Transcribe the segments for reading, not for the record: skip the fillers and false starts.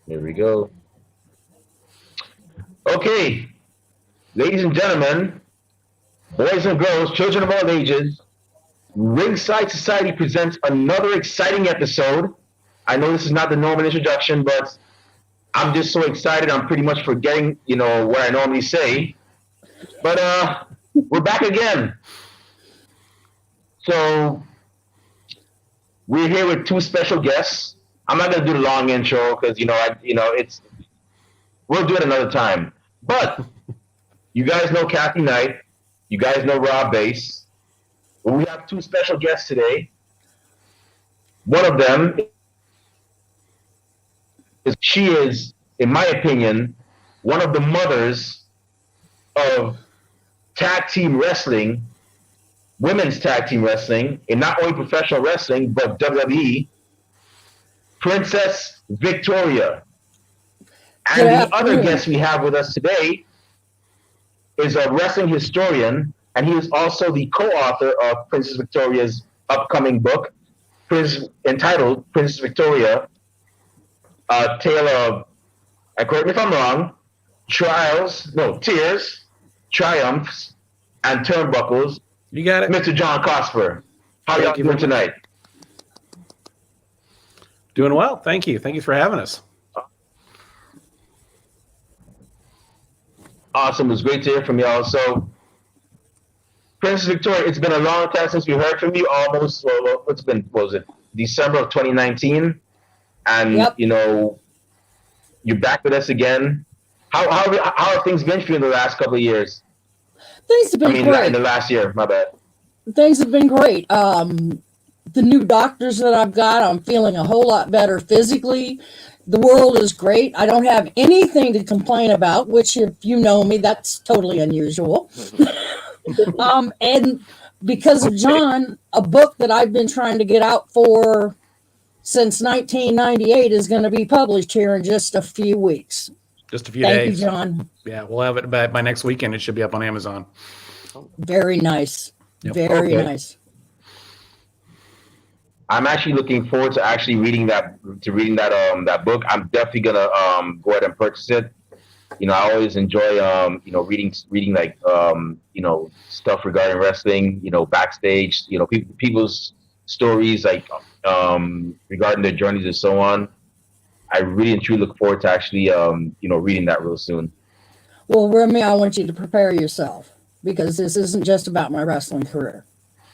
Here we go. Okay, ladies and gentlemen, boys and girls, children of all ages, Ringside Society presents another exciting episode. I know this is not the normal introduction, but I'm just so excited. I'm pretty much forgetting, what I normally say. But we're back again. So we're here with two special guests. I'm not gonna do the long intro because it's we'll do it another time. But you guys know Kathy Knight. You guys know Rob Bass. Well, we have two special guests today. One of them she is, in my opinion, one of the mothers of tag team wrestling, women's tag team wrestling, and not only professional wrestling, but WWE, Princess Victoria. And the other guest we have with us today is a wrestling historian, and he is also the co-author of Princess Victoria's upcoming book, entitled Princess Victoria, A Tale of, and correct me if I'm wrong, Tears, Triumphs, and Turnbuckles. You got it. Mr. John Cosper. How y'all doing tonight? Doing well. Thank you. Thank you for having us. Awesome. It was great to hear from y'all. So, Princess Victoria, it's been a long time since we heard from you. Almost, what was it? December of 2019. And, Yep. You're back with us again. How have things been for you in the last couple of years? Things have been great. In the last year, my bad. Things have been great. The new doctors that I've got, I'm feeling a whole lot better physically. The world is great. I don't have anything to complain about, which, if you know me, that's totally unusual. And because of John, a book that I've been trying to get out for since 1998 is going to be published here in just a few weeks. Just a few Thank days. you, John. Yeah, we'll have it by next weekend. It should be up on Amazon. Very nice. Yep. Very nice. I'm actually looking forward to actually reading that book. I'm definitely gonna go ahead and purchase it. I always enjoy reading like stuff regarding wrestling, backstage, people's stories like regarding their journeys and so on. I really and truly look forward to actually reading that real soon. Well, Remy, I want you to prepare yourself, because this isn't just about my wrestling career.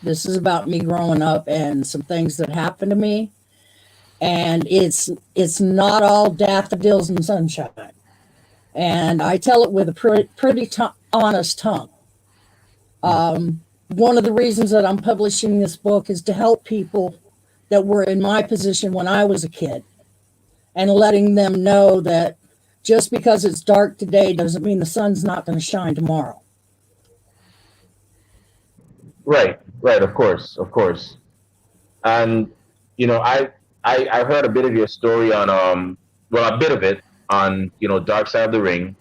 This is about me growing up and some things that happened to me. And it's not all daffodils and sunshine. And I tell it with a pretty honest tongue. One of the reasons that I'm publishing this book is to help people that were in my position when I was a kid, and letting them know that just because it's dark today doesn't mean the sun's not going to shine tomorrow. Right, of course. And I heard a bit of your story on a bit of it on Dark Side of the Ring.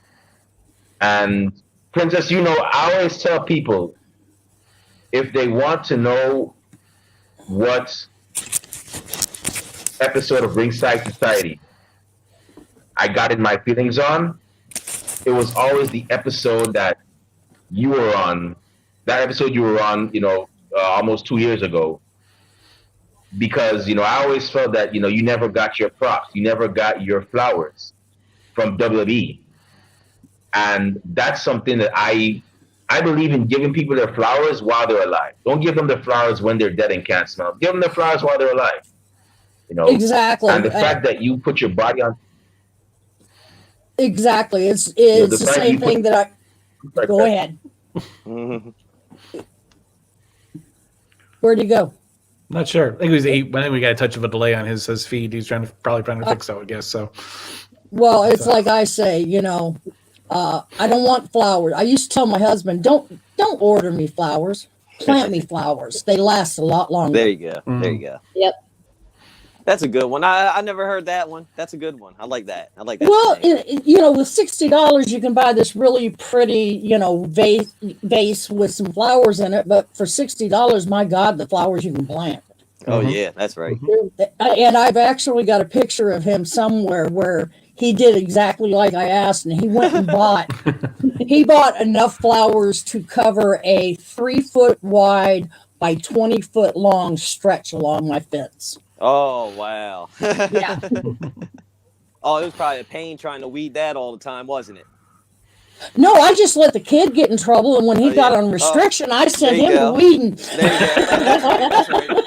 And Princess, I always tell people, if they want to know what episode of Ringside Society I got in my feelings on, it was always the episode that you were on. That episode you were on, almost 2 years ago. Because, I always felt that, you never got your props. You never got your flowers from WWE. And that's something that I believe in, giving people their flowers while they're alive. Don't give them their flowers when they're dead and can't smell. Give them their flowers while they're alive. Exactly. And the fact that you put your body on. Exactly. It's the same thing that I. Go ahead. Where'd he go? Not sure. I think we got a touch of a delay on his feed. He's probably trying to fix that, I guess. So. Well, it's like I say, I don't want flowers. I used to tell my husband, don't order me flowers. Plant me flowers. They last a lot longer. There you go. There you go. Yep. That's a good one. I never heard that one. That's a good one. I like that. Well, with $60, you can buy this really pretty, vase with some flowers in it. But for $60, my God, the flowers you can plant. Oh Mhm. yeah, that's right. And I've actually got a picture of him somewhere where he did exactly like I asked, and he went and bought enough flowers to cover a 3-foot wide by 20-foot long stretch along my fence. Oh wow. Yeah. Oh, it was probably a pain trying to weed that all the time, wasn't it? No, I just let the kid get in trouble, and when he Oh, got yeah. on restriction, I sent there you him go. to weeding. There you go. That's right.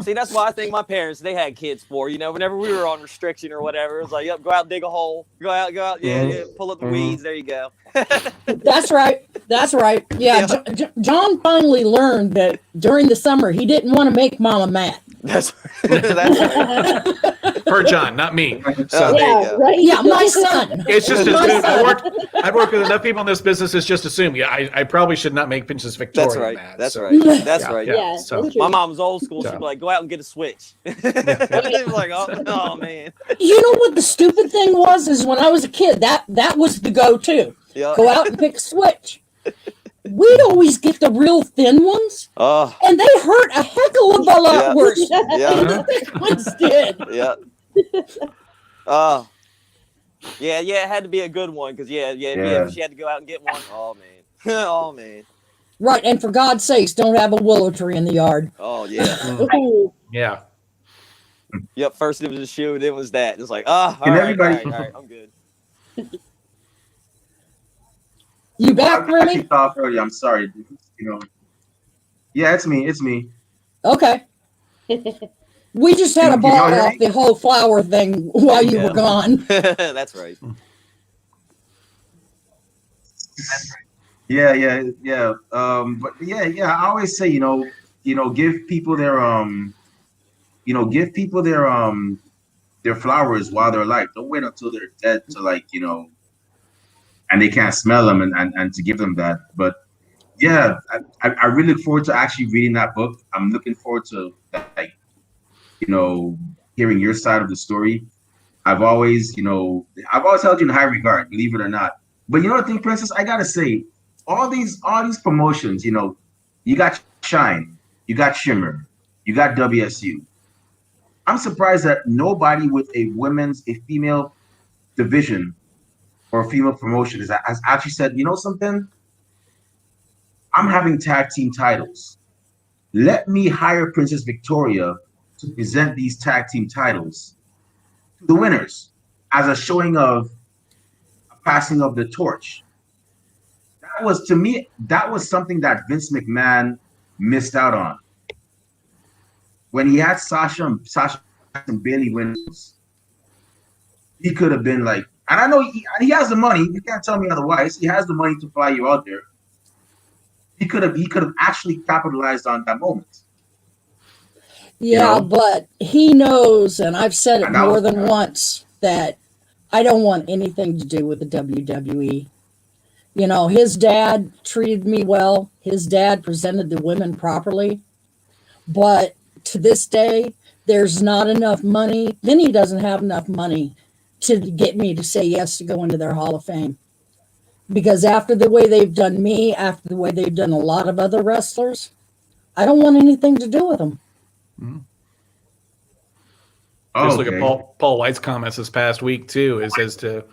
See, that's why I think my parents, they had kids for, whenever we were on restriction or whatever, it was like, yep, go out, dig a hole, go out, yeah, pull up the weeds, there you go. That's right. That's right. Yeah, Yeah. John finally learned that during the summer he didn't want to make Mama mad. That's right. Per John, not me. Oh, So there you go. right. Yeah, my son. it's just My assumed. son. I've worked with enough people in this business. It's just assumed. Yeah, I probably should not make Princess Victoria That's right. mad. That's so. right. That's Yeah, right. Yeah, So- that's true. My mom was old school. She'd Yeah. be like, go out and get a switch. She was like, oh man. You know what the stupid thing was? Is when I was a kid, that was the go-to. Yeah. Go out and pick a switch. We'd always get the real thin ones, Oh, and they hurt a heck of a lot Yeah. worse than yeah. the thick ones did. Yeah. Oh. Yeah, it had to be a good one because Yeah. if she had to go out and get one. Oh man. Oh man. Right, and for God's sakes, don't have a willow tree in the yard. Oh yeah. Ooh. Yeah. Yep. First it was a shoe, then it was that. It's like, all Can right, everybody- all right, I'm good. You back, I Remy? kicked off earlier. I'm sorry. Yeah, it's me. It's me. Okay. We just had a Can ball y'all hear off me? the whole flower thing while you Yeah. were gone. That's right. Yeah. But yeah. I always say, give people their flowers while they're alive. Don't wait until they're dead to and they can't smell them and to give them that. But yeah, I really look forward to actually reading that book. I'm looking forward to hearing your side of the story. I've always held you in high regard, believe it or not. But you know what thing, Princess, I gotta say, all these promotions, you got Shine, you got Shimmer, you got WSU. I'm surprised that nobody with a female division or a female promotion has actually said, you know something? I'm having tag team titles. Let me hire Princess Victoria to present these tag team titles to the winners as a showing of a passing of the torch. That was, to me, something that Vince McMahon missed out on. When he had Sasha and Bailey winners, he could have been like, and I know he has the money. You can't tell me otherwise. He has the money to fly you out there. He could have actually capitalized on that moment. Yeah, You know? but he knows, and I've said it I know. more than once, that I don't want anything to do with the WWE. His dad treated me well. His dad presented the women properly. But to this day, there's not enough money. Then he doesn't have enough money to get me to say yes to go into their Hall of Fame. Because after the way they've done me, after the way they've done a lot of other wrestlers, I don't want anything to do with them. Just look at Paul White's comments this past week too. Is as to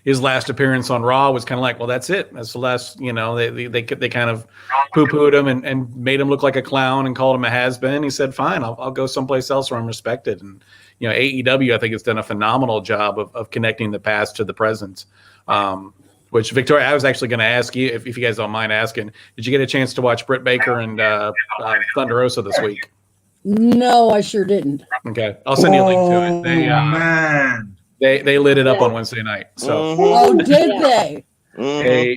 his last appearance on Raw was kind of like, well, that's it. That's the last. They kind of poo-pooed him and made him look like a clown and called him a has-been. He said, fine, I'll go someplace else where I'm respected. And AEW, I think, has done a phenomenal job of connecting the past to the present. Which, Victoria, I was actually going to ask you, if you guys don't mind asking, did you get a chance to watch Britt Baker and Thunder Rosa this week? No, I sure didn't. Okay, I'll send you a link to it. Man. They lit it up on Wednesday night. So Oh, did they?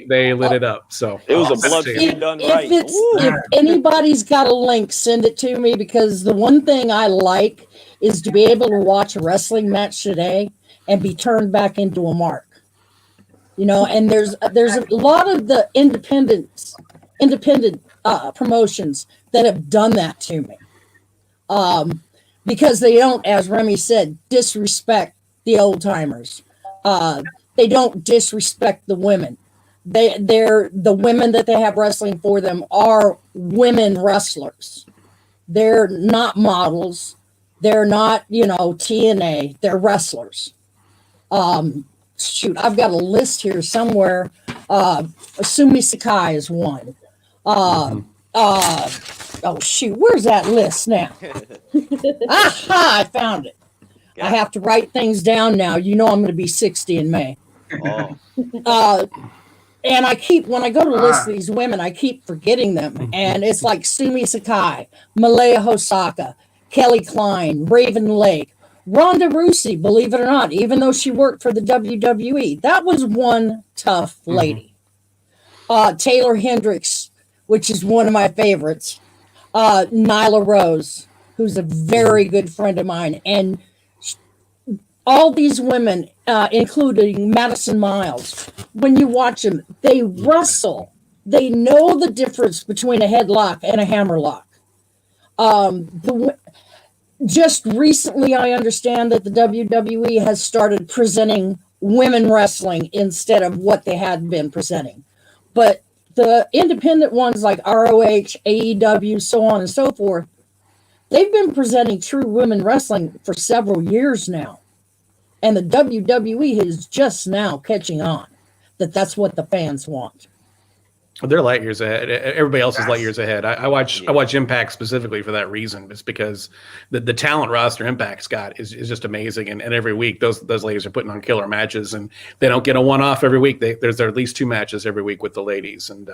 they lit it up. So It was I'll a send blood it to you. feud done right. If anybody's got a link, send it to me, because the one thing I like is to be able to watch a wrestling match today and be turned back into a mark. And there's a lot of the independent promotions that have done that to me. Because they don't, as Remy said, disrespect the old timers. They don't disrespect the women. The women that they have wrestling for them are women wrestlers. They're not models. They're not, TNA. They're wrestlers. Shoot, I've got a list here somewhere. Sumi Sakai is one. Oh shoot, where's that list now? Aha, I found it. I have to write things down now. I'm going to be 60 in May. Oh. And when I go to list these women, I keep forgetting them. And it's like Sumi Sakai, Malaya Hosaka, Kelly Klein, Raven Lake, Ronda Rousey, believe it or not, even though she worked for the WWE. That was one tough lady. Taylor Hendricks, which is one of my favorites. Nyla Rose, who's a very good friend of mine. And all these women, including Madison Miles, when you watch them, they wrestle. They know the difference between a headlock and a hammerlock. Just recently, I understand that the WWE has started presenting women wrestling instead of what they had been presenting. But the independent ones like ROH, AEW, so on and so forth, they've been presenting true women wrestling for several years now. And the WWE is just now catching on that's what the fans want. They're light years ahead. Everybody else is light years ahead. I watch Impact specifically for that reason. It's because the talent roster Impact's got is just amazing. And every week those ladies are putting on killer matches, and they don't get a one-off every week. There's at least 2 matches every week with the ladies. And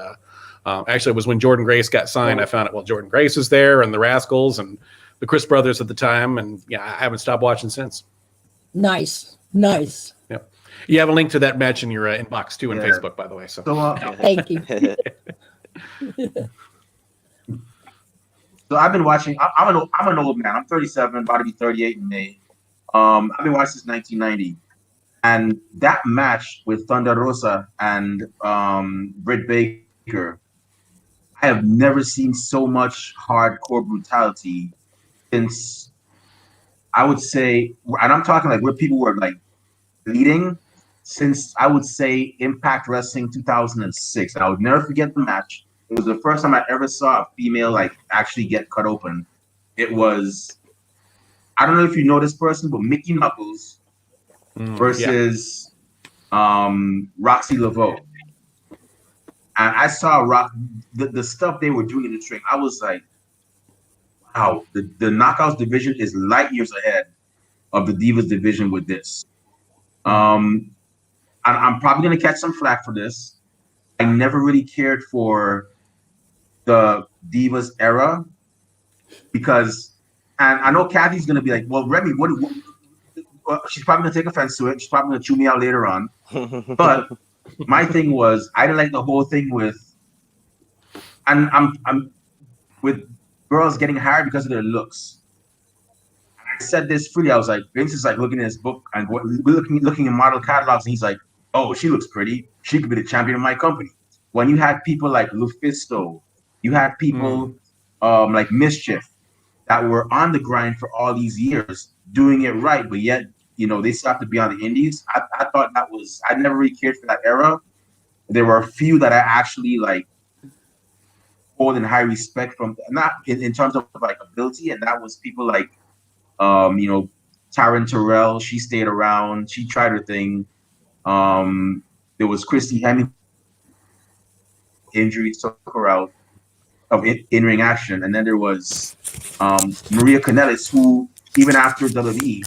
actually, it was when Jordan Grace got signed, I found out, Jordan Grace is there, and the Rascals and the Chris brothers at the time. And yeah, I haven't stopped watching since. Nice. Yep. You have a link to that match in your inbox too on Facebook, by the way. So thank you. So I've been watching. I'm an old man. I'm 37, about to be 38 in May. I've been watching since 1990, and that match with Thunder Rosa and Britt Baker, I have never seen so much hardcore brutality since, I would say, and I'm talking like where people were like bleeding, since I would say Impact Wrestling 2006. And I would never forget the match. It was the first time I ever saw a female like actually get cut open. It was, I don't know if you know this person, but Mickey Knuckles versus Roxy Laveau. And I saw the stuff they were doing in the ring. I was like, wow, the Knockouts division is light years ahead of the Divas division with this. And I'm probably going to catch some flack for this. I never really cared for the Divas era because, and I know Kathy's going to be like, well, Remy, what she's probably going to take offense to it. She's probably going to chew me out later on. But my thing was, I didn't like the whole thing with, and I'm with girls getting hired because of their looks. I said this freely. I was like, Vince is like looking at his book and looking in model catalogs, and he's like, oh, she looks pretty. She could be the champion of my company. When you had people like Lufisto, you had people like Mischief that were on the grind for all these years, doing it right, but yet, they still have to be on the indies. I thought that was, I never really cared for that era. There were a few that I actually like hold in high respect from, not in terms of like ability, and that was people like, Taryn Terrell. She stayed around. She tried her thing. There was Christy Hemme. Injuries took her out of in-ring action, and then there was Maria Kanellis, who even after WWE,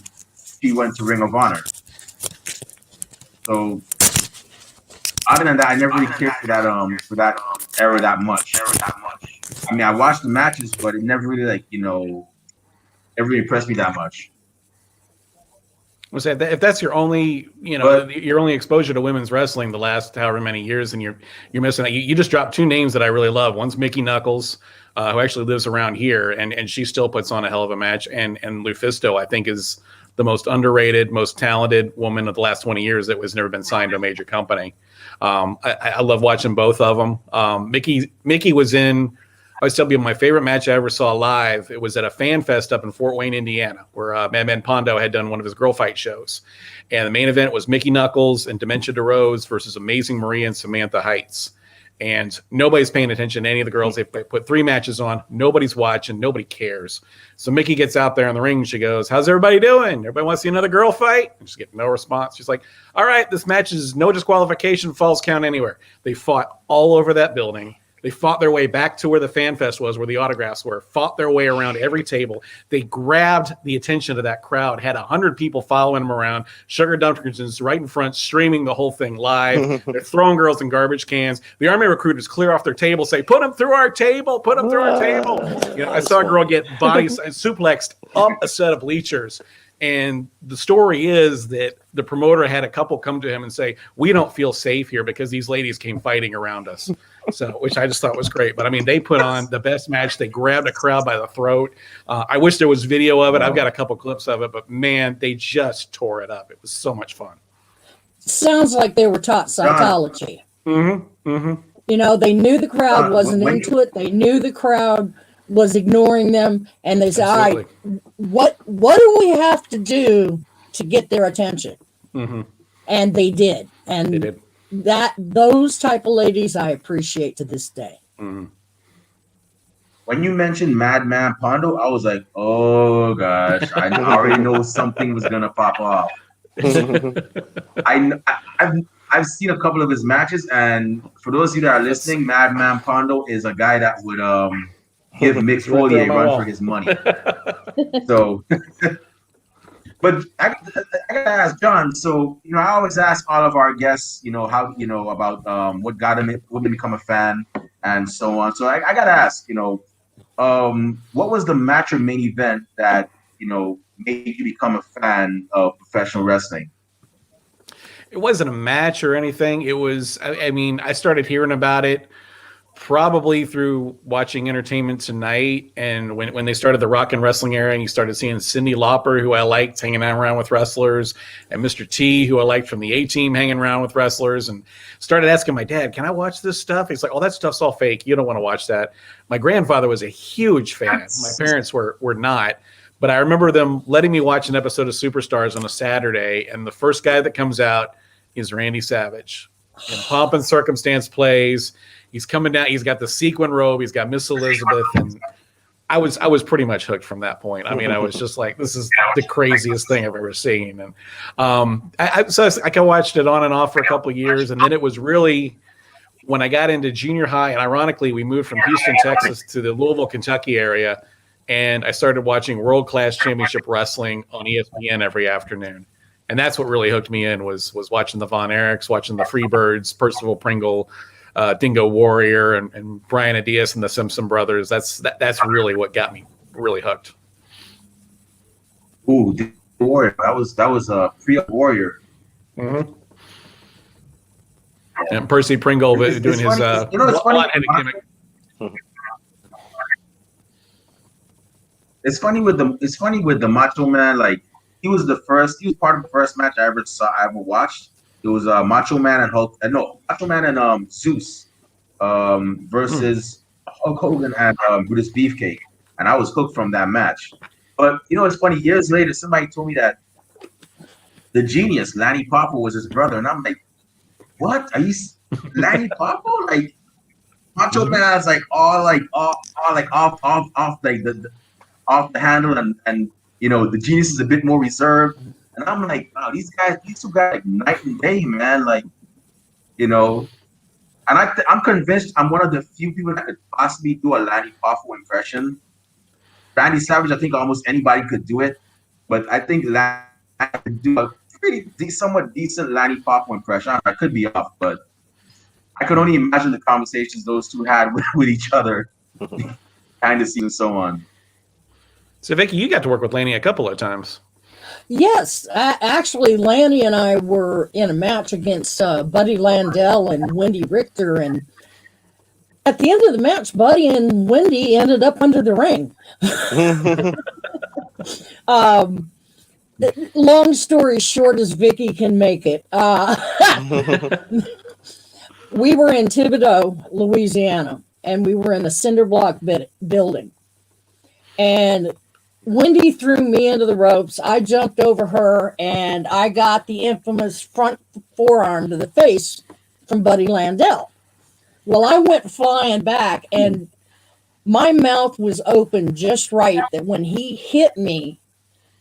she went to Ring of Honor. So other than that, I never really cared for that era that much. I mean, I watched the matches, but it never really never really impressed me that much. If that's your only, your only exposure to women's wrestling the last however many years, and you're missing that. You just dropped 2 names that I really love. One's Mickey Knuckles, who actually lives around here, and she still puts on a hell of a match. And Lufisto, I think, is the most underrated, most talented woman of the last 20 years that was never been signed to a major company. I love watching both of them. Mickey was in. I always tell people my favorite match I ever saw live. It was at a fan fest up in Fort Wayne, Indiana, where Madman Pondo had done one of his girl fight shows. And the main event was Mickey Knuckles and Dementia DeRose versus Amazing Maria and Samantha Heights. and nobody's paying attention to any of the girls. They put 3 matches on. Nobody's watching. Nobody cares. So Mickey gets out there in the ring and she goes, "How's everybody doing? Everybody wants to see another girl fight?" And she's getting no response. She's like, "All right, this match is no disqualification, falls count anywhere." They fought all over that building. They fought their way back to where the fan fest was, where the autographs were, fought their way around every table. They grabbed the attention of that crowd, had 100 people following them around, Sugar Dunkerson's right in front, streaming the whole thing live. They're throwing girls in garbage cans. The Army recruiters clear off their table, say, "Put them through our table, put them through our table." You know, I saw a girl get body suplexed up a set of bleachers. And the story is that the promoter had a couple come to him and say, "We don't feel safe here because these ladies came fighting around us." So, which I just thought was great. But I mean, they put on the best match. They grabbed a crowd by the throat. I wish there was video of it. I've got a couple clips of it, but man, they just tore it up. It was so much fun. Sounds like they were taught psychology. Mm-hmm. Mm-hmm. You know, they knew the crowd wasn't into it. They knew the crowd was ignoring them, and they said, Absolutely. "All right, what do we have to do to get their attention?" Mm-hmm. And they did. And They did. those type of ladies I appreciate to this day. Mm-hmm. When you mentioned Madman Pondo, I was like, "Oh gosh, I already know something was gonna pop off." I've seen a couple of his matches, and for those of you that are listening, Madman Pondo is a guy that would give Mick Foley a run for his money. So, but I gotta ask John. So, you know, I always ask all of our guests, you know, how, you know, about what got them to become a fan and so on. So I gotta ask, you know, what was the match or main event that, you know, made you become a fan of professional wrestling? It wasn't a match or anything. It was, I mean, I started hearing about it probably through watching Entertainment Tonight, and when they started the rock and wrestling era, and you started seeing Cyndi Lauper, who I liked, hanging out around with wrestlers, and Mr. T, who I liked from the A-Team, hanging around with wrestlers, and started asking my dad, "Can I watch this stuff?" He's like, "Oh, that stuff's all fake. You don't want to watch that." My grandfather was a huge fan. My parents were not. But I remember them letting me watch an episode of Superstars on a Saturday, and the first guy that comes out is Randy Savage. And Pomp and Circumstance plays. He's coming down. He's got the sequin robe. He's got Miss Elizabeth, and I was pretty much hooked from that point. I mean, I was just like, this is the craziest thing I've ever seen. And so I watched it on and off for a couple of years, and then it was really when I got into junior high. And ironically, we moved from Houston, Texas, to the Louisville, Kentucky area, and I started watching World Class Championship Wrestling on ESPN every afternoon. And that's what really hooked me in was watching the Von Erichs, watching the Freebirds, Percival Pringle, Dingo Warrior, and Brian Adias and the Simpson brothers. That's really what got me really hooked. Ooh, Dingo Warrior. That was a Warrior. Mm-hmm. And Percy Pringle doing his you know, it's funny. It's funny with the Macho Man. Like, he was part of the first match I ever watched. It was Macho Man and Macho Man and Zeus versus Hulk Hogan and Brutus Beefcake, and I was hooked from that match. But you know, it's funny. Years later, somebody told me that the Genius Lanny Poffo was his brother, and I'm like, "What? Are you Lanny Poffo?" Like, Macho Man is like all off the handle, and you know, the Genius is a bit more reserved. And I'm like, wow, these two guys, like night and day, man. Like, you know, and I'm convinced I'm one of the few people that could possibly do a Lanny Poffo impression. Randy Savage, I think almost anybody could do it, but I think Lanny could do a somewhat decent Lanny Poffo impression. I could be off, but I could only imagine the conversations those two had with each other, kind of and so on. So, Vicky, you got to work with Lanny a couple of times. Yes, actually, Lanny and I were in a match against Buddy Landell and Wendy Richter, and at the end of the match, Buddy and Wendy ended up under the ring. Long story short, as Vicky can make it, we were in Thibodaux, Louisiana, and we were in a cinder block building, and Wendy threw me into the ropes. I jumped over her, and I got the infamous front forearm to the face from Buddy Landell. Well, I went flying back, and my mouth was open just right that when he hit me,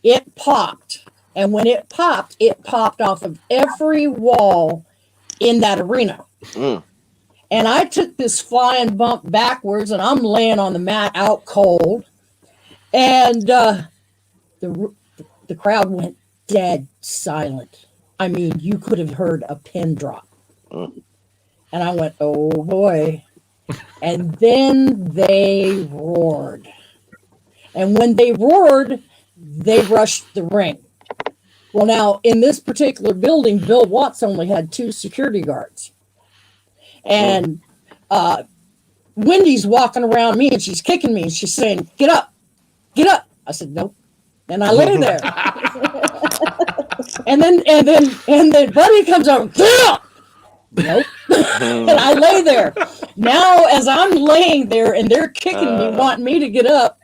it popped. And when it popped off of every wall in that arena. Mm. And I took this flying bump backwards, and I'm laying on the mat out cold. And the crowd went dead silent. I mean, you could have heard a pin drop. Mm. And I went, oh boy. And then they roared. And when they roared, they rushed the ring. Well, now, in this particular building, Bill Watts only had 2 security guards. And Wendy's walking around me, and she's kicking me, and she's saying, get up, get up. I said, nope. And I lay there. and then Buddy comes over, get up. Nope. And I lay there. Now, as I'm laying there and they're kicking me, wanting me to get up,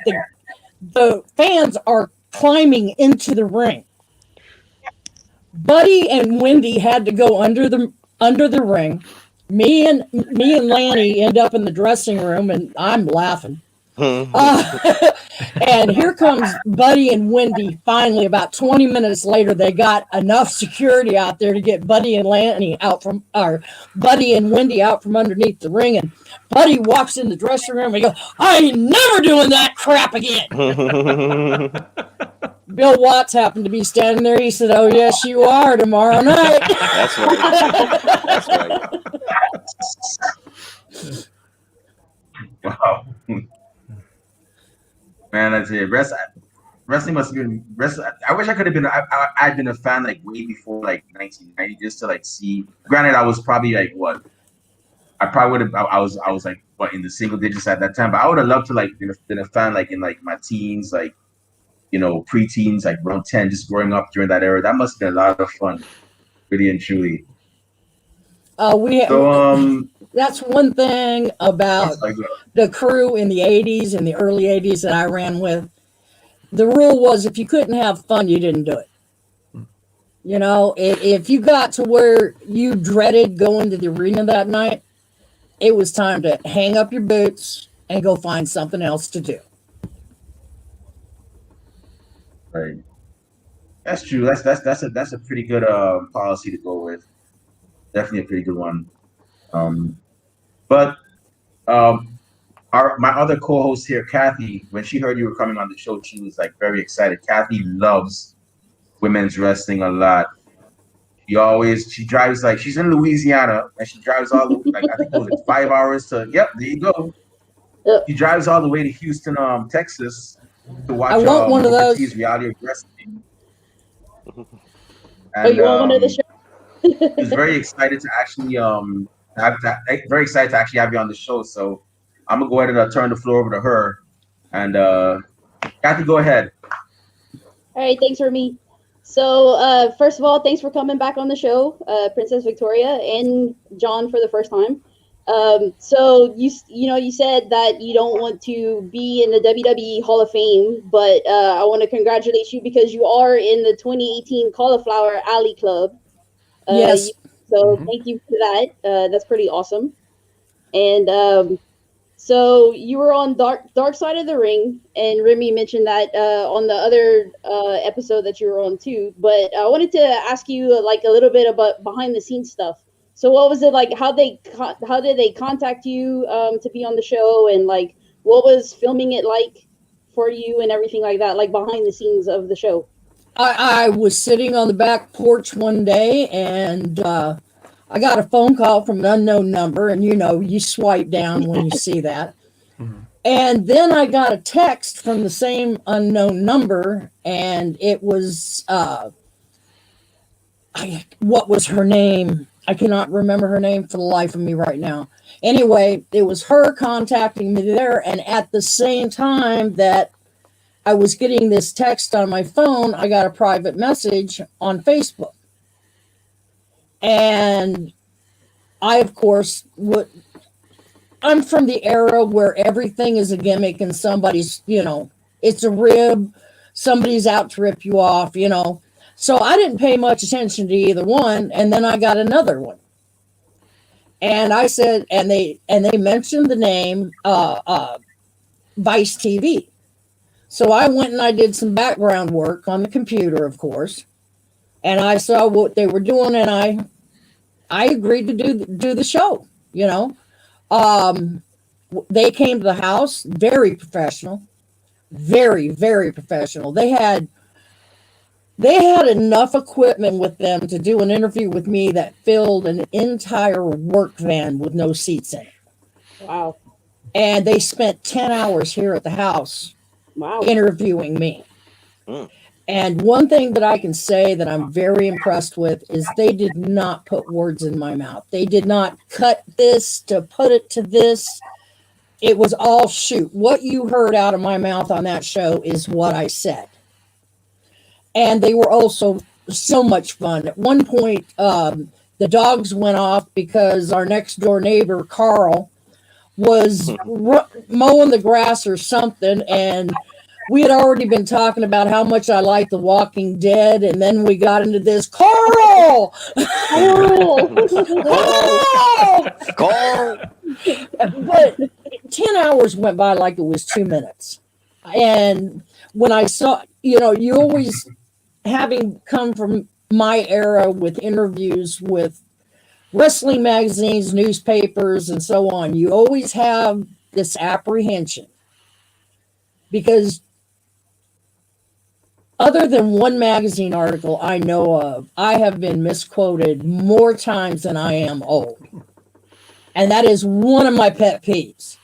the fans are climbing into the ring. Buddy and Wendy had to go under the ring. Me and Lanny end up in the dressing room, and I'm laughing. And here comes Buddy and Wendy. Finally, about 20 minutes later, they got enough security out there to get Buddy and Wendy out from underneath the ring. And Buddy walks in the dressing room and he goes, I ain't never doing that crap again. Bill Watts happened to be standing there. He said, oh, yes, you are tomorrow night. That's right. That's right. Wow. Man, that's it. Wrestling must have been wrestling. I wish I could have been. I'd been a fan like way before like 1990, just to like see. Granted, I was probably like what? I probably would have. I was like what in the single digits at that time. But I would have loved to like been a fan like in like my teens, like preteens, like around 10, just growing up during that era. That must have been a lot of fun, really and truly. That's one thing about the crew in the 80s and the early 80s that I ran with. The rule was if you couldn't have fun, you didn't do it. If you got to where you dreaded going to the arena that night, it was time to hang up your boots and go find something else to do. Right. That's true. That's a pretty good policy to go with. Definitely a pretty good one. But my other co-host here, Kathy, when she heard you were coming on the show, she was like very excited. Kathy loves women's wrestling a lot. She drives like she's in Louisiana and she drives all the like I think it was like 5 hours to there you go. Yep. She drives all the way to Houston, Texas to watch. I want one of those. Reality of wrestling. And, you want one of the show? She's very excited to actually very excited to actually have you on the show. So I'm gonna go ahead and turn the floor over to her. And Kathy, go ahead. All right, thanks for me. So first of all, thanks for coming back on the show, Princess Victoria and John for the first time. So you said that you don't want to be in the WWE Hall of Fame, but I want to congratulate you because you are in the 2018 Cauliflower Alley Club. Yes. Thank you for that. That's pretty awesome. And so you were on Dark Side of the Ring, and Remy mentioned that on the other episode that you were on too. But I wanted to ask you like a little bit about behind the scenes stuff. So what was it like? How did they contact you to be on the show, and like what was filming it like for you and everything like that, like behind the scenes of the show? I was sitting on the back porch one day, and I got a phone call from an unknown number, and you swipe down when you see that. And then I got a text from the same unknown number, and it was what was her name? I cannot remember her name for the life of me right now. Anyway, it was her contacting me there, and at the same time that I was getting this text on my phone, I got a private message on Facebook. And I, of course, I'm from the era where everything is a gimmick and somebody's, it's a rib, somebody's out to rip you off, So I didn't pay much attention to either one. And then I got another one. And I said, and they mentioned the name Vice TV. So I went and I did some background work on the computer, of course, and I saw what they were doing, and I agreed to do the show. You know, they came to the house, very professional, very, very professional. They had enough equipment with them to do an interview with me that filled an entire work van with no seats in it. Wow. And they spent 10 hours here at the house interviewing me. Mm. And one thing that I can say that I'm very impressed with is they did not put words in my mouth. They did not cut this to put it to this. It was all shoot. What you heard out of my mouth on that show is what I said. And they were also so much fun. At one point, the dogs went off because our next door neighbor, Carl, was mowing the grass or something. And we had already been talking about how much I like The Walking Dead. And then we got into this, Carl! Carl! But 10 hours went by like it was 2 minutes. And when I saw, you know, you always, having come from my era with interviews with wrestling magazines, newspapers, and so on, you always have this apprehension because other than one magazine article I know of, I have been misquoted more times than I am old. And that is one of my pet peeves.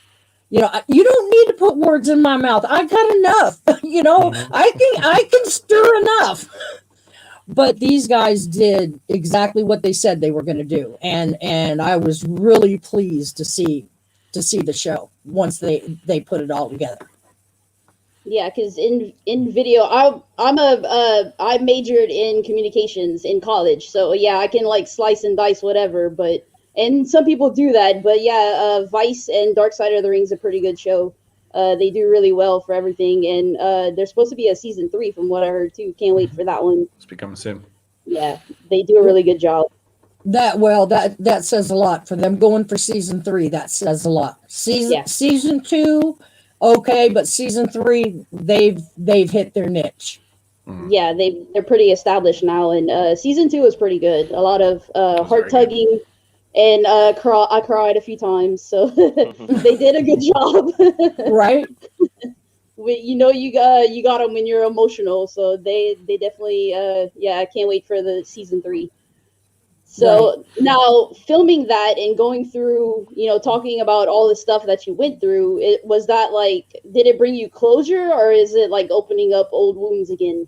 You know, you don't need to put words in my mouth. I got enough. You know, I can stir enough. But these guys did exactly what they said they were going to do, and I was really pleased to see the show once they put it all together. Yeah, because in video, I majored in communications in college, so yeah, I can like slice and dice whatever, and some people do that, but yeah, Vice and Dark Side of the Ring is a pretty good show. They do really well for everything, and there's supposed to be a season 3 from what I heard too. Can't wait for that one. It's becoming soon. Yeah, they do a really good job. That says a lot for them going for season 3. That says a lot. Season 2, okay, but season 3 they've hit their niche. Yeah, they're pretty established now, and season 2 is pretty good. A lot of heart tugging. And I cried a few times, so they did a good job. Right. You got them when you're emotional, so they definitely I can't wait for the season 3. So now filming that and going through, talking about all the stuff that you went through, was that like, did it bring you closure, or is it like opening up old wounds again?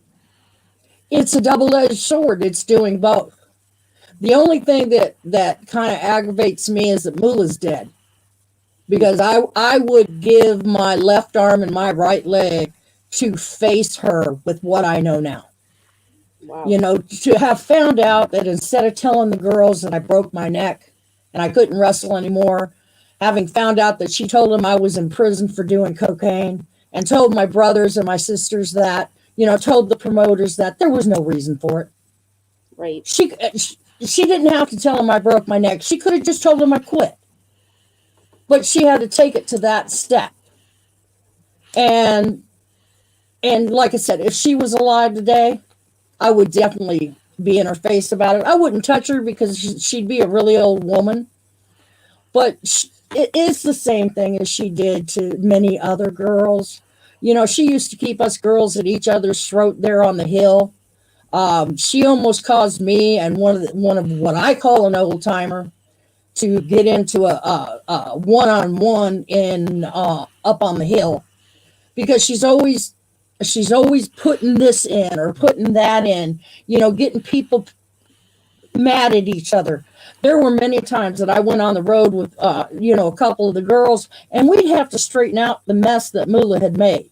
It's a double-edged sword. It's doing both. The only thing that kind of aggravates me is that Moolah's dead, because I would give my left arm and my right leg to face her with what I know now. Wow. To have found out that instead of telling the girls that I broke my neck and I couldn't wrestle anymore, having found out that she told them I was in prison for doing cocaine and told my brothers and my sisters that, told the promoters that there was no reason for it. Right. She didn't have to tell him I broke my neck. She could have just told him I quit. But she had to take it to that step. And like I said, if she was alive today, I would definitely be in her face about it. I wouldn't touch her because she'd be a really old woman. But it's the same thing as she did to many other girls. She used to keep us girls at each other's throat there on the hill. She almost caused me and one of what I call an old timer to get into a one-on-one in up on the hill, because she's always putting this in or putting that in, getting people mad at each other. There were many times that I went on the road with a couple of the girls, and we'd have to straighten out the mess that Moolah had made.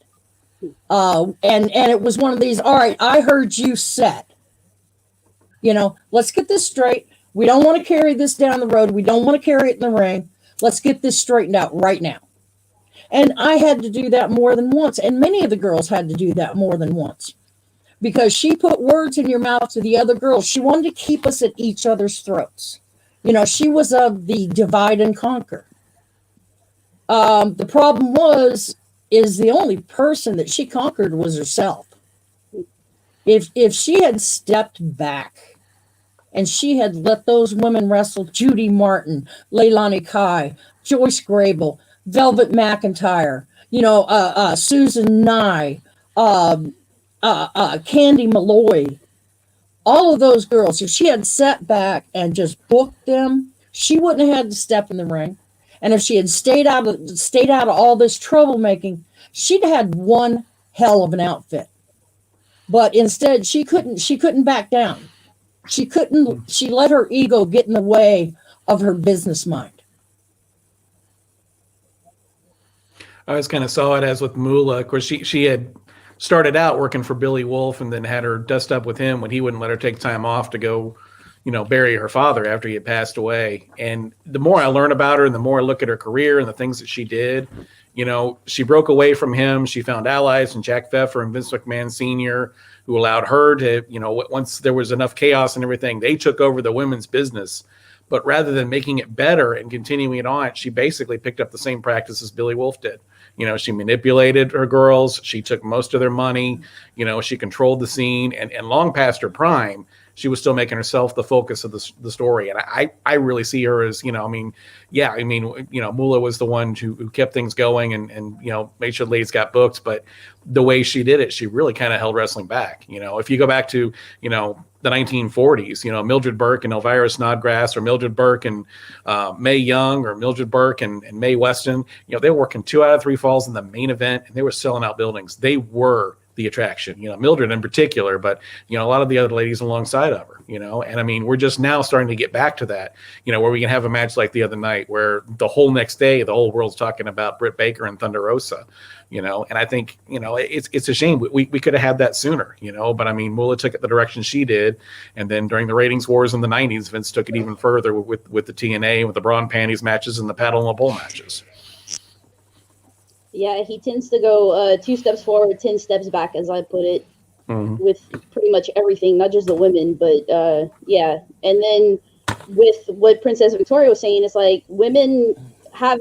And it was one of these, all right, I heard you said, let's get this straight. We don't want to carry this down the road. We don't want to carry it in the ring. Let's get this straightened out right now. And I had to do that more than once. And many of the girls had to do that more than once, because she put words in your mouth to the other girls. She wanted to keep us at each other's throats. You know, she was of the divide and conquer. The problem is the only person that she conquered was herself. If she had stepped back and she had let those women wrestle, Judy Martin, Leilani Kai, Joyce Grable, Velvet McIntyre, you know, Susan Nye, Candy Malloy, all of those girls, if she had sat back and just booked them, she wouldn't have had to step in the ring. And if she had stayed out of all this troublemaking, she'd had one hell of an outfit. But instead, she couldn't back down. She let her ego get in the way of her business mind. I always kind of saw it as with Moolah. Of course, she had started out working for Billy Wolf and then had her dust up with him when he wouldn't let her take time off to go, you know, bury her father after he had passed away. And the more I learn about her and the more I look at her career and the things that she did, you know, she broke away from him. She found allies in Jack Pfeffer and Vince McMahon Sr., who allowed her to, you know, once there was enough chaos and everything, they took over the women's business. But rather than making it better and continuing it on, she basically picked up the same practices Billy Wolf did. You know, she manipulated her girls. She took most of their money. You know, she controlled the scene. And long past her prime, she was still making herself the focus of the story. And I really see her as, you know, Moolah was the one who kept things going and, you know, made sure the ladies got booked. But the way she did it, she really kind of held wrestling back. You know, if you go back to, you know, the 1940s, you know, Mildred Burke and Elvira Snodgrass, or Mildred Burke and Mae Young, or Mildred Burke and Mae Weston, you know, they were working 2 out of 3 falls in the main event, and they were selling out buildings. They were the attraction, you know, Mildred in particular, but, you know, a lot of the other ladies alongside of her, you know, and I mean, we're just now starting to get back to that, you know, where we can have a match like the other night where the whole next day, the whole world's talking about Britt Baker and Thunder Rosa, you know, and I think, you know, it's a shame we could have had that sooner, you know, but I mean, Moolah took it the direction she did. And then during the ratings wars in the 90s, Vince took it even further with the TNA, with the bra and panties matches and the paddle and the pole matches. Yeah, he tends to go 2 steps forward, 10 steps back, as I put it, with pretty much everything, not just the women, but yeah. And then with what Princess Victoria was saying, it's like women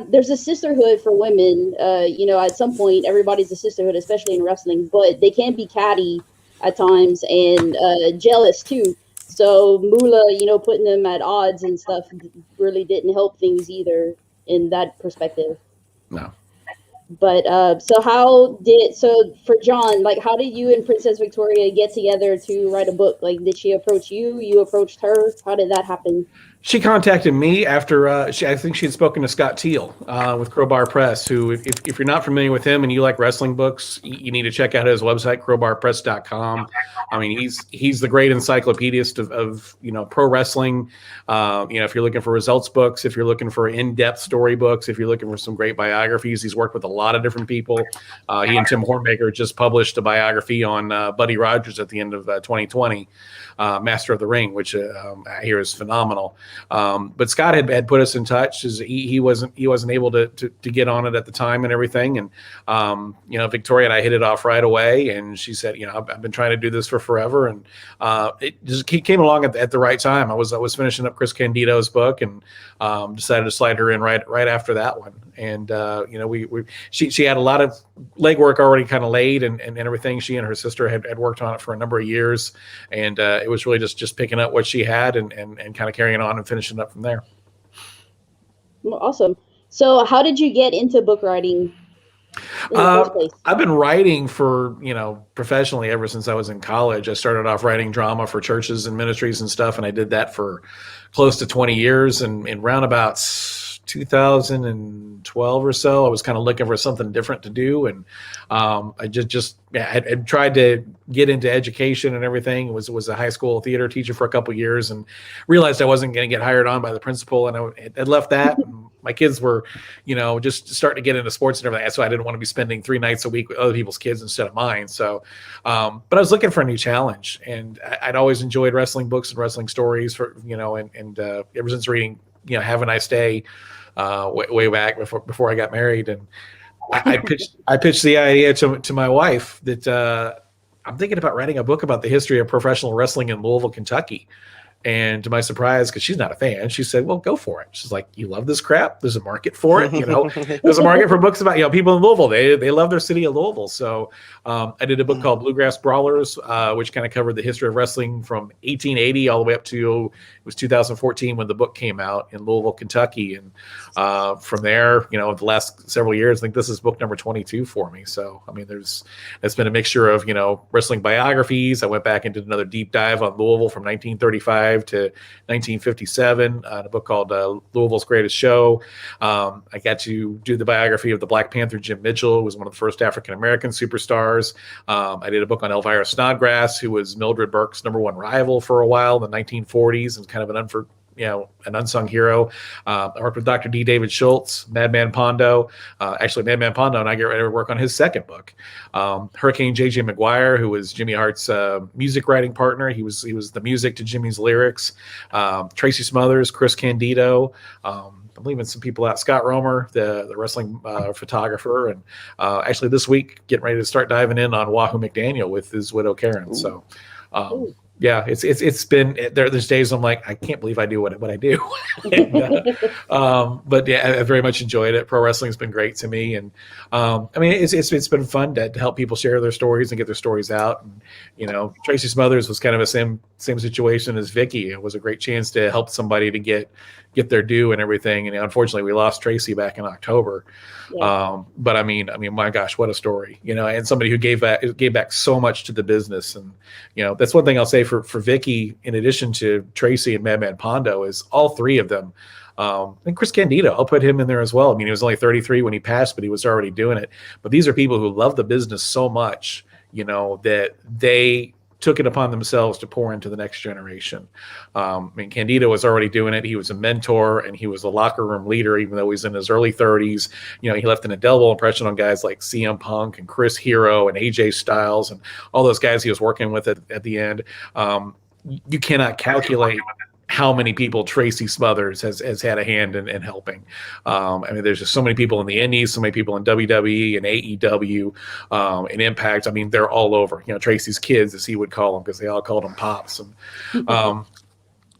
there's a sisterhood for women. You know, at some point, everybody's a sisterhood, especially in wrestling, but they can be catty at times and jealous too. So Moolah, you know, putting them at odds and stuff really didn't help things either in that perspective. No. But so for John, like, how did you and Princess Victoria get together to write a book? Like, did she approach you? You approached her? How did that happen? She contacted me after I think she had spoken to Scott Teal with Crowbar Press, who, if you're not familiar with him and you like wrestling books, you need to check out his website, crowbarpress.com. I mean, he's the great encyclopedist of you know, pro wrestling. You know, if you're looking for results books, if you're looking for in-depth story books, if you're looking for some great biographies, he's worked with a lot of different people. He and Tim Hornbaker just published a biography on Buddy Rogers at the end of 2020, Master of the Ring, which I hear is phenomenal. But Scott had put us in touch. He wasn't able to get on it at the time and everything. And, you know, Victoria and I hit it off right away. And she said, you know, I've been trying to do this for forever. And it just came along at the right time. I was finishing up Chris Candido's book and decided to slide her in right after that one. And, you know, she had a lot of legwork already kind of laid and everything. She and her sister had worked on it for a number of years. And it was really just picking up what she had and kind of carrying on and finishing up from there. Awesome. So how did you get into book writing in the first place? I've been writing for, you know, professionally ever since I was in college. I started off writing drama for churches and ministries and stuff, and I did that for close to 20 years. And in roundabouts 2012 or so, I was kind of looking for something different to do. And I I tried to get into education and everything. Was a high school theater teacher for a couple of years and realized I wasn't going to get hired on by the principal. And I left that. My kids were, you know, just starting to get into sports and everything. So I didn't want to be spending 3 nights a week with other people's kids instead of mine. So, but I was looking for a new challenge, and I'd always enjoyed wrestling books and wrestling stories for, you know, and ever since reading, you know, Have a Nice Day, way back before I got married. And I pitched the idea to my wife that I'm thinking about writing a book about the history of professional wrestling in Louisville, Kentucky. And to my surprise, because she's not a fan, she said, well, go for it. She's like, you love this crap. There's a market for it. There's a market for books about, people in Louisville. They love their city of Louisville. So I did a book called Bluegrass Brawlers, which kind of covered the history of wrestling from 1880 all the way up to, it was 2014 when the book came out in Louisville, Kentucky. And from there, the last several years, I think this is book number 22 for me. So, it's been a mixture of, wrestling biographies. I went back and did another deep dive on Louisville from 1935 to 1957, a book called Louisville's Greatest Show. I got to do the biography of the Black Panther, Jim Mitchell, who was one of the first African-American superstars. I did a book on Elvira Snodgrass, who was Mildred Burke's number one rival for a while in the 1940s and kind of an unsung hero. I worked with Dr. D. David Schultz, Madman Pondo. Actually, Madman Pondo and I get ready to work on his second book. Hurricane J.J. McGuire, who was Jimmy Hart's music writing partner. He was the music to Jimmy's lyrics. Tracy Smothers, Chris Candido. I'm leaving some people out. Scott Romer, the wrestling photographer. And actually this week, getting ready to start diving in on Wahoo McDaniel with his widow, Karen. Ooh. So, yeah, it's been there's days I'm like, I can't believe I do what I do. But yeah, I very much enjoyed it. Pro wrestling's been great to me. And it's been fun to help people share their stories and get their stories out. And, Tracy Smothers was kind of a same situation as Vicky. It was a great chance to help somebody to get their due and everything. And unfortunately we lost Tracy back in October. Yeah. But I mean, my gosh, what a story, and somebody who gave back so much to the business. And, that's one thing I'll say for Vicky, in addition to Tracy and Madman Pondo, is all three of them. And Chris Candido, I'll put him in there as well. He was only 33 when he passed, but he was already doing it. But these are people who love the business so much, that they took it upon themselves to pour into the next generation. Candido was already doing it. He was a mentor and he was a locker room leader, even though he's in his early 30s. He left an indelible impression on guys like CM Punk and Chris Hero and AJ Styles and all those guys he was working with at the end. You cannot calculate how many people Tracy Smothers has had a hand in helping. There's just so many people in the Indies, so many people in WWE and AEW and Impact. They're all over. Tracy's kids, as he would call them, because they all called him Pops. And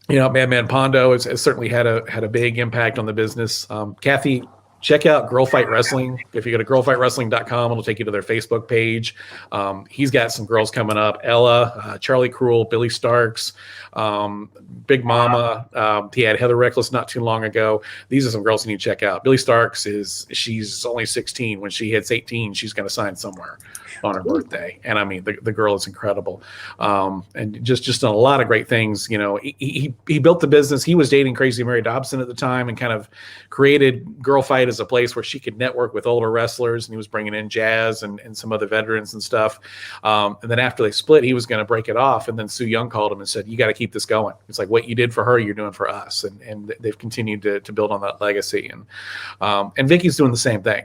Madman Pondo has certainly had a big impact on the business. Kathy, check out Girl Fight Wrestling. If you go to girlfightwrestling.com, it'll take you to their Facebook page. He's got some girls coming up. Ella, Charlie Cruel, Billy Starks, Big Mama. He had Heather Reckless not too long ago. These are some girls you need to check out. Billy Starks she's only 16. When she hits 18, she's going to sign somewhere on her birthday. And the girl is incredible. And just done a lot of great things. He built the business. He was dating Crazy Mary Dobson at the time and kind of created Girl Fight as a place where she could network with older wrestlers. And he was bringing in Jazz and some other veterans and stuff. And then after they split, he was going to break it off. And then Sue Young called him and said, you got to keep this going. It's like what you did for her, you're doing for us. And they've continued to build on that legacy. And Vicky's doing the same thing.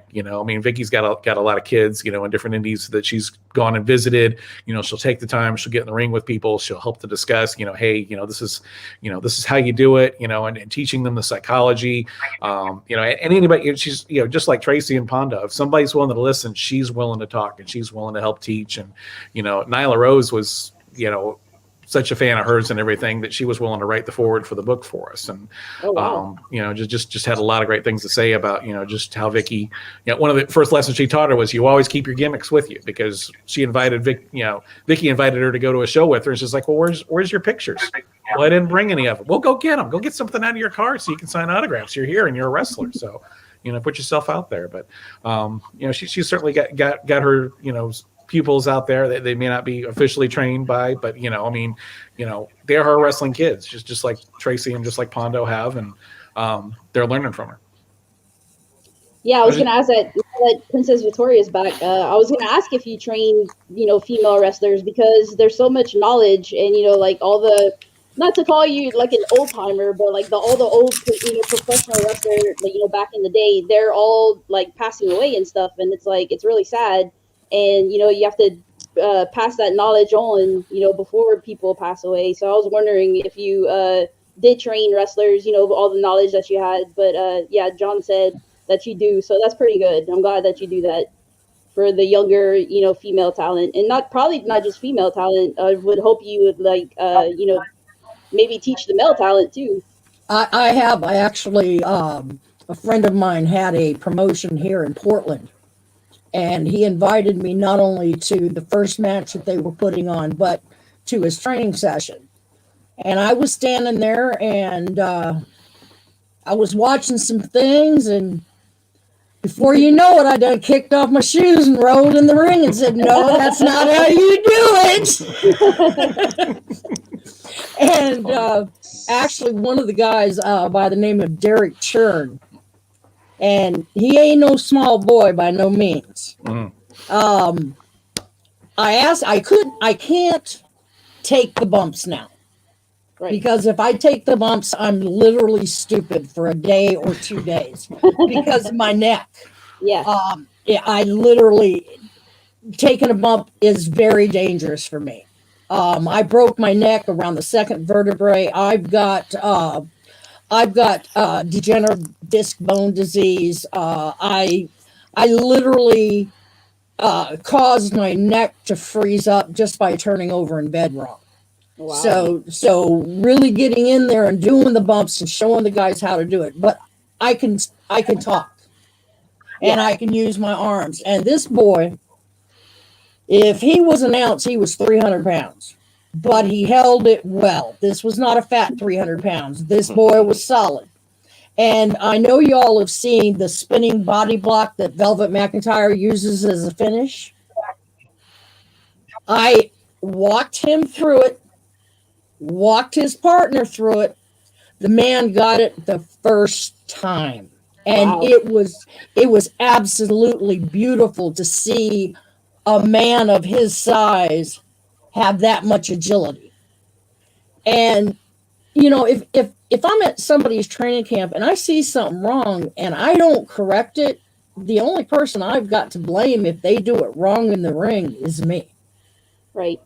Vicky's got a lot of kids, in different indies that she's gone and visited. She'll take the time, she'll get in the ring with people, she'll help to discuss, hey, this is how you do it, and teaching them the psychology. And anybody, she's, just like Tracy and Pondo, if somebody's willing to listen, she's willing to talk and she's willing to help teach. And, Nyla Rose was, such a fan of hers and everything that she was willing to write the foreword for the book for us. And, just had a lot of great things to say about, just how Vicky, one of the first lessons she taught her was you always keep your gimmicks with you, because she invited Vicky invited her to go to a show with her. And she's like, well, where's your pictures? Well, I didn't bring any of them. Well, go get them. Go get something out of your car so you can sign autographs. You're here and you're a wrestler. So, put yourself out there. But, she certainly got her, pupils out there that they may not be officially trained by, but they're her wrestling kids, just like Tracy and just like Pondo have, and they're learning from her. Yeah, I was going to ask that Princess Victoria's back. I was going to ask if you train, female wrestlers, because there's so much knowledge and, all the, not to call you like an old timer, but like all the old, professional wrestlers, back in the day, they're all like passing away and stuff. And it's like, it's really sad. And, you have to pass that knowledge on, before people pass away. So I was wondering if you did train wrestlers, all the knowledge that you had. But, yeah, John said that you do. So that's pretty good. I'm glad that you do that for the younger, female talent. And not just female talent. I would hope you would, maybe teach the male talent too. I have. I actually, a friend of mine had a promotion here in Portland, and he invited me not only to the first match that they were putting on, but to his training session. And I was standing there, and I was watching some things, and before you know it, I done kicked off my shoes and rolled in the ring and said, "No, that's not how you do it." And actually, one of the guys by the name of Derek Churn, and he ain't no small boy by no means. I asked, I can't take the bumps now. Right. Because if I take the bumps, I'm literally stupid for a day or 2 days because of my neck. Yeah. I literally, taking a bump is very dangerous for me. I broke my neck around the second vertebrae. I've got degenerative disc bone disease. I literally caused my neck to freeze up just by turning over in bed wrong. Wow. So really getting in there and doing the bumps and showing the guys how to do it. But I can talk, and I can use my arms. And this boy, if he was announced, he was 300 pounds, but he held it well. This was not a fat 300 pounds. This boy was solid. And I know y'all have seen the spinning body block that Velvet McIntyre uses as a finish. I walked him through it. Walked his partner through it. The man got it the first time, and Wow. it was absolutely beautiful to see a man of his size have that much agility. And if I'm at somebody's training camp and I see something wrong and I don't correct it, the only person I've got to blame if they do it wrong in the ring is me. Right.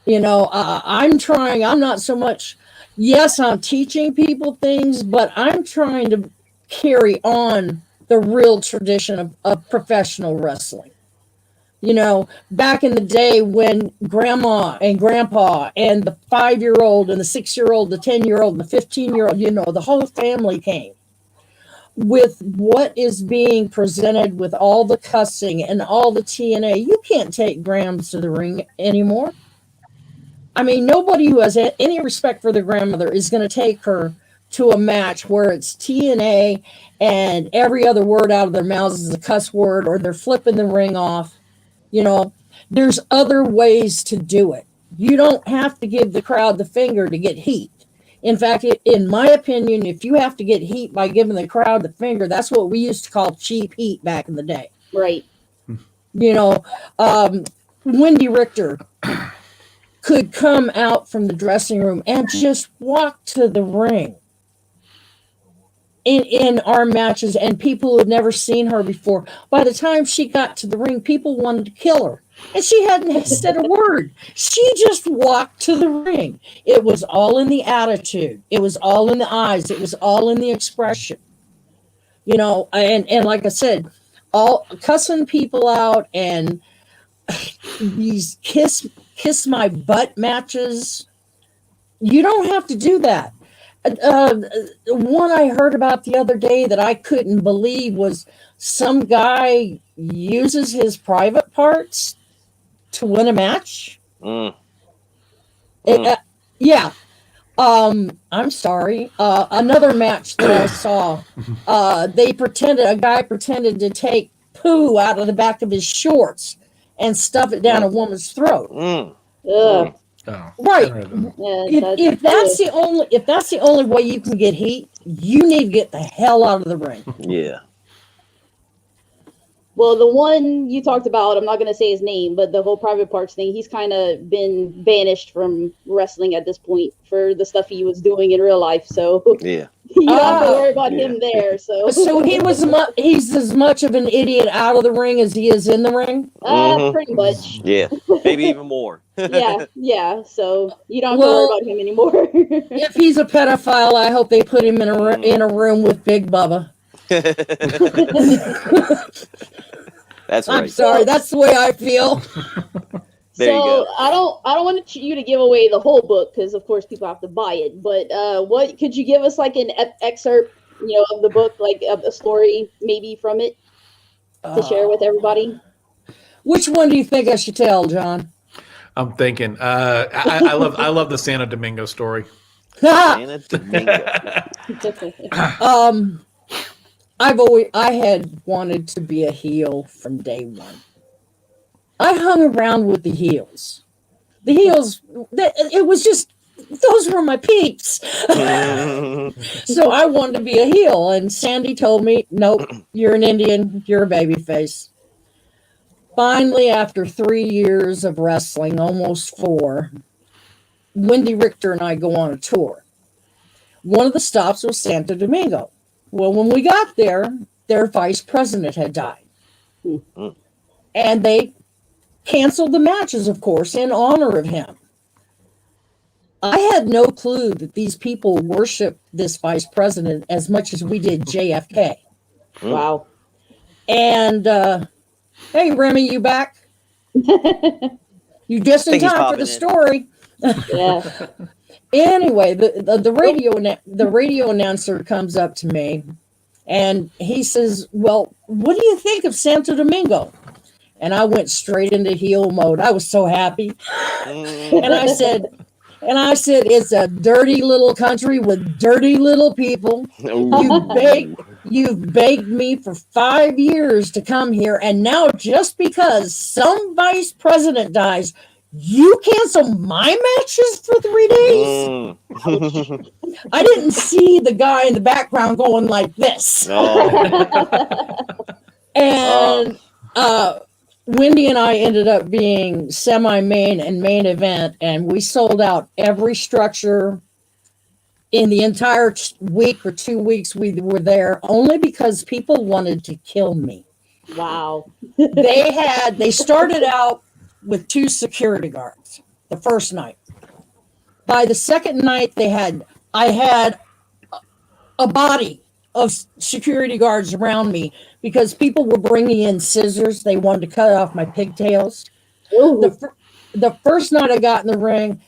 I'm trying, I'm not so much, yes, I'm teaching people things, but I'm trying to carry on the real tradition of professional wrestling. Back in the day when grandma and grandpa and the 5-year-old and the 6-year-old, the 10-year-old, and the 15-year-old, the whole family came. With what is being presented with all the cussing and all the TNA, you can't take Grams to the ring anymore. I mean, nobody who has any respect for their grandmother is going to take her to a match where it's TNA and every other word out of their mouths is a cuss word, or they're flipping the ring off. There's other ways to do it. You don't have to give the crowd the finger to get heat. In fact, in my opinion, if you have to get heat by giving the crowd the finger, that's what we used to call cheap heat back in the day. Right. Wendy Richter could come out from the dressing room and just walk to the ring in our matches, and people who had never seen her before. By the time she got to the ring, people wanted to kill her, and she hadn't said a word. She just walked to the ring. It was all in the attitude. It was all in the eyes. It was all in the expression. And like I said, all cussing people out and these kiss my butt matches. You don't have to do that. One I heard about the other day that I couldn't believe was some guy uses his private parts to win a match. Yeah. I'm sorry. Another match that I saw, a guy pretended to take poo out of the back of his shorts and stuff it down a woman's throat. Ugh. Oh, Right. Yeah, If that's the only way you can get heat, you need to get the hell out of the ring. Yeah. Well, the one you talked about, I'm not going to say his name, but the whole private parts thing, he's kind of been banished from wrestling at this point for the stuff he was doing in real life. So Yeah. you don't have to worry about him there. So He's as much of an idiot out of the ring as he is in the ring. Pretty much. Yeah. Maybe even more. Yeah. So you don't have to worry about him anymore. If he's a pedophile, I hope they put him in a room with Big Bubba. That's right. I'm sorry, that's the way I feel. There you So go. I don't want you to give away the whole book because of course people have to buy it. But what could you give us like an excerpt, of the book, like a story maybe from it to share with everybody? Which one do you think I should tell, John? I'm thinking. I love the Santo Domingo story. Santa Domingo. I had wanted to be a heel from day one. I hung around with the heels. The heels, it was just, those were my peeps. So I wanted to be a heel. And Sandy told me, nope, you're an Indian, you're a babyface. Finally, after 3 years of wrestling, almost 4, Wendy Richter and I go on a tour. One of the stops was Santo Domingo. Well, when we got there, their vice president had died. And they canceled the matches, of course, in honor of him. I had no clue that these people worshiped this vice president as much as we did JFK. Wow. And, hey, Remy, you back? You just in time for the story. Yeah. Anyway, the radio announcer comes up to me and he says, well, what do you think of Santo Domingo? And I went straight into heel mode. I was so happy. And I said, it's a dirty little country with dirty little people. You've begged me for 5 years to come here. And now just because some vice president dies, you cancel my matches for 3 days? I didn't see the guy in the background going like this. And Wendy and I ended up being semi-main and main event, and we sold out every structure in the entire week or 2 weeks we were there, only because people wanted to kill me. Wow. They started out with 2 security guards the first night. By the second night, I had a body of security guards around me because people were bringing in scissors. They wanted to cut off my pigtails. The first night I got in the ring,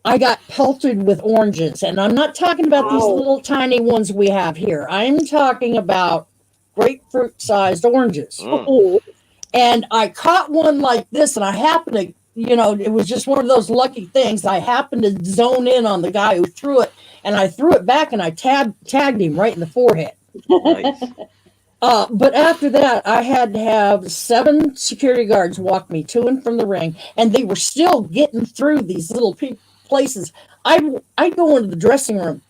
I got pelted with oranges. And I'm not talking about these little tiny ones we have here. I'm talking about grapefruit-sized oranges. And I caught one like this, and I happened to, it was just one of those lucky things. I happened to zone in on the guy who threw it, and I threw it back, and I tagged him right in the forehead. Nice. But after that, I had to have 7 security guards walk me to and from the ring, and they were still getting through these little places. I'd go into the dressing room,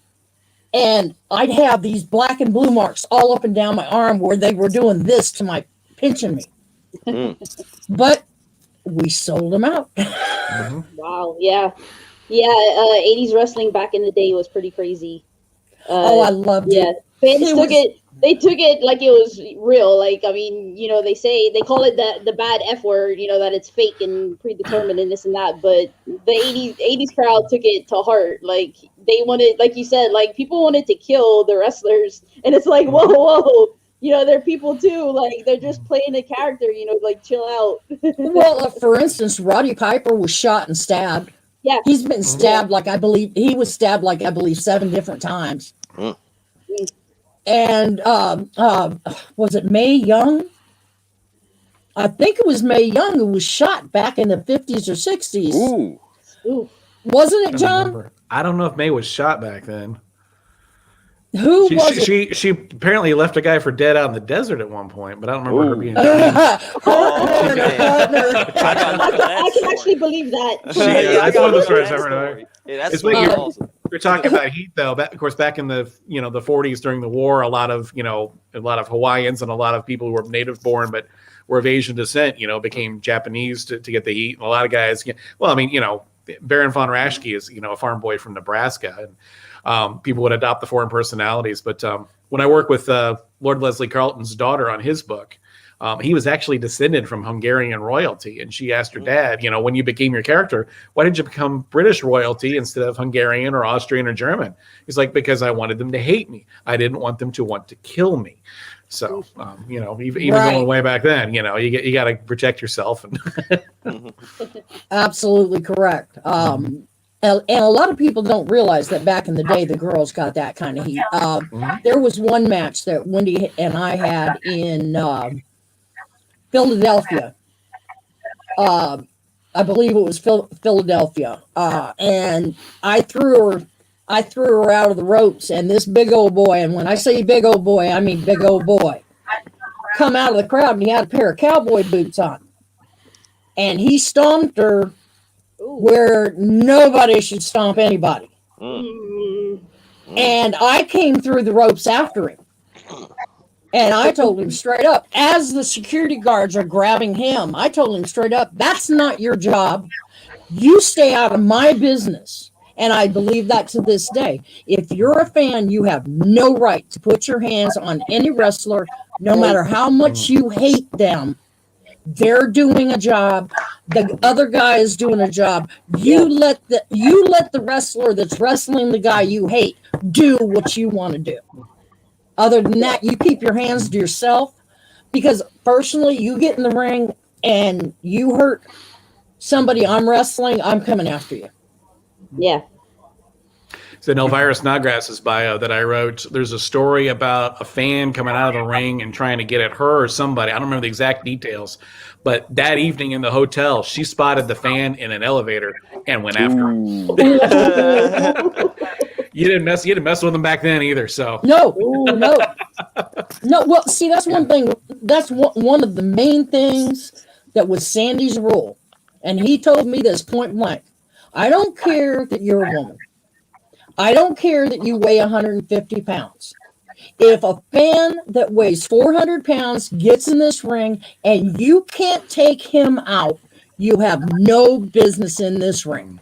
and I'd have these black and blue marks all up and down my arm where they were doing this to my pinching me. But we sold them out. Wow. Yeah. 80s wrestling back in the day was pretty crazy. I loved it. Fans they took it like it was real. Like, I mean, they call it the bad F word, that it's fake and predetermined and this and that. But the 80s crowd took it to heart. Like, they wanted, like you said, like people wanted to kill the wrestlers. And it's like, whoa. They're people too. Like, they're just playing a character, like chill out. Well, for instance, Roddy Piper was shot and stabbed. Yeah. He's been stabbed he was stabbed 7 different times. And was it Mae Young? I think it was Mae Young who was shot back in the 50s or 60s. Ooh. Wasn't it, John? I don't know if Mae was shot back then. Who was it? She apparently left a guy for dead out in the desert at one point, but I don't remember her being shot. I can actually believe that. That's one of the stories I've heard. That's awesome. We're talking about heat, though. Of course, back in the the 40s during the war, a lot of Hawaiians and a lot of people who were native born but were of Asian descent, became Japanese to get the heat. And a lot of guys, Baron von Raschke is a farm boy from Nebraska, and people would adopt the foreign personalities. But when I work with Lord Leslie Carlton's daughter on his book, he was actually descended from Hungarian royalty. And she asked her dad, when you became your character, why did you become British royalty instead of Hungarian or Austrian or German? He's like, because I wanted them to hate me. I didn't want them to want to kill me. So, even going way back then, you got to protect yourself. Absolutely correct. And a lot of people don't realize that back in the day, the girls got that kind of heat. There was one match that Wendy and I had in Philadelphia. I believe it was Philadelphia. And I threw her out of the ropes, and this big old boy, and when I say big old boy, I mean big old boy, come out of the crowd, and he had a pair of cowboy boots on. And he stomped her where nobody should stomp anybody. And I came through the ropes after him. And I told him straight up, as the security guards are grabbing him, I told him straight up, that's not your job. You stay out of my business. And I believe that to this day. If you're a fan, you have no right to put your hands on any wrestler, no matter how much you hate them. They're doing a job. The other guy is doing a job. You let the wrestler that's wrestling the guy you hate do what you want to do. Other than that, you keep your hands to yourself, because personally, you get in the ring and you hurt somebody I'm wrestling, I'm coming after you. Yeah. So in Elvira Snodgrass's bio that I wrote, there's a story about a fan coming out of the ring and trying to get at her or somebody. I don't remember the exact details, but that evening in the hotel, she spotted the fan in an elevator and went after him. You didn't mess with them back then either. So no. Well, see, that's one thing. That's one of the main things that was Sandy's rule, and he told me this point blank. I don't care that you're a woman. I don't care that you weigh 150 pounds. If a fan that weighs 400 pounds gets in this ring and you can't take him out, you have no business in this ring.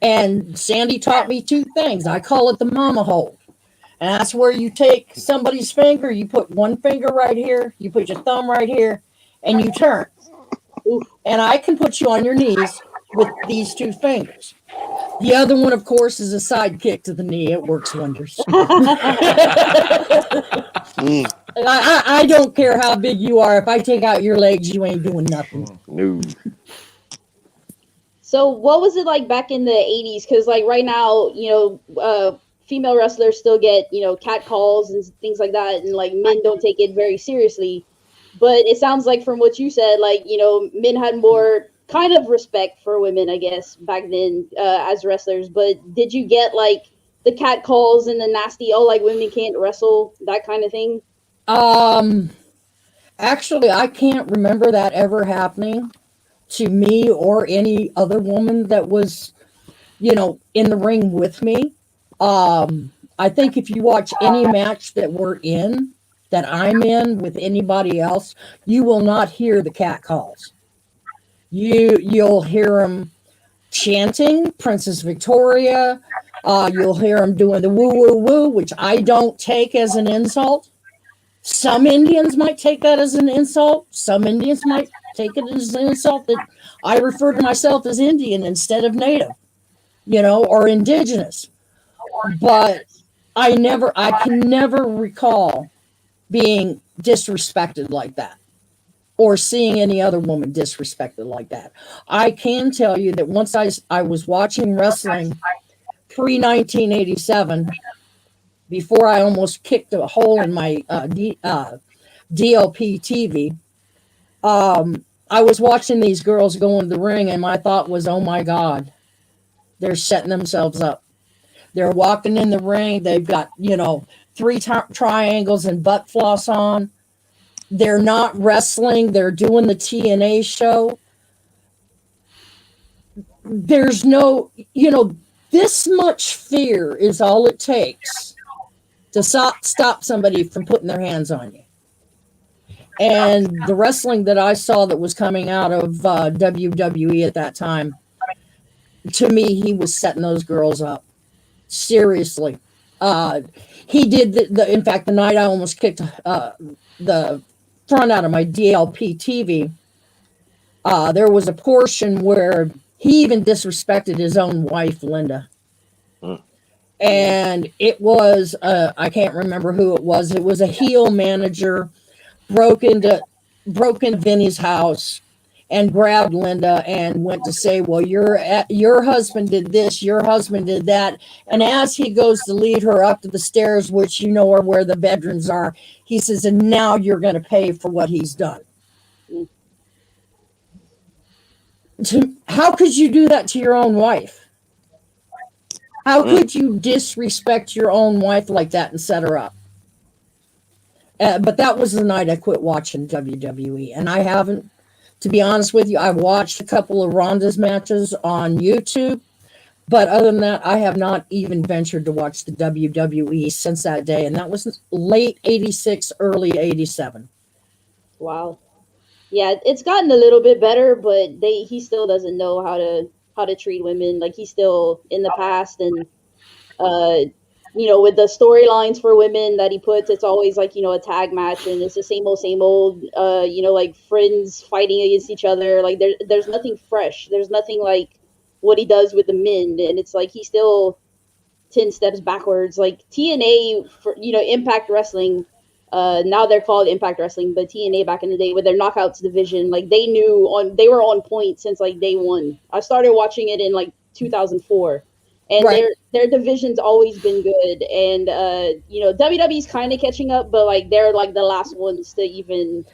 And Sandy taught me two things. I call it the mama hold. And that's where you take somebody's finger, you put one finger right here, you put your thumb right here, and you turn. And I can put you on your knees with these two fingers. The other one, of course, is a side kick to the knee. It works wonders. I don't care how big you are. If I take out your legs, you ain't doing nothing. No. So what was it like back in the 80s? Because like right now, female wrestlers still get, cat calls and things like that. And like men don't take it very seriously. But it sounds like from what you said, like, men had more kind of respect for women, I guess, back then as wrestlers. But did you get like the cat calls and the nasty, like women can't wrestle, that kind of thing? Actually, I can't remember that ever happening to me or any other woman that was, in the ring with me. I think if you watch any match that I'm in with anybody else, you will not hear the cat calls. You'll hear them chanting Princess Victoria. You'll hear them doing the woo woo woo, which I don't take as an insult. Some Indians might take that as an insult. Some Indians might take it as an insult that I refer to myself as Indian instead of Native, or indigenous. But I can never recall being disrespected like that or seeing any other woman disrespected like that. I can tell you that once I was watching wrestling pre-1987, before I almost kicked a hole in my DLP TV, I was watching these girls go into the ring, and my thought was, oh my God, they're setting themselves up. They're walking in the ring. They've got, 3 triangles and butt floss on. They're not wrestling. They're doing the TNA show. There's no, this much fear is all it takes to stop somebody from putting their hands on you. And the wrestling that I saw that was coming out of WWE at that time, to me, he was setting those girls up. Seriously. He did in fact, the night I almost kicked the front out of my DLP TV, there was a portion where he even disrespected his own wife, Linda. And it was I can't remember who it was. It was a heel manager broke into Vinny's house and grabbed Linda and went to say, well, your husband did this, your husband did that. And as he goes to lead her up to the stairs, which you know are where the bedrooms are, he says, and now you're going to pay for what he's done. How could you do that to your own wife? How could you disrespect your own wife like that and set her up? But that was the night I quit watching WWE. And I haven't, to be honest with you, I watched a couple of Ronda's matches on YouTube. But other than that, I have not even ventured to watch the WWE since that day. And that was late 86, early 87. Wow. Yeah, it's gotten a little bit better, but he still doesn't know how to treat women. Like, he's still in the past, and with the storylines for women that he puts, it's always like, a tag match, and it's the same old, like friends fighting against each other. Like, there's nothing fresh. There's nothing like what he does with the men, and it's like he's still 10 steps backwards. Like TNA for Impact Wrestling. Now they're called Impact Wrestling, but TNA back in the day with their Knockouts division, like they were on point since like day one. I started watching it in like 2004, and right. their division's always been good. And WWE's kind of catching up, but like they're like the last ones to even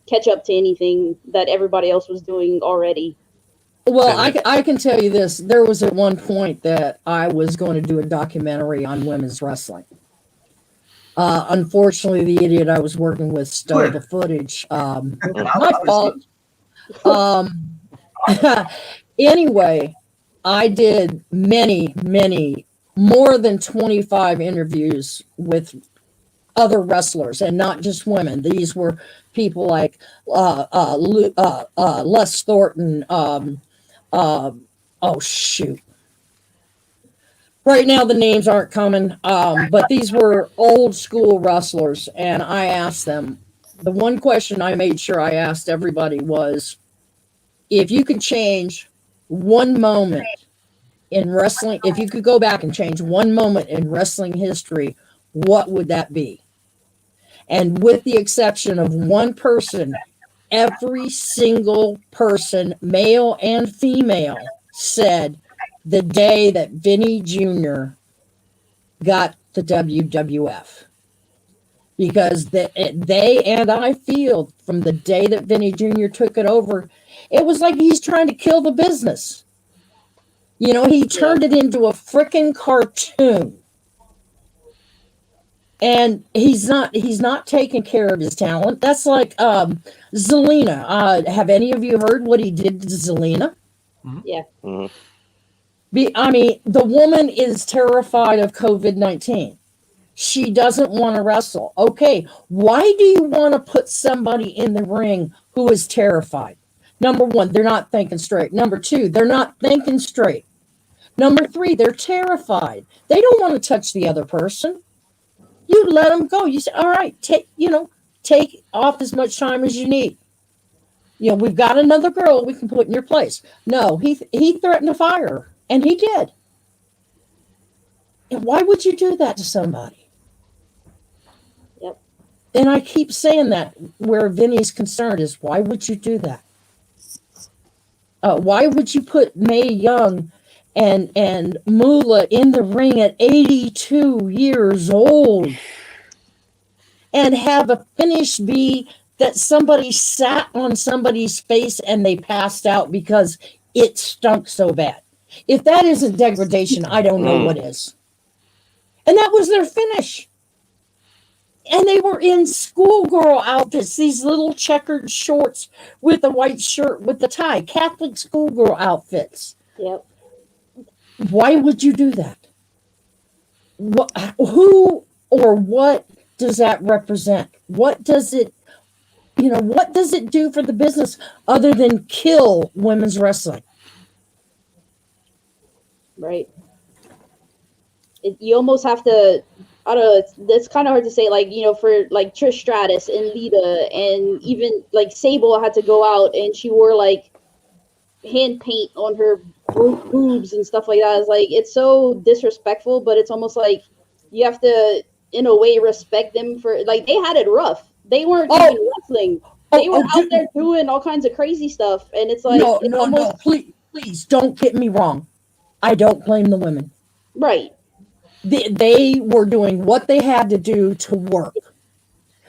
catch up to anything that everybody else was doing already. Well, I can tell you this: there was at one point that I was going to do a documentary on women's wrestling. Unfortunately, the idiot I was working with stole the footage. My fault. Anyway, I did many, more than 25 interviews with other wrestlers, and not just women. These were people like Les Thornton. Oh, shoot. Right now, the names aren't coming, but these were old school wrestlers, and I asked them, the one question I made sure I asked everybody was, if you could change one moment in wrestling, if you could go back and change one moment in wrestling history, what would that be? And with the exception of one person, every single person, male and female, said the day that Vinny Jr. got the WWF. Because they and I feel from the day that Vinny Jr. took it over, it was like he's trying to kill the business. He turned it into a freaking cartoon. And he's not taking care of his talent. That's like Zelina. Have any of you heard what he did to Zelina? Yeah. Mm-hmm. I mean, the woman is terrified of COVID-19. She doesn't want to wrestle. Okay, why do you want to put somebody in the ring who is terrified? Number one, they're not thinking straight. Number two, they're not thinking straight. Number three, they're terrified. They don't want to touch the other person. You let them go. You say, all right, take off as much time as you need. We've got another girl we can put in your place. No, he threatened to fire her. And he did. And why would you do that to somebody? Yep. And I keep saying that where Vinny's concerned is, why would you do that? Why would you put Mae Young and Moolah in the ring at 82 years old and have a finish be that somebody sat on somebody's face and they passed out because it stunk so bad? If that isn't degradation, I don't know what is. And that was their finish. And they were in schoolgirl outfits, these little checkered shorts with a white shirt with the tie, Catholic schoolgirl outfits. Yep. Why would you do that? Who or what does that represent? What does it do for the business other than kill women's wrestling? Right. You almost have to, I don't know, it's kind of hard to say, like, for like Trish Stratus and Lita, and even like Sable had to go out and she wore like hand paint on her boobs and stuff like that. It's like, it's so disrespectful, but it's almost like you have to, in a way, respect them for, like, they had it rough. They weren't even wrestling. They were out there doing all kinds of crazy stuff, and it's like, no, please don't get me wrong. I don't blame the women. Right. They were doing what they had to do to work.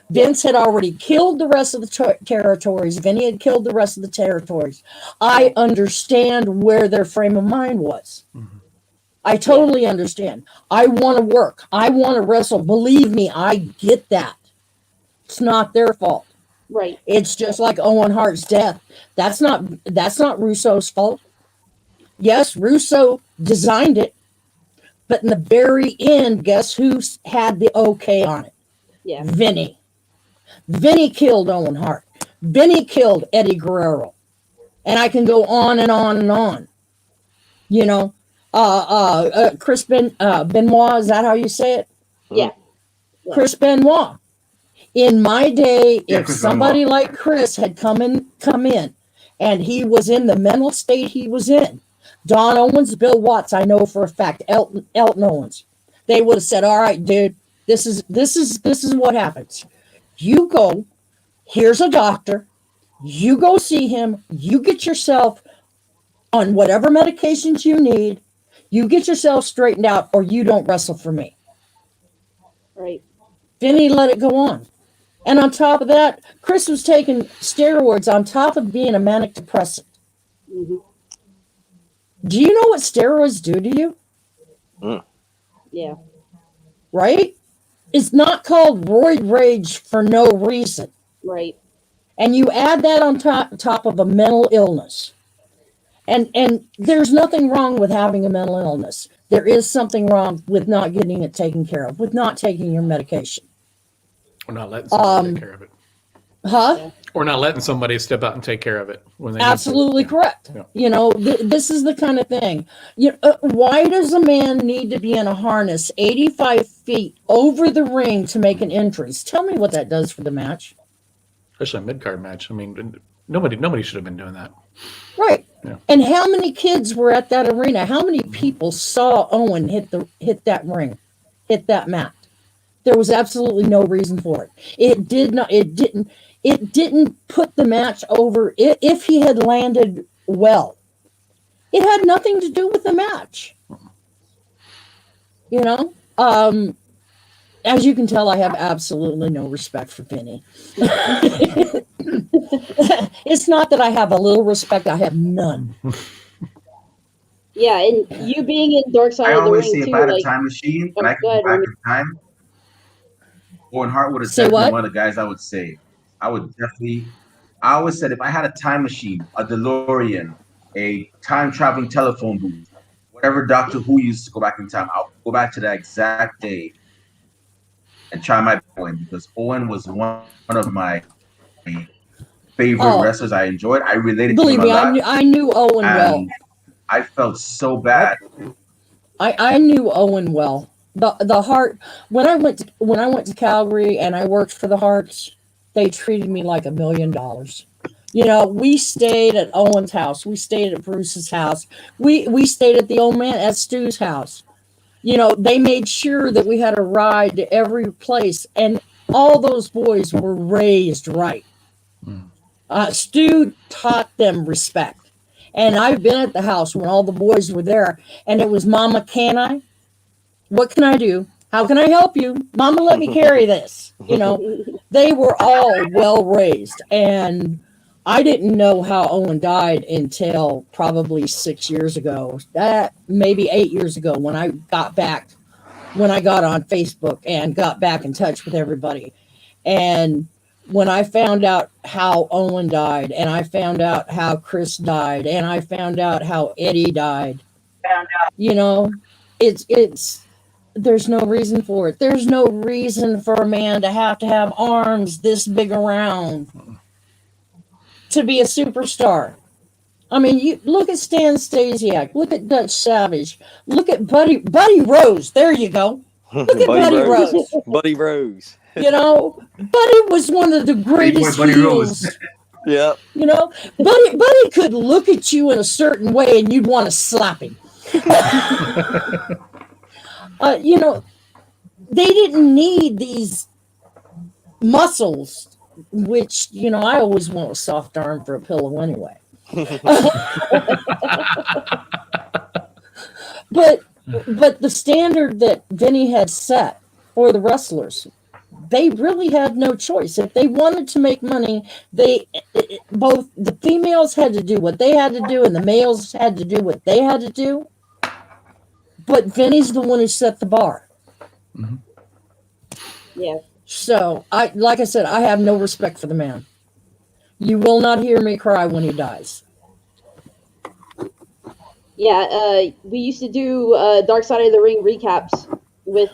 Vince had already killed the rest of the territories. Vinny had killed the rest of the territories. I understand where their frame of mind was. Mm-hmm. I totally understand. I want to work. I want to wrestle. Believe me, I get that. It's not their fault. Right. It's just like Owen Hart's death. That's not Russo's fault. Yes, Russo designed it, but in the very end, guess who had the okay on it? Yeah. Vinny. Vinny killed Owen Hart. Vinny killed Eddie Guerrero. And I can go on and on and on. You know, Chris Benoit, is that how you say it? Yeah. Chris Benoit. In my day, if somebody like Chris had come in and he was in the mental state he was in, Don Owens, Bill Watts, I know for a fact, Elton Owens, they would have said, all right, dude, this is what happens. You go, here's a doctor, you go see him, you get yourself on whatever medications you need, you get yourself straightened out, or you don't wrestle for me. Right. Vinny let it go on. And on top of that, Chris was taking steroids on top of being a manic depressant. Mm-hmm. Do you know what steroids do to you? Mm. Yeah. Right? It's not called roid rage for no reason. Right. And you add that on top of a mental illness. And there's nothing wrong with having a mental illness. There is something wrong with not getting it taken care of, with not taking your medication. Or not letting somebody take care of it. Huh? Or not letting somebody step out and take care of it when they absolutely correct. Yeah. You know, this is the kind of thing. Why does a man need to be in a harness 85 feet over the ring to make an entrance? Tell me what that does for the match. Especially a mid-card match. I mean, nobody should have been doing that. Right. Yeah. And how many kids were at that arena? How many people saw Owen hit that ring, hit that mat? There was absolutely no reason for it. It didn't put the match over if he had landed well. It had nothing to do with the match. You know? As you can tell, I have absolutely no respect for Vinny. It's not that I have a little respect, I have none. Yeah, and you being in Dark Side of the Ring, say, too, if I had like, a time machine and I could go back in time, Owen Hart would have Say definitely what? one of the guys I would save. I always said, if I had a time machine, a DeLorean, a time traveling telephone booth, whatever Doctor Who used to go back in time, I'll go back to that exact day and try my Owen, because Owen was one of my favorite wrestlers. I enjoyed. I related to him a lot. I knew Owen well. I felt so bad. I knew Owen well. The Hart, when I went to Calgary and I worked for the Harts, they treated me like $1 million. You know, we stayed at Owen's house, we stayed at Bruce's house, we stayed at the old man at Stu's house. You know, they made sure that we had a ride to every place, and all those boys were raised right. Stu taught them respect. And I've been at the house when all the boys were there, and it was, Mama, can I? What can I do? How can I help you? Mama, let me carry this. You know, they were all well raised. And I didn't know how Owen died until probably 6 years ago. Maybe 8 years ago, when I got on Facebook and got back in touch with everybody. And when I found out how Owen died, and I found out how Chris died, and I found out how Eddie died, you know, it's there's no reason for it. There's no reason for a man to have arms this big around to be a superstar. I mean, you look at Stan Stasiak, look at Dutch Savage, look at Buddy Rose. There you go. Look at Buddy Rose. Buddy Rose. You know, Buddy was one of the greatest heels. Yeah. You know, Buddy could look at you in a certain way and you'd want to slap him. You know, they didn't need these muscles, which, you know, I always want a soft arm for a pillow anyway. But the standard that Vinny had set for the wrestlers, they really had no choice. If they wanted to make money, both the females had to do what they had to do and the males had to do what they had to do. But Vinny's the one who set the bar. Mm-hmm. Yeah. So like I said, I have no respect for the man. You will not hear me cry when he dies. Yeah, we used to do Dark Side of the Ring recaps with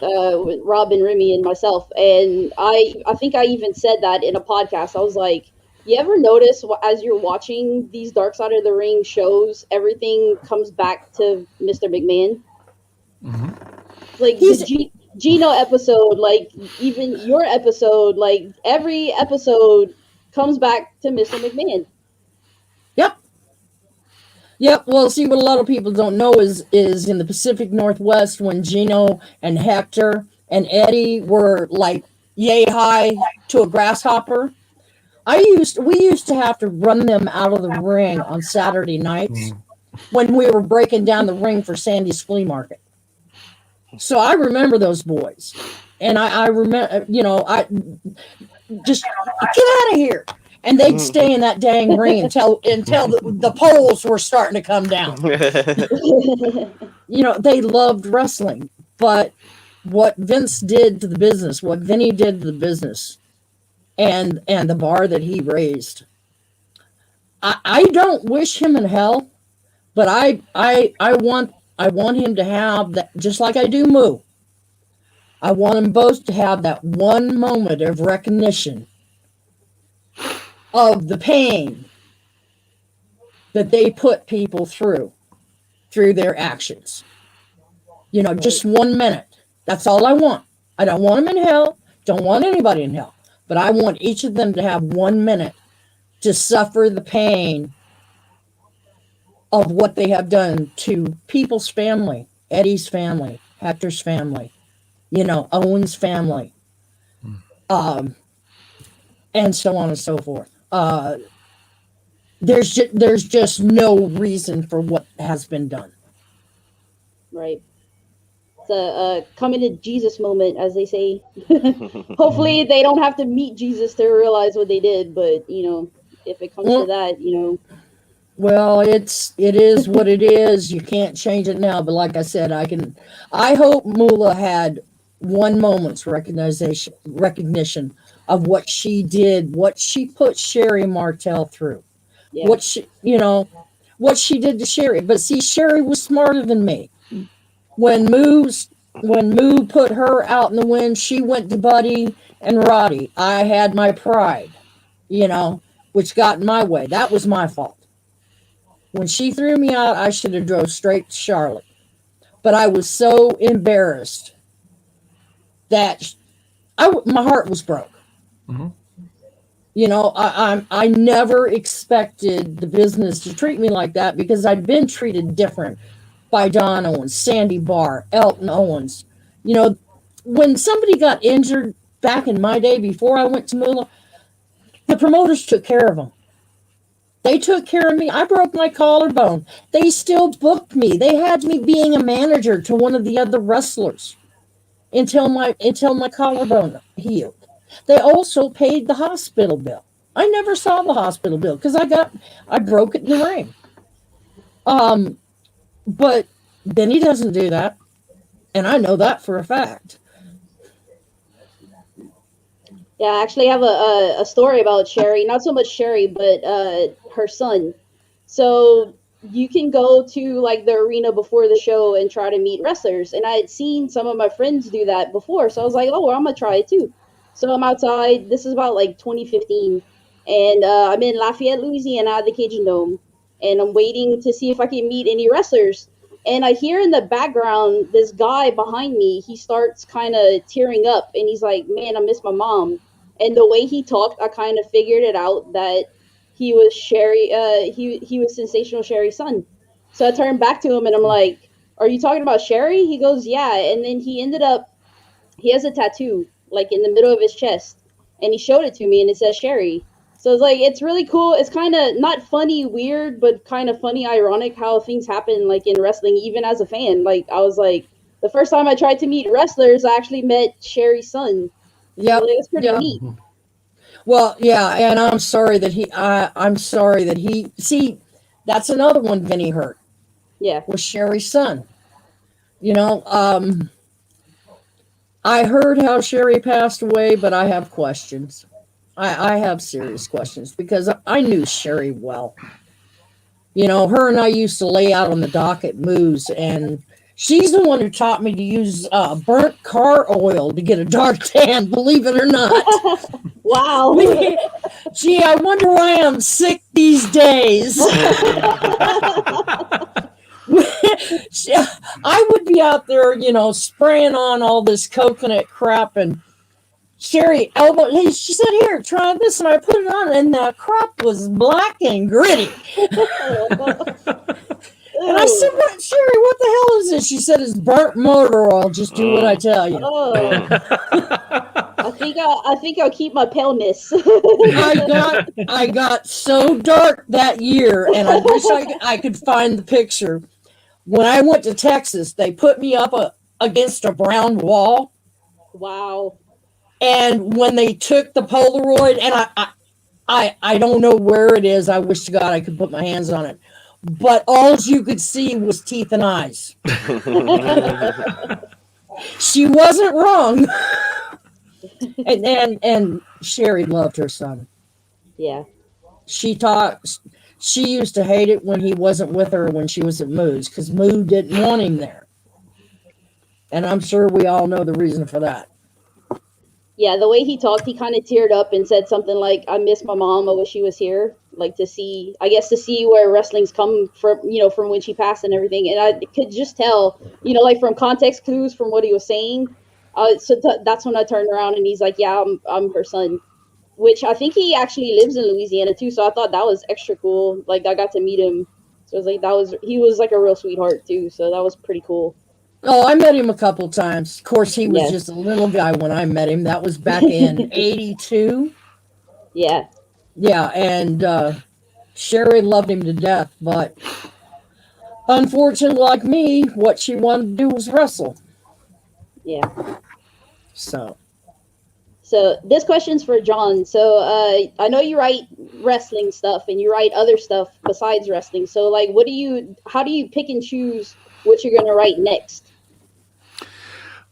Rob and Remy and myself, and I think I even said that in a podcast. I was like, you ever notice as you're watching these Dark Side of the Ring shows, everything comes back to Mr. McMahon? Mm-hmm. Like the Gino episode, like even your episode, like every episode comes back to Mr. McMahon. Yep. Well, see, what a lot of people don't know is in the Pacific Northwest, when Gino and Hector and Eddie were like yay high to a grasshopper, we used to have to run them out of the ring on Saturday nights when we were breaking down the ring for Sandy's Flea Market. So I remember those boys, and I remember, you know, I just get out of here. And they'd stay in that dang ring until the poles were starting to come down. You know, they loved wrestling. But what Vince did to the business, what Vinny did to the business, and the bar that he raised, I don't wish him in hell, but I want him to have that, just like I do Moo. I want them both to have that one moment of recognition of the pain that they put people through their actions. You know, just 1 minute. That's all I want. I don't want them in hell. Don't want anybody in hell. But I want each of them to have 1 minute to suffer the pain of what they have done to people's family, Eddie's family, Hector's family, you know, Owen's family, and so on and so forth. There's just no reason for what has been done. Right. It's a coming to Jesus moment, as they say. Hopefully they don't have to meet Jesus to realize what they did, but you know, if it comes to that, you know. Well, it is what it is. You can't change it now, but like I said, I hope Moolah had 1 moment's recognition of what she did, what she put Sherry Martel through. Yeah. What she did to Sherry. But see, Sherry was smarter than me. When Moo put her out in the wind, she went to Buddy and Roddy. I had my pride, you know, which got in my way. That was my fault. When she threw me out, I should have drove straight to Charlotte. But I was so embarrassed that my heart was broke. Mm-hmm. You know, I never expected the business to treat me like that, because I'd been treated different by Don Owens, Sandy Barr, Elton Owens. You know, when somebody got injured back in my day before I went to Moolah, the promoters took care of them. They took care of me. I broke my collarbone. They still booked me. They had me being a manager to one of the other wrestlers until my collarbone healed. They also paid the hospital bill. I never saw the hospital bill because I broke it in the ring. But Benny doesn't do that, and I know that for a fact. Yeah, I actually have a story about Sherry. Not so much Sherry, but her son. So you can go to like the arena before the show and try to meet wrestlers. And I had seen some of my friends do that before. So I was like, oh, well, I'm going to try it too. So I'm outside. This is about like 2015. And I'm in Lafayette, Louisiana at the Cajun Dome. And I'm waiting to see if I can meet any wrestlers. And I hear in the background, this guy behind me, he starts kind of tearing up. And he's like, man, I miss my mom. And the way he talked, I kind of figured it out that he was Sherry. He was Sensational Sherry's son. So I turned back to him and I'm like, "Are you talking about Sherry?" He goes, "Yeah." And then he has a tattoo like in the middle of his chest, and he showed it to me, and it says Sherry. So it's like, it's really cool. It's kind of not funny, weird, but kind of funny, ironic how things happen like in wrestling, even as a fan. Like I was like, the first time I tried to meet wrestlers, I actually met Sherry's son. Yeah, so it was pretty neat. Well, yeah, and I'm sorry that he. See, that's another one Vinny hurt. Yeah, Was Sherry's son. You know, I heard how Sherry passed away, but I have questions. I have serious questions because I knew Sherry well. You know, her and I used to lay out on the dock at Moose, and she's the one who taught me to use burnt car oil to get a dark tan, believe it or not. wow. Gee, I wonder why I'm sick these days. I would be out there, you know, spraying on all this coconut crap, and Sherry elbowed. Hey, she said, "Here, try this," and I put it on, and the crop was black and gritty. And I said, "What, Sherry? What the hell is this?" She said, "It's burnt motor oil. Just do what I tell you." Oh. I think I'll keep my paleness. I got so dark that year, and I wish I could find the picture. When I went to Texas, they put me up against a brown wall. Wow. And when they took the Polaroid, and I don't know where it is. I wish to God I could put my hands on it. But all you could see was teeth and eyes. She wasn't wrong. And Sherry loved her son. Yeah. She used to hate it when he wasn't with her when she was at Moo's, because Moo didn't want him there. And I'm sure we all know the reason for that. Yeah, the way he talked, he kind of teared up and said something like, "I miss my mom. I wish she was here." Like to see where wrestling's come from, you know, from when she passed and everything. And I could just tell, you know, like from context clues from what he was saying. That's when I turned around and he's like, "Yeah, I'm her son," which I think he actually lives in Louisiana too. So I thought that was extra cool. Like I got to meet him. So it was like, he was like a real sweetheart too. So that was pretty cool. Oh, I met him a couple times. Of course, he was just a little guy when I met him. That was back in 82. Yeah. Yeah, and Sherry loved him to death, but unfortunately, like me, what she wanted to do was wrestle. Yeah. So this question's for John. So I know you write wrestling stuff and you write other stuff besides wrestling. So like, how do you pick and choose what you're going to write next?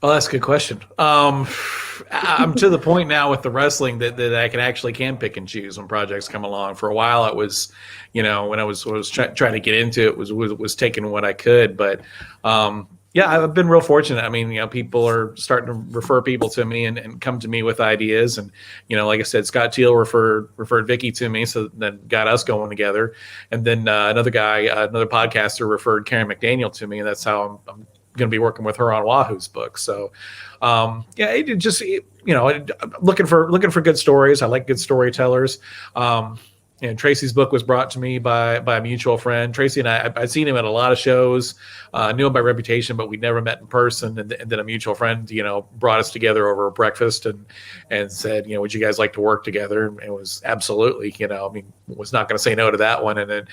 Well, that's a good question. I'm to the point now with the wrestling that I can pick and choose when projects come along. For a while, it was, you know, when I was trying to get into it, was taking what I could. But yeah, I've been real fortunate. I mean, you know, people are starting to refer people to me and come to me with ideas. And, you know, like I said, Scott Teal referred Vicky to me, so that got us going together. And then another podcaster referred Karen McDaniel to me, and that's how I'm going to be working with her on Wahoo's book. So, yeah, it just, you know, looking for good stories. I like good storytellers. And Tracy's book was brought to me by a mutual friend. Tracy and I'd seen him at a lot of shows, knew him by reputation, but we'd never met in person. And then a mutual friend, you know, brought us together over a breakfast and said, you know, would you guys like to work together? And it was absolutely, you know, I mean, was not going to say no to that one. And then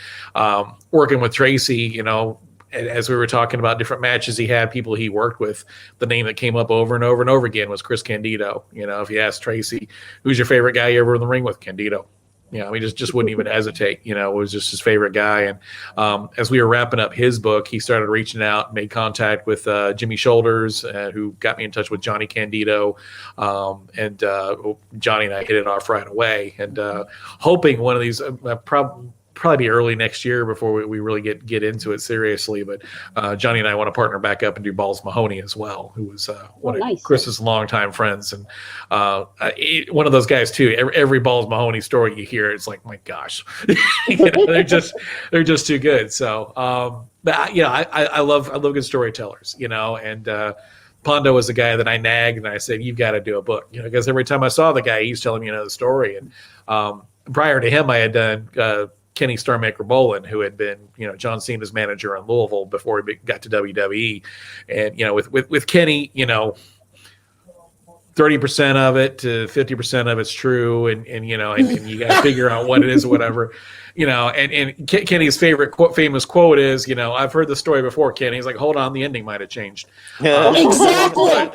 working with Tracy, you know, as we were talking about different matches he had, people he worked with, the name that came up over and over and over again was Chris Candido. You know, if you ask Tracy, who's your favorite guy you ever in the ring with? Candido. You know, he just wouldn't even hesitate. You know, it was just his favorite guy. And as we were wrapping up his book, he started reaching out, made contact with Jimmy Shoulders, who got me in touch with Johnny Candido. And Johnny and I hit it off right away. And hoping one of these, probably be early next year before we really get into it seriously. But Johnny and I want to partner back up and do Balls Mahoney as well, who was one of Chris's longtime friends. And one of those guys too. Every Balls Mahoney story you hear, it's like, my gosh, you know, they're just too good. So, but yeah, I love good storytellers, you know, and Pondo was the guy that I nagged and I said, you've got to do a book, you know, because every time I saw the guy, he's telling me another story. And prior to him, I had done Kenny Starmaker Bolin, who had been, John Cena's manager in Louisville before he got to WWE. And, with Kenny, 30% of it to 50% of it's true. And you got to figure out what it is or whatever, and Kenny's famous quote is, I've heard the story before, Kenny. He's like, hold on, the ending might've changed. Exactly.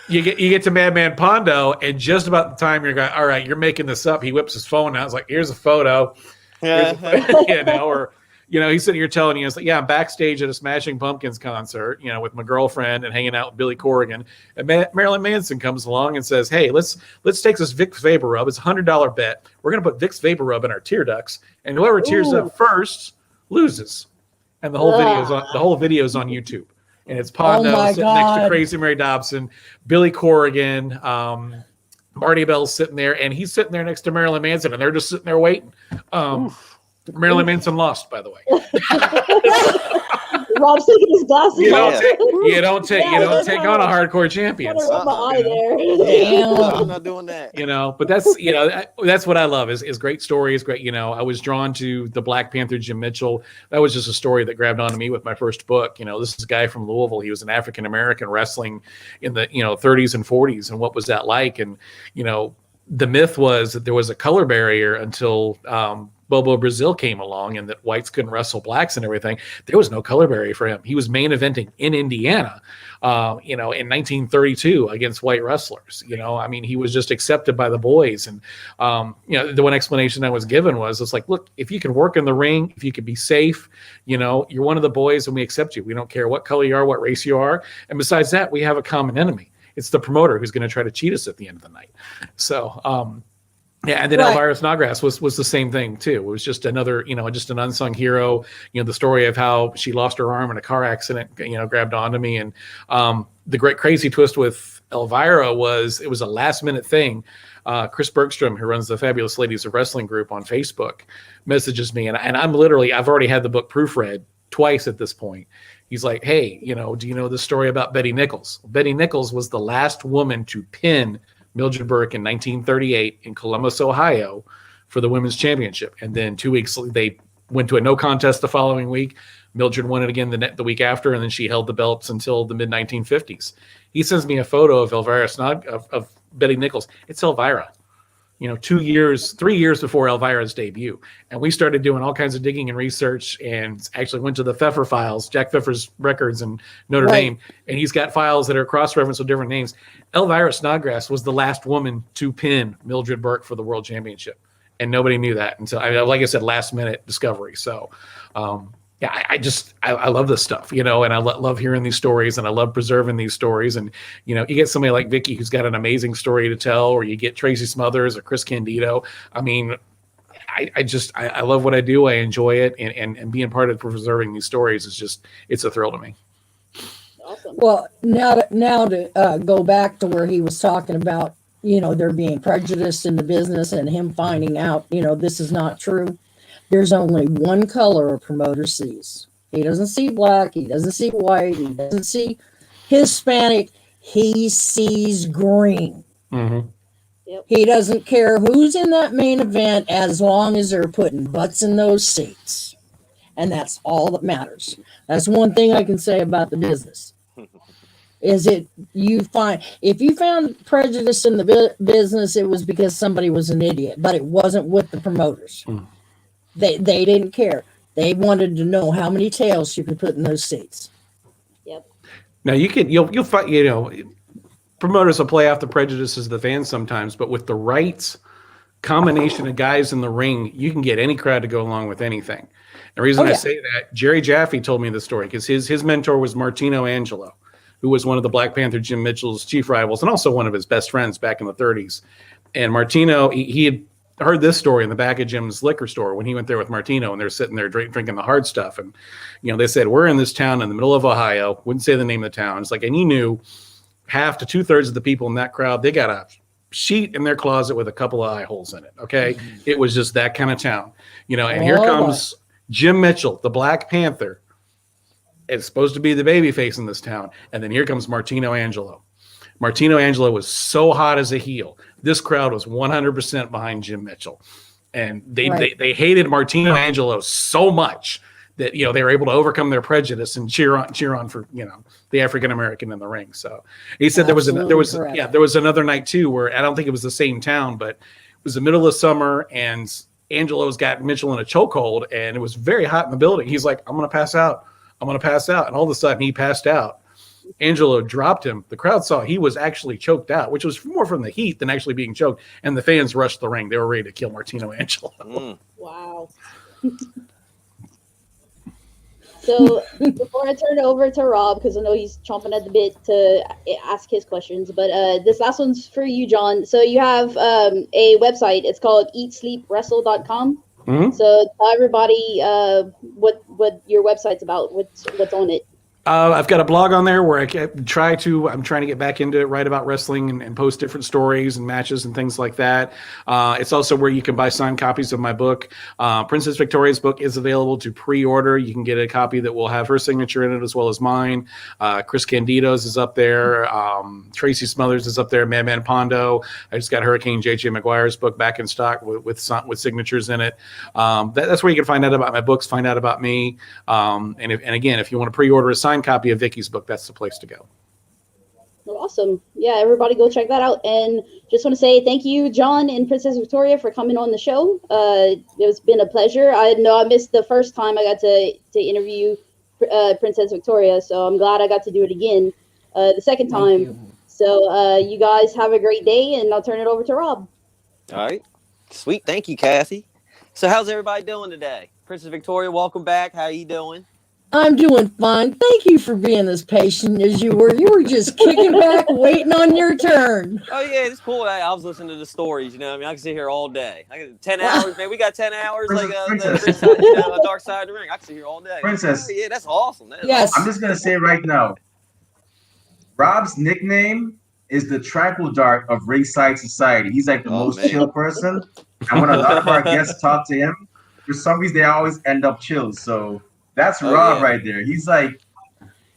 You get to Madman Pondo, and just about the time you're going, all right, you're making this up. He whips his phone out. It's like, here's a photo. Or he's sitting here telling you, it's like, yeah, I'm backstage at a Smashing Pumpkins concert, with my girlfriend and hanging out with Billy Corrigan. And Marilyn Manson comes along and says, hey, let's take this Vicks Vapor Rub. It's a $100 bet. We're going to put Vicks Vapor Rub in our tear ducts, and whoever tears up first loses. And the whole video's on YouTube. And it's Pondo sitting next to Crazy Mary Dobson, Billy Corrigan, Marty Bell's sitting there, and he's sitting there next to Marilyn Manson, and they're just sitting there waiting. Marilyn Manson lost, by the way. Rob's taking his glasses off. You don't take on a hardcore champion. I'm not doing that. But that's what I love is great stories. Great. I was drawn to the Black Panther, Jim Mitchell. That was just a story that grabbed onto me with my first book. This is a guy from Louisville. He was an African-American wrestling in the, 30s and 40s. And what was that like? And, the myth was that there was a color barrier until, Bobo Brazil came along, and that whites couldn't wrestle blacks and everything. There was no color barrier for him. He was main eventing in Indiana, in 1932 against white wrestlers. He was just accepted by the boys. And, the one explanation I was given was, it's like, look, if you can work in the ring, if you can be safe, you're one of the boys and we accept you. We don't care what color you are, what race you are. And besides that, we have a common enemy. It's the promoter who's going to try to cheat us at the end of the night. So, yeah, and then Elvira Snodgrass was the same thing too. It was just another, just an unsung hero. The story of how she lost her arm in a car accident, grabbed onto me. And the great crazy twist with Elvira was it was a last minute thing. Chris Bergstrom, who runs the Fabulous Ladies of Wrestling group on Facebook, messages me, and I've already had the book proofread twice at this point. He's like, hey, do you know the story about Betty Nichols? Betty Nichols was the last woman to pin Mildred Burke in 1938 in Columbus, Ohio for the women's championship. And then 2 weeks, they went to a no contest the following week. Mildred won it again the week after, and then she held the belts until the mid 1950s. He sends me a photo of of Betty Nichols. It's Elvira, 3 years before Elvira's debut. And we started doing all kinds of digging and research, and actually went to the Pfeffer files, Jack Pfeffer's records in Notre Dame. And he's got files that are cross-referenced with different names. Elvira Snodgrass was the last woman to pin Mildred Burke for the world championship. And nobody knew that until, like I said, last minute discovery. So, I love this stuff, and I love hearing these stories, and I love preserving these stories. And, you get somebody like Vicky who's got an amazing story to tell, or you get Tracy Smothers or Chris Candido. I love what I do. I enjoy it. And being part of preserving these stories it's a thrill to me. Awesome. Well, now to go back to where he was talking about, there being prejudice in the business and him finding out, this is not true. There's only one color a promoter sees. He doesn't see black. He doesn't see white. He doesn't see Hispanic. He sees green. Mm-hmm. Yep. He doesn't care who's in that main event as long as they're putting butts in those seats. And that's all that matters. That's one thing I can say about the business. If you found prejudice in the business, it was because somebody was an idiot, but it wasn't with the promoters. Mm. They didn't care. They wanted to know how many tails you could put in those seats. Yep. Now you'll find, promoters will play off the prejudices of the fans sometimes, but with the right combination of guys in the ring, you can get any crowd to go along with anything. The reason I say that, Jerry Jaffe told me the story because his mentor was Martino Angelo, who was one of the Black Panther Jim Mitchell's chief rivals and also one of his best friends back in the 30s. And Martino, he had heard this story in the back of Jim's liquor store when he went there with Martino, and they're sitting there drinking the hard stuff. And, they said, we're in this town in the middle of Ohio, wouldn't say the name of the town. It's like, and you knew half to 2/3 of the people in that crowd, they got a sheet in their closet with a couple of eye holes in it. Okay. Mm-hmm. It was just that kind of town, and here comes Jim Mitchell, the Black Panther. It's supposed to be the baby face in this town. And then here comes Martino Angelo. Martino Angelo was so hot as a heel. This crowd was 100% behind Jim Mitchell. And they hated Martino Angelo so much that, you know, they were able to overcome their prejudice and cheer on for, you know, the African American in the ring. So he said there was another night too where I don't think it was the same town, but it was the middle of summer and Angelo's got Mitchell in a chokehold and it was very hot in the building. He's like, I'm going to pass out. And all of a sudden he passed out. Angelo dropped him. The crowd saw he was actually choked out, which was more from the heat than actually being choked. And the fans rushed the ring. They were ready to kill Martino Angelo. Wow. So before I turn it over to Rob, because I know he's chomping at the bit to ask his questions, but this last one's for you, John. So you have a website. It's called eatsleepwrestle.com. Mm-hmm. So tell everybody what your website's about. What's on it. I've got a blog on there where I'm trying to get back into it, write about wrestling and post different stories and matches and things like that. It's also where you can buy signed copies of my book. Princess Victoria's book is available to pre-order. You can get a copy that will have her signature in it as well as mine. Chris Candido's is up there. Tracy Smothers is up there. Madman Pondo. I just got Hurricane J.J. McGuire's book back in stock with signatures in it. That's where you can find out about my books, find out about me. And again, if you want to pre-order a signed copy of Vicky's book, that's the place to go. Awesome. Yeah, everybody go check that out. And just want to say thank you, John and Princess Victoria, for coming on the show. It's been a pleasure. I know I missed the first time I got to interview Princess Victoria, so I'm glad I got to do it again the second time. So you guys have a great day, and I'll turn it over to Rob. All right. Sweet. Thank you, Kathy. So how's everybody doing today? Princess Victoria, welcome back. How are you doing? I'm doing fine. Thank you for being as patient as you were. You were just kicking back, waiting on your turn. Oh, yeah, it's cool. I was listening to the stories, you know. I mean, I can sit here all day. 10 hours, man. We got 10 hours, a Dark Side of the Ring. I can sit here all day. Princess. Oh, yeah, that's awesome. Yes. I'm just going to say right now, Rob's nickname is the Tranquil Dart of Ringside Society. He's like the most chill person. And when a lot of our guests talk to him, for some reason, they always end up chill. So that's Rob right there. He's like,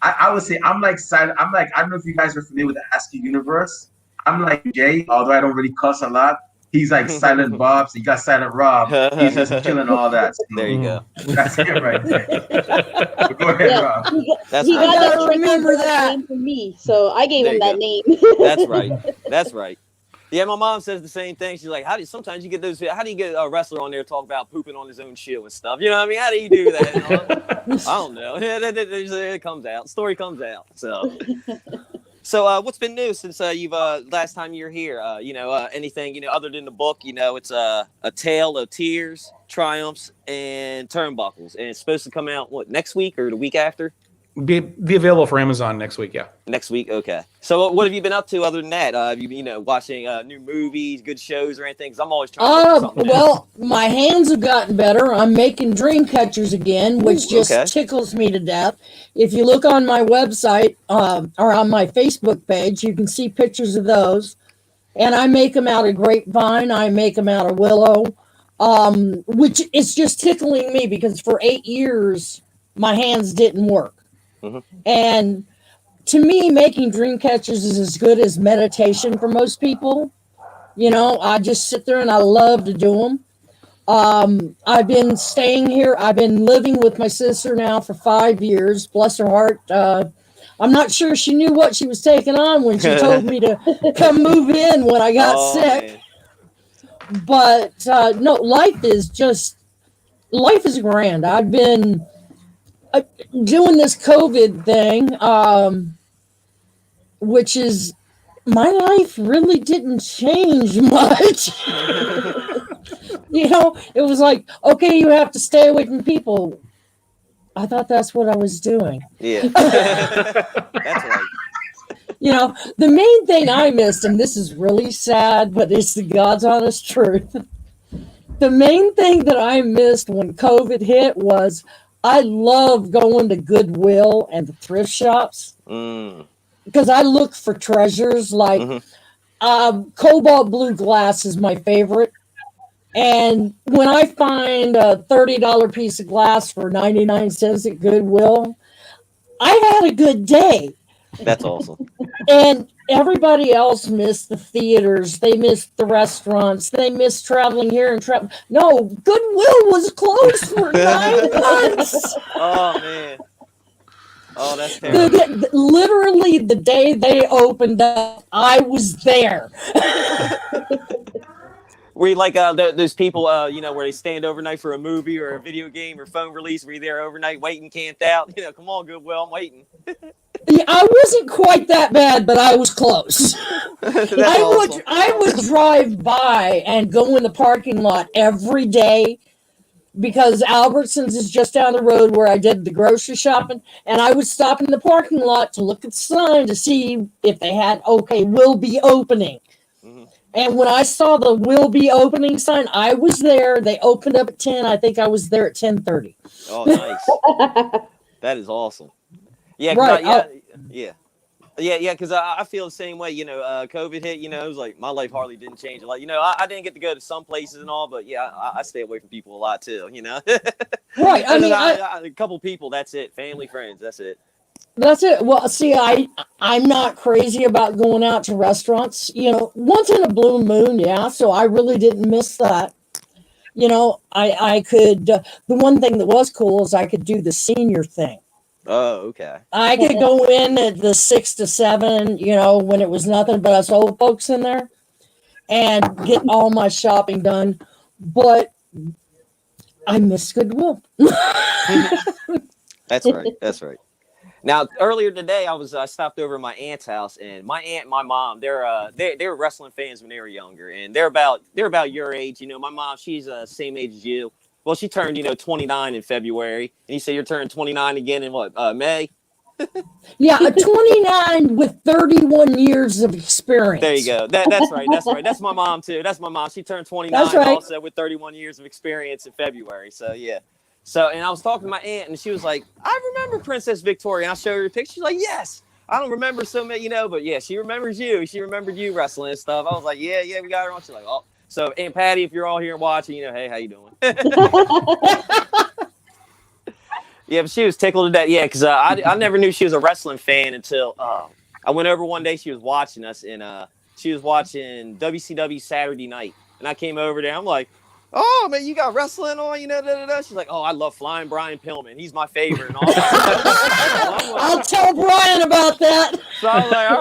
I would say, I'm like, I don't know if you guys are familiar with the ASCII universe. I'm like Jay, although I don't really cuss a lot. He's like Silent Bob, so you got Silent Rob. He's just chilling all that. So there you go. That's it right there. Go ahead, Rob. He got that remember that name from me, so I gave him that name. That's right. That's right. Yeah, my mom says the same thing. She's like, how do you get a wrestler on there talk about pooping on his own shoe and stuff? You know what I mean? How do you do that? I don't know. It comes out. Story comes out. So what's been new since you've last time you were here? Anything, other than the book, it's a tale of tears, triumphs, and turnbuckles. And it's supposed to come out, next week or the week after? Be available for Amazon next week, yeah. Next week, okay. So what have you been up to other than that? Have you watching new movies, good shows, or anything? Because I'm always trying to something well, my hands have gotten better. I'm making dream catchers again, which tickles me to death. If you look on my website or on my Facebook page, you can see pictures of those. And I make them out of grapevine. I make them out of willow, which is just tickling me because for 8 years, my hands didn't work. Mm-hmm. And to me, making dream catchers is as good as meditation for most people. I just sit there and I love to do them. I've been staying here. I've been living with my sister now for 5 years. Bless her heart. I'm not sure she knew what she was taking on when she told me to come move in when I got sick. Man. But no, life is grand. I've been doing this COVID thing, which is my life really didn't change much. It was like, okay, you have to stay away from people. I thought that's what I was doing. Yeah. That's right. The main thing I missed, and this is really sad, but it's the God's honest truth. The main thing that I missed when COVID hit was I love going to Goodwill and the thrift shops because I look for treasures like cobalt blue glass is my favorite. And when I find a $30 piece of glass for 99 cents at Goodwill, I had a good day. That's awesome. And everybody else missed the theaters. They missed the restaurants. They missed traveling here and travel. No, Goodwill was closed for 9 months. Oh man. Oh, that's terrible. Literally the day they opened up, I was there. Were you like those people, where they stand overnight for a movie or a video game or phone release? Were you there overnight waiting, camped out? Come on, Goodwill, I'm waiting. Yeah, I wasn't quite that bad, but I was close. I would drive by and go in the parking lot every day because Albertsons is just down the road where I did the grocery shopping, and I would stop in the parking lot to look at the sign to see if they had, will be opening. Mm-hmm. And when I saw the will be opening sign, I was there. They opened up at 10. I think I was there at 10:30. Oh, nice. That is awesome. Yeah, right. Because I feel the same way. COVID hit. It was like my life hardly didn't change. Like, I didn't get to go to some places and all, but yeah, I stay away from people a lot too. Right. I mean, a couple people. That's it. Family, friends. That's it. That's it. Well, see, I'm not crazy about going out to restaurants. Once in a blue moon, yeah. So I really didn't miss that. I could. The one thing that was cool is I could do the senior thing. Oh, okay. I could go in at the 6 to 7, when it was nothing but us old folks in there, and get all my shopping done. But I miss Goodwill. That's right. That's right. Now, earlier today, I stopped over at my aunt's house, and my aunt and my mom, they were wrestling fans when they were younger, and they're about your age. My mom, she's same age as you. Well, she turned 29 in February, and you say you're turning 29 again in what, May? Yeah, 29 with 31 years of experience. There you go. That's right. That's right. That's my mom too. That's my mom. She turned 29 also with 31 years of experience in February. So yeah. So, and I was talking to my aunt, and she was like, I remember Princess Victoria. And I showed her a picture. She's like, yes. I don't remember so many, but yeah, she remembers you. She remembered you wrestling and stuff. I was like, yeah, we got her on. She's like, oh. So, Aunt Patty, if you're all here watching, hey, how you doing? Yeah, but she was tickled to death. Yeah, because I never knew she was a wrestling fan until I went over one day. She was watching us, and she was watching WCW Saturday Night. And I came over there. I'm like, oh, man, you got wrestling on, She's like, oh, I love Flying Brian Pillman. He's my favorite. And all that. I'll tell Brian about that. So I was like, all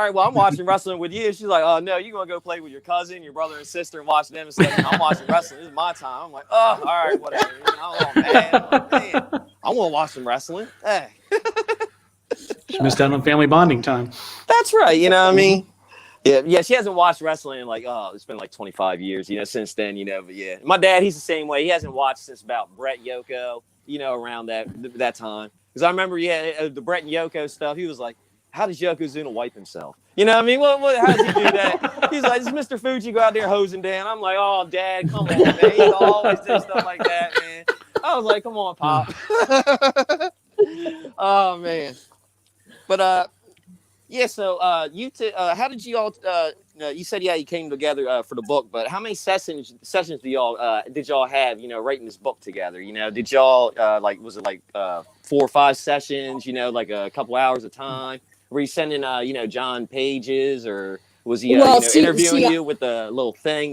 right, well, I'm watching wrestling with you. She's like, oh, no, you're going to go play with your cousin, your brother and sister and watch them and stuff. I'm watching wrestling. This is my time. I'm like, oh, all right, whatever. I want to watch some wrestling. Hey. She missed out on family bonding time. That's right. You know what I mean? Yeah, she hasn't watched wrestling in it's been like 25 years, since then, but yeah. My dad, he's the same way. He hasn't watched since about Brett Yoko, around that time. Because I remember, the Brett and Yoko stuff, he was like, how does Yokozuna wipe himself? You know what I mean? How does he do that? He's like, does Mr. Fuji go out there hosing down? I'm like, oh, Dad, come on, man. He always do stuff like that, man. I was like, come on, Pop. Oh, man. But, yeah, so how did you all? You said you came together for the book, but how many sessions did y'all have? Writing this book together. Did y'all was it 4 or 5 sessions? Like a couple hours of time? Were you sending John pages, or was he interviewing you with a little thing?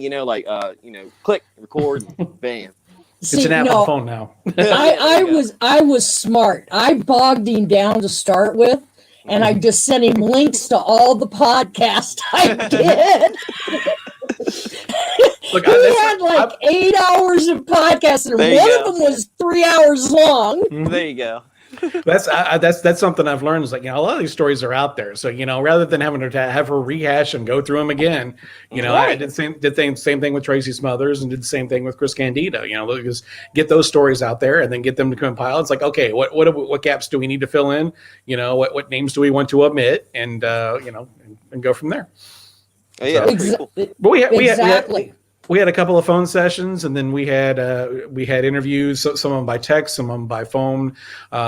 Click, record, bam. It's an Apple phone now. I was smart. I bogged him down to start with. And I just sent him links to all the podcasts I did. Look, he had 8 hours of podcasts, and one of them was 3 hours long. There you go. That's something I've learned is a lot of these stories are out there. So rather than having to have her rehash and go through them again, I did the same thing with Tracy Smothers and did the same thing with Chris Candido. Just get those stories out there and then get them to compile. It's like, okay, what gaps do we need to fill in? What names do we want to omit? And and go from there. Oh, yeah, cool. But we had a couple of phone sessions, and then we had interviews, some of them by text, some of them by phone,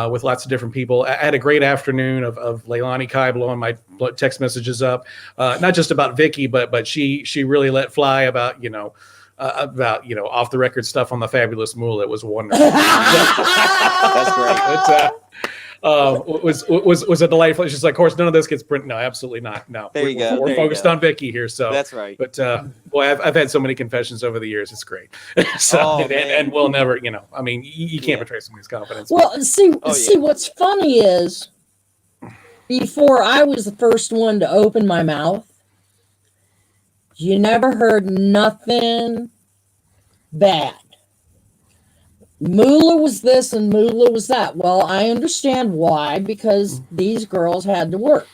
with lots of different people. I had a great afternoon of Leilani Kai blowing my text messages up, not just about Vicky, but she really let fly about off the record stuff on the Fabulous Moolah. It was wonderful. That's great. was a delightful. It's just like, of course, none of this gets printed. No, absolutely not. No, There you go. We're focused on Vicky here, so that's right. But boy, I've had so many confessions over the years. It's great. So and we'll never, I mean, you can't betray somebody's confidence. Well, see, what's funny is before I was the first one to open my mouth, you never heard nothing bad. Moolah was this and Moolah was that. Well, I understand why, because these girls had to work.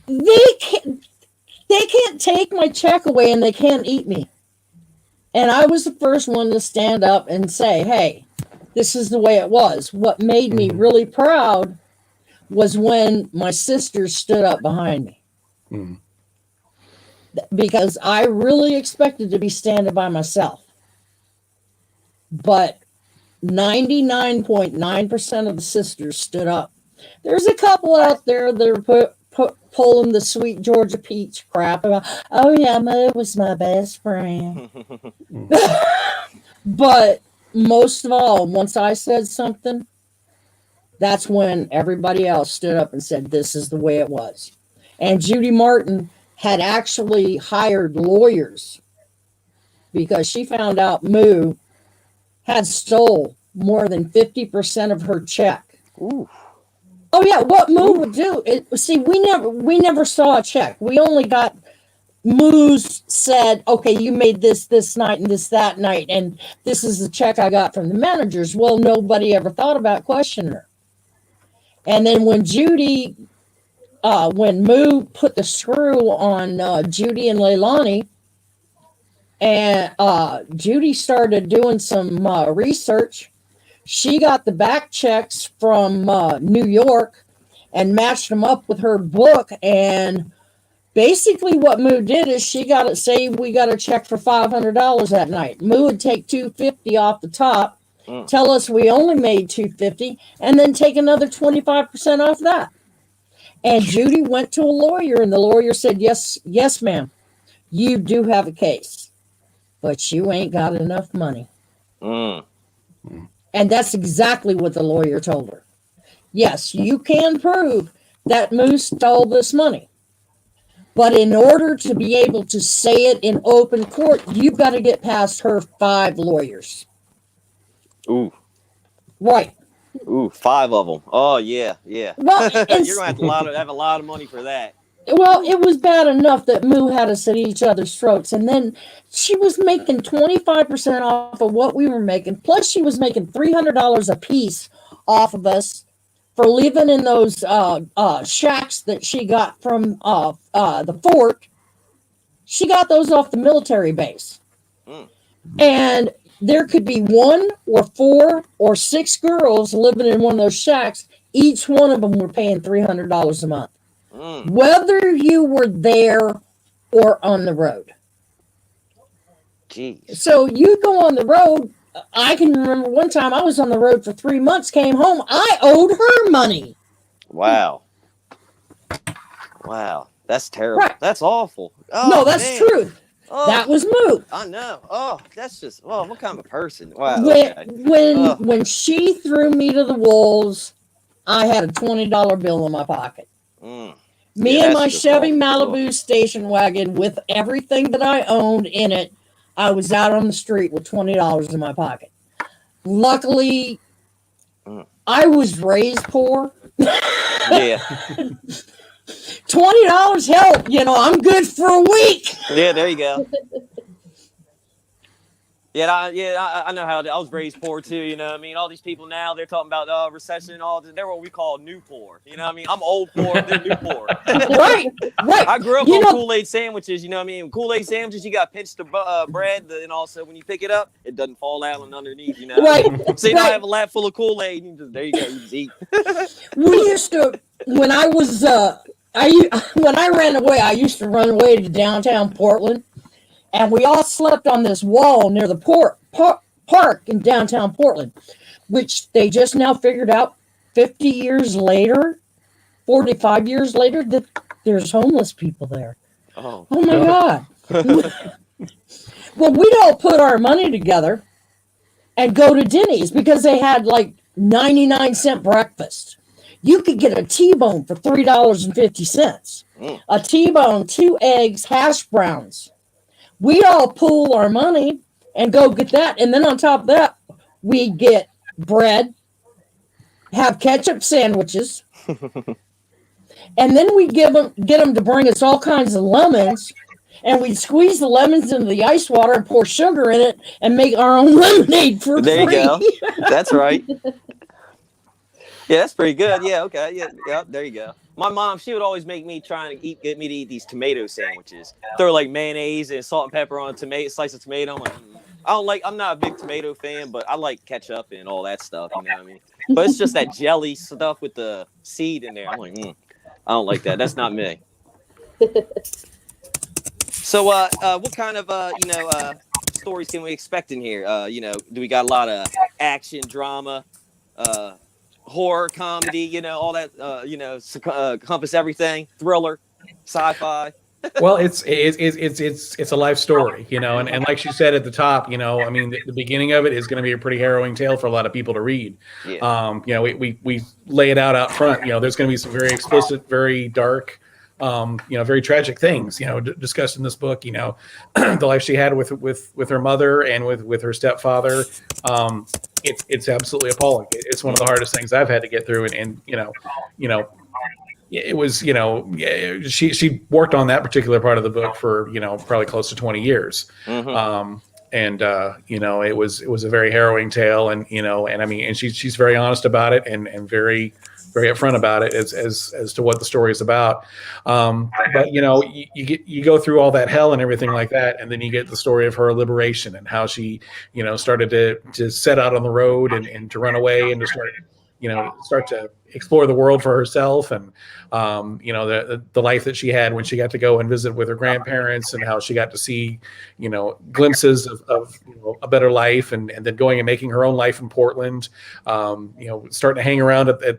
They can't take my check away and they can't eat me. And I was the first one to stand up and say, hey, this is the way it was. What made me really proud was when my sisters stood up behind me. Mm. Because I really expected to be standing by myself. But 99.9% of the sisters stood up. There's a couple out there that are pulling the sweet Georgia peach crap about, oh yeah, Mo was my best friend. But most of all, once I said something, that's when everybody else stood up and said, this is the way it was. And Judy Martin had actually hired lawyers because she found out Moo had stole more than 50% of her check. Ooh. Oh yeah, what Moo would do? We never saw a check. We only got Moo's said, okay, you made this night and this that night, and this is the check I got from the managers. Well, nobody ever thought about questioning her. And then when Moo put the screw on Judy and Leilani, and Judy started doing some research. She got the back checks from New York and matched them up with her book. And basically what Moo did is she got it, say we got a check for $500 that night. Moo would take $250 off the top, tell us we only made $250, and then take another 25% off that. And Judy went to a lawyer, and the lawyer said, yes, ma'am, you do have a case, but you ain't got enough money. And that's exactly what the lawyer told her. Yes, you can prove that Moose stole this money. But in order to be able to say it in open court, you've got to get past her 5 lawyers. Ooh. Right. Ooh, 5 of them. Oh, yeah. Well, you're going to have a lot of money for that. Well, it was bad enough that Moo had us at each other's throats. And then she was making 25% off of what we were making. Plus, she was making $300 a piece off of us for living in those shacks that she got from the fort. She got those off the military base. And there could be 1 or 4 or 6 girls living in one of those shacks. Each one of them were paying $300 a month. Whether you were there or on the road. Jeez. So you go on the road. I can remember one time I was on the road for 3 months, came home. I owed her money. Wow. That's terrible. Right. That's awful. Oh, no, that's truth. Oh, that was Moo. I know. Oh, that's just, what kind of a person? Wow. When she threw me to the wolves, I had a $20 bill in my pocket. Me and my Chevy Malibu station wagon with everything that I owned in it, I was out on the street with $20 in my pocket. Luckily, I was raised poor. Yeah. $20 help, I'm good for a week. Yeah, there you go. I know how I was raised poor too. You know what I mean? All these people now, they're talking about recession and all this. They're what we call new poor. You know what I mean? I'm old poor, they're new poor. Right. I grew up on Kool-Aid sandwiches. You know what I mean? Kool-Aid sandwiches, you got pinched the bread, and also when you pick it up, it doesn't fall out and underneath. You know? Right. So I have a lap full of Kool-Aid. There you go. You just eat. We used to, when I was, when I ran away, I used to run away to downtown Portland. And we all slept on this wall near the park in downtown Portland, which they just now figured out 50 years later, 45 years later, that there's homeless people there. Oh my God. Well, we'd all put our money together and go to Denny's because they had like 99-cent breakfast. You could get a T-bone for $3.50. A T-bone, 2 eggs, hash browns. We'd all pool our money and go get that. And then on top of that, we get bread, have ketchup sandwiches, and then we get them to bring us all kinds of lemons, and we'd squeeze the lemons into the ice water and pour sugar in it and make our own lemonade for There free. you go. That's right. Yeah, that's pretty good. Yeah, okay. Yeah, there you go. My mom, she would always make me get me to eat these tomato sandwiches. Throw like mayonnaise and salt and pepper on a slice of tomato. I'm like, I'm not a big tomato fan, but I like ketchup and all that stuff. You know what I mean? But it's just that jelly stuff with the seed in there. I'm like, I don't like that. That's not me. So, what kind of stories can we expect in here? Do we got a lot of action, drama, horror, comedy, all that, encompass everything, thriller, sci-fi? Well, it's a life story, and like she said at the top, I mean, the beginning of it is going to be a pretty harrowing tale for a lot of people to read. Yeah. We lay it out front. There's going to be some very explicit, very dark, very tragic things, discussed in this book. The life she had with her mother and with her stepfather. It's absolutely appalling. It's one of the hardest things I've had to get through, and it was, she worked on that particular part of the book for, probably close to 20 years. Mm-hmm. It was a very harrowing tale, and I mean, and she's very honest about it and very, very upfront about it as to what the story is about. But you go through all that hell and everything like that, and then you get the story of her liberation and how she, started to set out on the road and to run away and to start to explore the world for herself, and the life that she had when she got to go and visit with her grandparents, and how she got to see glimpses of a better life, and then going and making her own life in Portland, starting to hang around at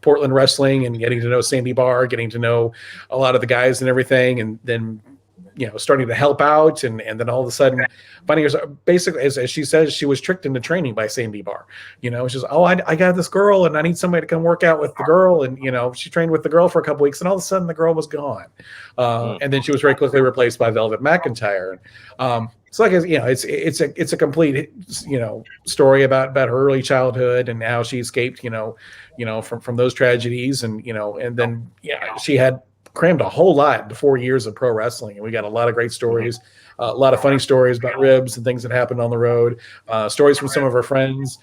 Portland wrestling and getting to know Sandy Barr, getting to know a lot of the guys and everything, and then starting to help out, and then all of a sudden finding herself, basically, as she says, she was tricked into training by Sandy Barr. She's, I got this girl and I need somebody to come work out with the girl, and she trained with the girl for a couple weeks, and all of a sudden the girl was gone, and then she was very quickly replaced by Velvet McIntyre. So it's a complete story about her early childhood and how she escaped from those tragedies, and then she had crammed a whole lot into 4 years of pro wrestling, and we got a lot of great stories, a lot of funny stories about ribs and things that happened on the road, stories from some of her friends.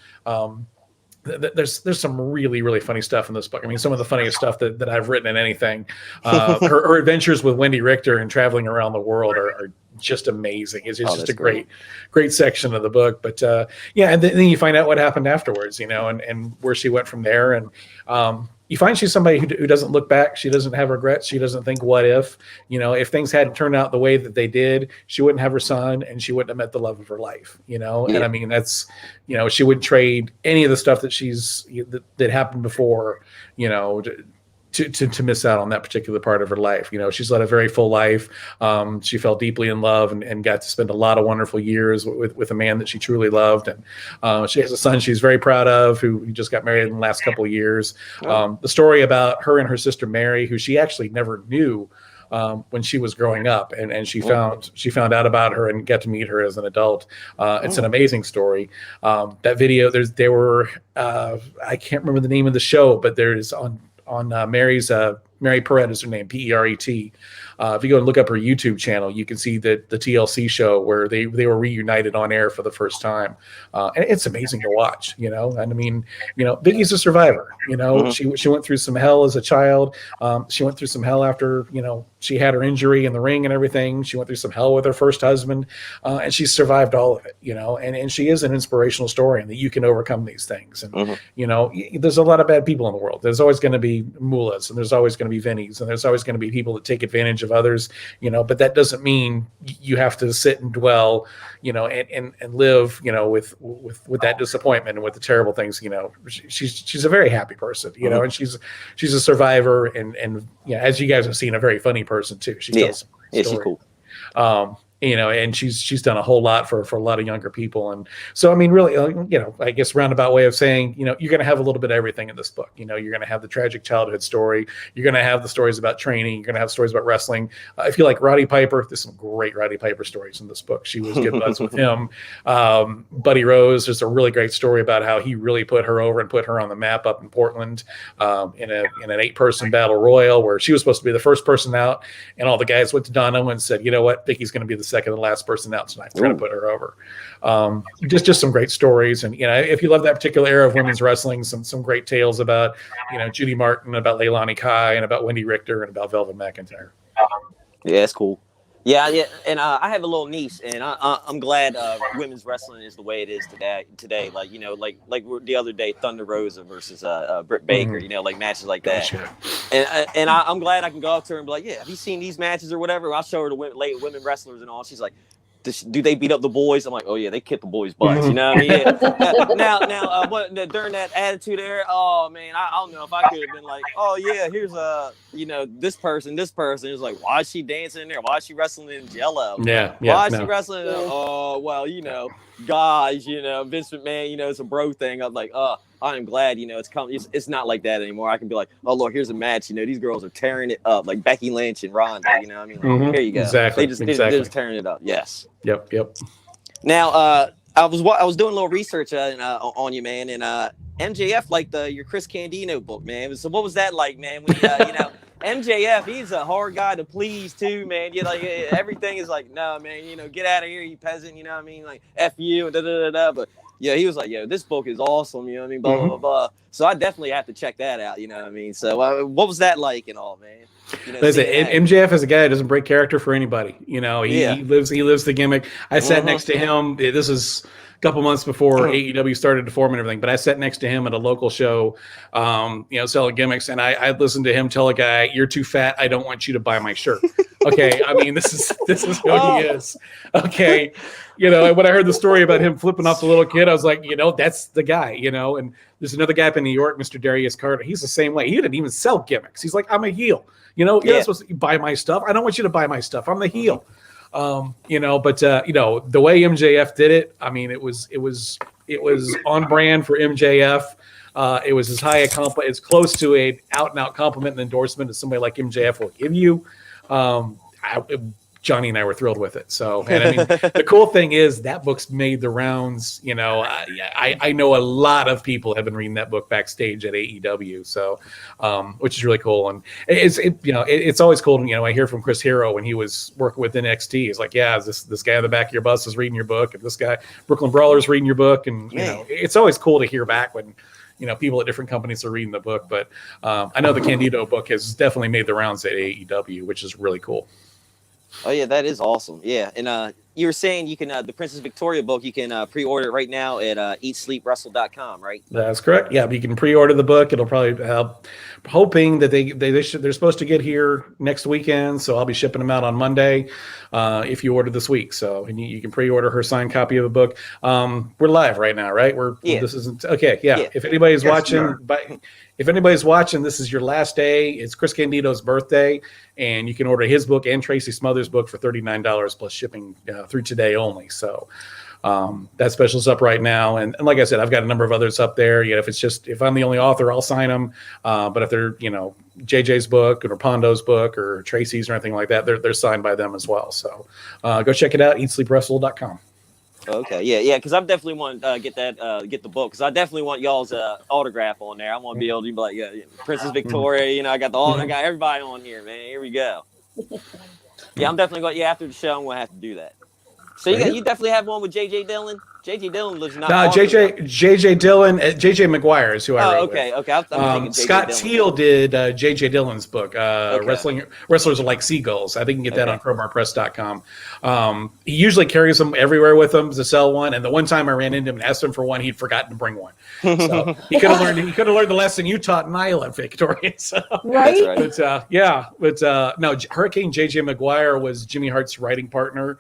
There's some really, really funny stuff in this book. I mean, some of the funniest stuff that I've written in anything. Her adventures with Wendy Richter and traveling around the world are just amazing. It's just a great section of the book. But and then you find out what happened afterwards, and where she went from there. And you find she's somebody who doesn't look back. She doesn't have regrets. She doesn't think, what if? If things hadn't turned out the way that they did, she wouldn't have her son, and she wouldn't have met the love of her life. And I mean, that's, she wouldn't trade any of the stuff that that happened before, to miss out on that particular part of her life. She's led a very full life. She fell deeply in love and got to spend a lot of wonderful years with a man that she truly loved. And she has a son she's very proud of, who just got married in the last couple of years. The story about her and her sister Mary, who she actually never knew when she was growing up, and she found out about her and got to meet her as an adult. It's an amazing story. That video, I can't remember the name of the show, but there's on Mary's, Mary Perret is her name, P-E-R-E-T. If you go and look up her YouTube channel, you can see the TLC show where they were reunited on air for the first time. And it's amazing to watch, and I mean, Vickie's a survivor, she went through some hell as a child. She went through some hell after, she had her injury in the ring and everything. She went through some hell with her first husband, and she survived all of it, and she is an inspirational story, and that you can overcome these things. And, there's a lot of bad people in the world. There's always going to be mullahs, and there's always going to be Vinnies, and there's always going to be people that take advantage of others, but that doesn't mean you have to sit and dwell, and live, with that disappointment and with the terrible things. She's a very happy person, and she's a survivor, and as you guys have seen, a very funny person too. She tells some great stories. She's cool. and she's done a whole lot for a lot of younger people. And so, I mean, really, I guess roundabout way of saying, you're going to have a little bit of everything in this book. You're going to have the tragic childhood story. You're going to have the stories about training. You're going to have stories about wrestling. If you like Roddy Piper, there's some great Roddy Piper stories in this book. She was good buds with him. Buddy Rose, there's a really great story about how he really put her over and put her on the map up in Portland in an 8-person battle royal where she was supposed to be the first person out, and all the guys went to Don Owen and said, you know what, Vicky's going to be the second and last person out tonight. We're going to put her over. Just some great stories. And if you love that particular era of women's wrestling, some great tales about Judy Martin, about Leilani Kai, and about Wendy Richter, and about Velvet McIntyre. Yeah, it's cool. Yeah, and I have a little niece, and I'm glad women's wrestling is the way it is today. Like like the other day, Thunder Rosa versus Britt Baker. Like matches like that. Gotcha. And I'm glad I can go up to her and be like, yeah, have you seen these matches or whatever? I'll show her the women wrestlers and all. She's like, do they beat up the boys? I'm like, oh yeah, they kick the boys' butts. You know what I mean? Yeah. Now, during that attitude era, oh man, I don't know if I could have been like, oh yeah, here's this person. It's like, why is she dancing in there? Why is she wrestling in Jello? Yeah. Why is she wrestling? Oh well, guys, Vince McMahon, it's a bro thing. I'm like, I am glad, it's coming. It's not like that anymore. I can be like, oh look, here's a match. These girls are tearing it up, like Becky Lynch and Ronda. Here you go. Exactly. They're just tearing it up. Yes. Yep. Now, I was doing a little research on you, man, and MJF liked your Chris Candido book, man. So what was that like, man? When MJF, he's a hard guy to please too, man. Everything is like, no, man, get out of here, you peasant. You know what I mean? Like F you and da da da da. But yeah, he was like, this book is awesome. You know what I mean? Blah blah blah. So I definitely have to check that out. You know what I mean? So what was that like and all, man? Listen, MJF is a guy that doesn't break character for anybody. He lives the gimmick. I sat next to him. This is a couple months before AEW started to form and everything, but I sat next to him at a local show, selling gimmicks, and I listened to him tell a guy, "You're too fat. I don't want you to buy my shirt." Okay, I mean, this is who he is. Okay, when I heard the story about him flipping off the little kid, I was like, that's the guy. And there's another guy up in New York, Mr. Darius Carter. He's the same way. He didn't even sell gimmicks. He's like, I'm a heel. You're not supposed to buy my stuff. I don't want you to buy my stuff. I'm the heel. But the way MJF did it, I mean, it was on brand for MJF. It was as high as close to a out and out compliment and endorsement as somebody like MJF will give you. Johnny and I were thrilled with it. So, and I mean, the cool thing is that book's made the rounds. I know a lot of people have been reading that book backstage at AEW. So, which is really cool. And it's always cool. I hear from Chris Hero when he was working with NXT. He's like, yeah, this guy in the back of your bus is reading your book, and this guy, Brooklyn Brawlers, reading your book. And it's always cool to hear back when people at different companies are reading the book. But I know the Candido book has definitely made the rounds at AEW, which is really cool. Oh yeah, that is awesome. Yeah, and you were saying you can the Princess Victoria book, you can pre-order it right now at eatsleepwrestle.com, right? That's correct. Yeah, you can pre-order the book. It'll probably help. Hoping that they're supposed to get here next weekend, so I'll be shipping them out on Monday if you order this week. So and you can pre-order her signed copy of the book. We're live right now, right? This isn't okay. Yeah. If anybody's watching, if anybody's watching, this is your last day. It's Chris Candido's birthday, and you can order his book and Tracy Smothers' book for $39 plus shipping through today only. So that special's up right now. And like I said, I've got a number of others up there. If I'm the only author, I'll sign them. But if they're, JJ's book or Pondo's book or Tracy's or anything like that, they're signed by them as well. So go check it out, eatsleepwrestle.com. Okay, yeah, because I definitely want to get the book, because I definitely want y'all's autograph on there. I want to be able to be like, Princess Victoria, I got I got everybody on here, man. Here we go. Yeah, I'm definitely going. Yeah, after the show, I'm going to have to do that. So you definitely have one with JJ Dillon. JJ Dillon lives not. No, JJ Dillon, JJ McGuire is who I wrote okay. with. Okay, I'm thinking Scott Dillon. Teal did JJ Dillon's book, Wrestlers Are Like Seagulls. I think you can get that on crowbarpress.com. He usually carries them everywhere with him to sell one. And the one time I ran into him and asked him for one, he'd forgotten to bring one. So he could have learned the lesson you taught in Iowa, Victoria. So, right? But no, Hurricane JJ McGuire was Jimmy Hart's writing partner.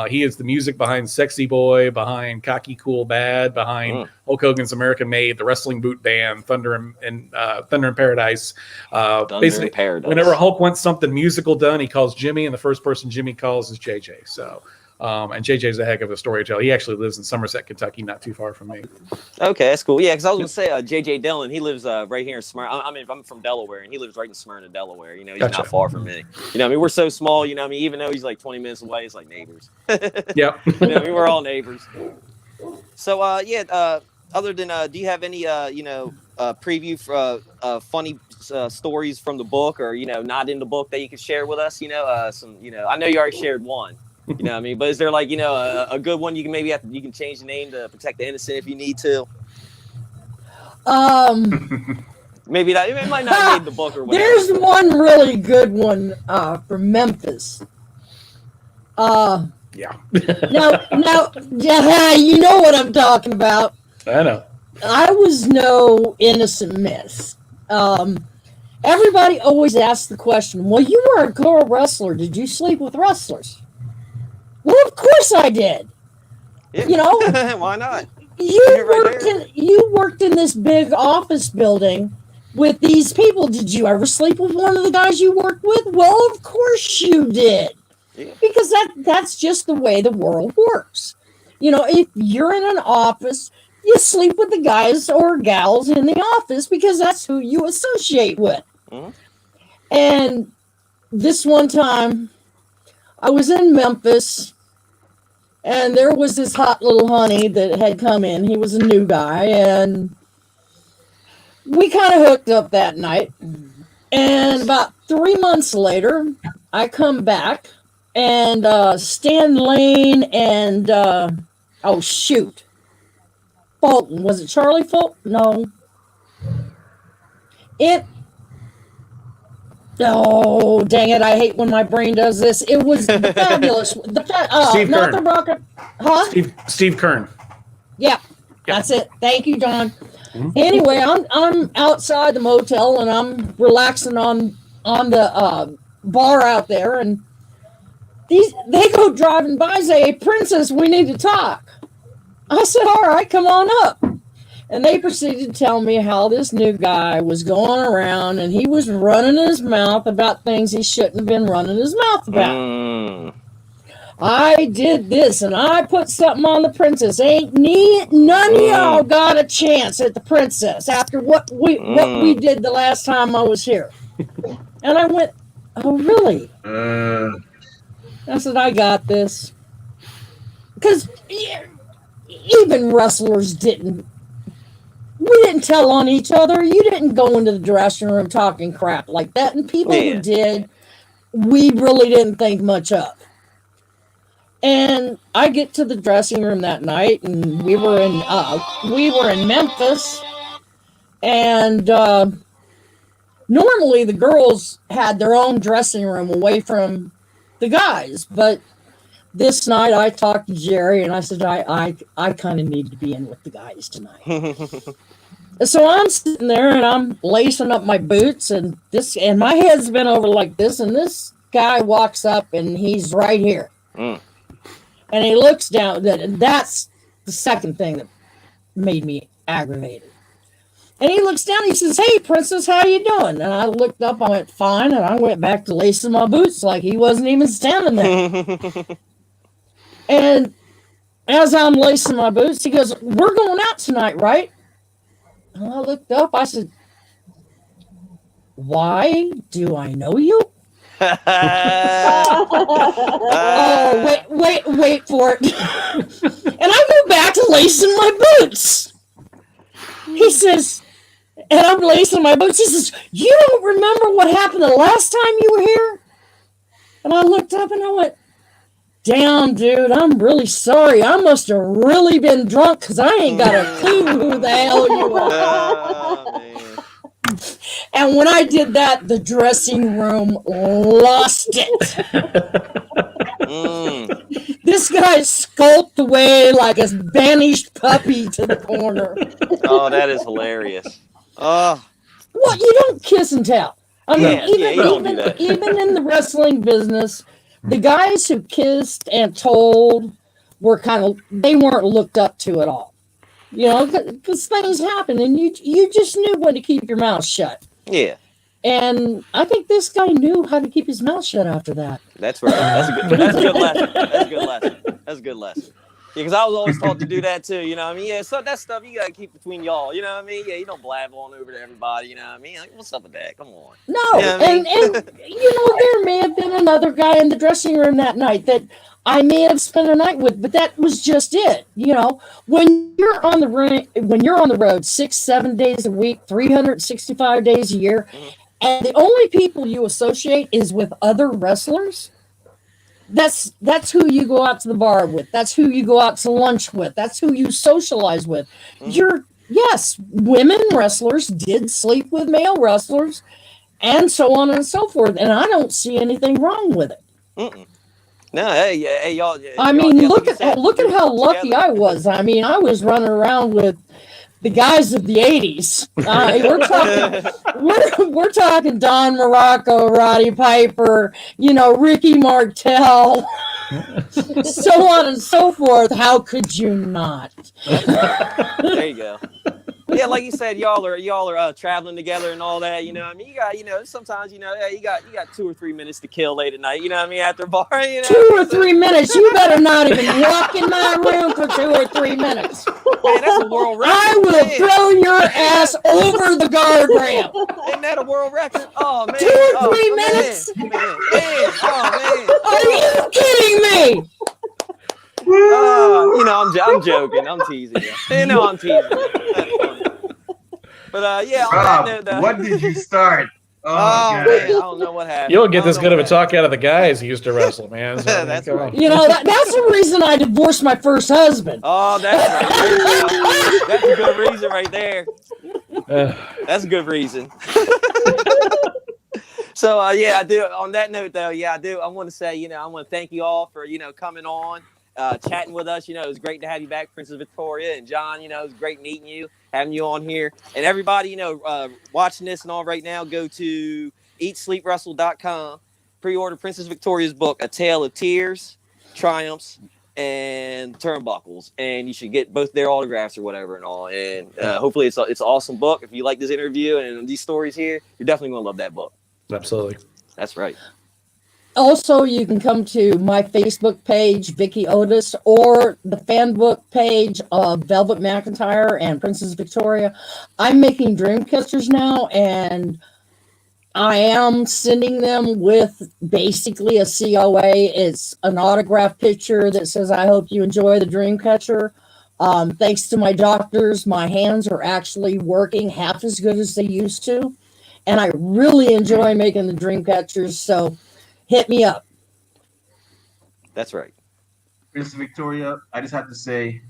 He is the music behind Sexy Boy, behind and Cocky Cool Bad behind Hulk Hogan's American Made, the wrestling boot band, Thunder in Paradise. Basically, Paradise. Whenever Hulk wants something musical done, he calls Jimmy, and the first person Jimmy calls is JJ. So, and JJ's a heck of a storyteller. He actually lives in Somerset, Kentucky, not too far from me. Okay, that's cool. Yeah, because I was going to say JJ Dillon, he lives right here in Smyrna. I mean, I'm from Delaware, and he lives right in Smyrna, Delaware. You know, he's not far from me. You know, I mean, we're so small, you know, I mean, even though he's like 20 minutes away, it's like neighbors. Yep. You know, I mean, we're all neighbors. So, other than, do you have any, preview for funny stories from the book or, you know, not in the book that you could share with us? You know, some, you know, I know you already shared one. You know what I mean? But is there like, you know, a good one you can maybe you can change the name to protect the innocent if you need to? Maybe that it might not have made the book or whatever. There's one really good one from Memphis. Yeah. Now, you know what I'm talking about. I know. I was no innocent miss. Everybody always asks the question, well, you were a girl wrestler. Did you sleep with wrestlers? Well, of course I did. Yeah. You know, why not? You worked in this big office building with these people. Did you ever sleep with one of the guys you worked with? Well, of course you did. Yeah. Because that's just the way the world works. You know, if you're in an office, you sleep with the guys or gals in the office because that's who you associate with. Mm-hmm. And this one time, I was in Memphis, and there was this hot little honey that had come in. He was a new guy, and we kind of hooked up that night. And about 3 months later, I come back, and Stan Lane and, Fulton. Was it Charlie Fulton? No. Oh, dang it. I hate when my brain does this. It was the fabulous. Steve not Kern. the rocket. Huh? Steve Kern. Yeah, that's it. Thank you, John. Mm-hmm. Anyway, I'm outside the motel and I'm relaxing on the bar out there, and they go driving by and say, "Hey, Princess, we need to talk." I said, "All right, come on up." And they proceeded to tell me how this new guy was going around and he was running his mouth about things he shouldn't have been running his mouth about. I did this and I put something on the Princess. None of y'all got a chance at the Princess after what we did the last time I was here. And I went, "Oh, really?" I said, "I got this." Because even wrestlers we didn't tell on each other. You didn't go into the dressing room talking crap like that. And people who did, we really didn't think much of. And I get to the dressing room that night, and we were in Memphis. And normally the girls had their own dressing room away from the guys. But this night I talked to Jerry, and I said, I kind of need to be in with the guys tonight. So I'm sitting there and I'm lacing up my boots, and my head's been over like this, and this guy walks up and he's right here. And he looks down. That's the second thing that made me aggravated. And he looks down and he says, "Hey, Princess, how you doing?" And I looked up, I went, "Fine," and I went back to lacing my boots like he wasn't even standing there. And as I'm lacing my boots, he goes, "We're going out tonight, right?" And I looked up. I said, "Why do I know you?" Oh, wait for it. And I go back to lacing my boots. He says, and I'm lacing my boots. He says, "You don't remember what happened the last time you were here?" And I looked up and I went, "Damn, dude, I'm really sorry. I must have really been drunk because I ain't got a clue who the hell you are." Oh, man. And when I did that, the dressing room lost it. This guy skulked away like a banished puppy to the corner. Oh, that is hilarious. Oh. What? You don't kiss and tell. I mean, even in the wrestling business, the guys who kissed and told they weren't looked up to at all. You know, because things happen, and you just knew when to keep your mouth shut. Yeah. And I think this guy knew how to keep his mouth shut after that. That's right. That's a good lesson. That's a good lesson. That's a good lesson. Yeah, because I was always taught to do that too. You know what I mean? Yeah, so that stuff you gotta keep between y'all. You know what I mean? Yeah, you don't blab on over to everybody. You know what I mean? Like, what's up with that? Come on. No, you know what I mean? and you know, there may have been another guy in the dressing room that night that I may have spent a night with, but that was just it. You know, when you're on the road 6-7 days a week, 365 days a year, and the only people you associate is with other wrestlers. That's who you go out to the bar with. That's who you go out to lunch with. That's who you socialize with. Yes, women wrestlers did sleep with male wrestlers, and so on and so forth. And I don't see anything wrong with it. No, hey, y'all. I mean, look at how lucky I was. I mean, I was running around with the guys of the '80s. We're talking Don Morocco, Roddy Piper, you know, Ricky Martel, so on and so forth. How could you not? There you go. Yeah, like you said, y'all are traveling together and all that. You know, I mean, you got, sometimes, you got 2 or 3 minutes to kill late at night. You know what I mean? After bar, you know. 2 or 3 minutes. You better not even walk in my room for 2 or 3 minutes. Man, that's a world record. I will throw your ass over the guardrail. Isn't that a world record? Oh man. 2 or 3 minutes. Man. Oh man. Are you kidding me? I'm joking. I'm teasing you. I'm teasing you. But yeah, Rob, what did you start? Oh man, I don't know what happened. You don't get this good of a talk out of the guys who used to wrestle, man. So, that's right. You know, that's the reason I divorced my first husband. Oh, that's right. That's a good reason right there. That's a good reason. So yeah, I do. On that note, though, yeah, I do. I want to say, I want to thank you all for coming on, chatting with us. It was great to have you back, Princess Victoria and John. It was great meeting you, having you on here, and everybody, watching this and all right now. Go to eatsleepwrestle.com, pre-order Princess Victoria's book, A Tale of Tears, Triumphs, and Turnbuckles, and you should get both their autographs or whatever and all. And hopefully, it's an awesome book. If you like this interview and these stories here, you're definitely gonna love that book. Absolutely. That's right. Also, you can come to my Facebook page, Vicky Otis, or the fan book page of Velvet McIntyre and Princess Victoria. I'm making dream catchers now, and I am sending them with basically a COA. It's an autograph picture that says, I hope you enjoy the dream catcher. Thanks to my doctors, my hands are actually working half as good as they used to. And I really enjoy making the dream catchers, so hit me up. That's right. Princess Victoria, I just have to say,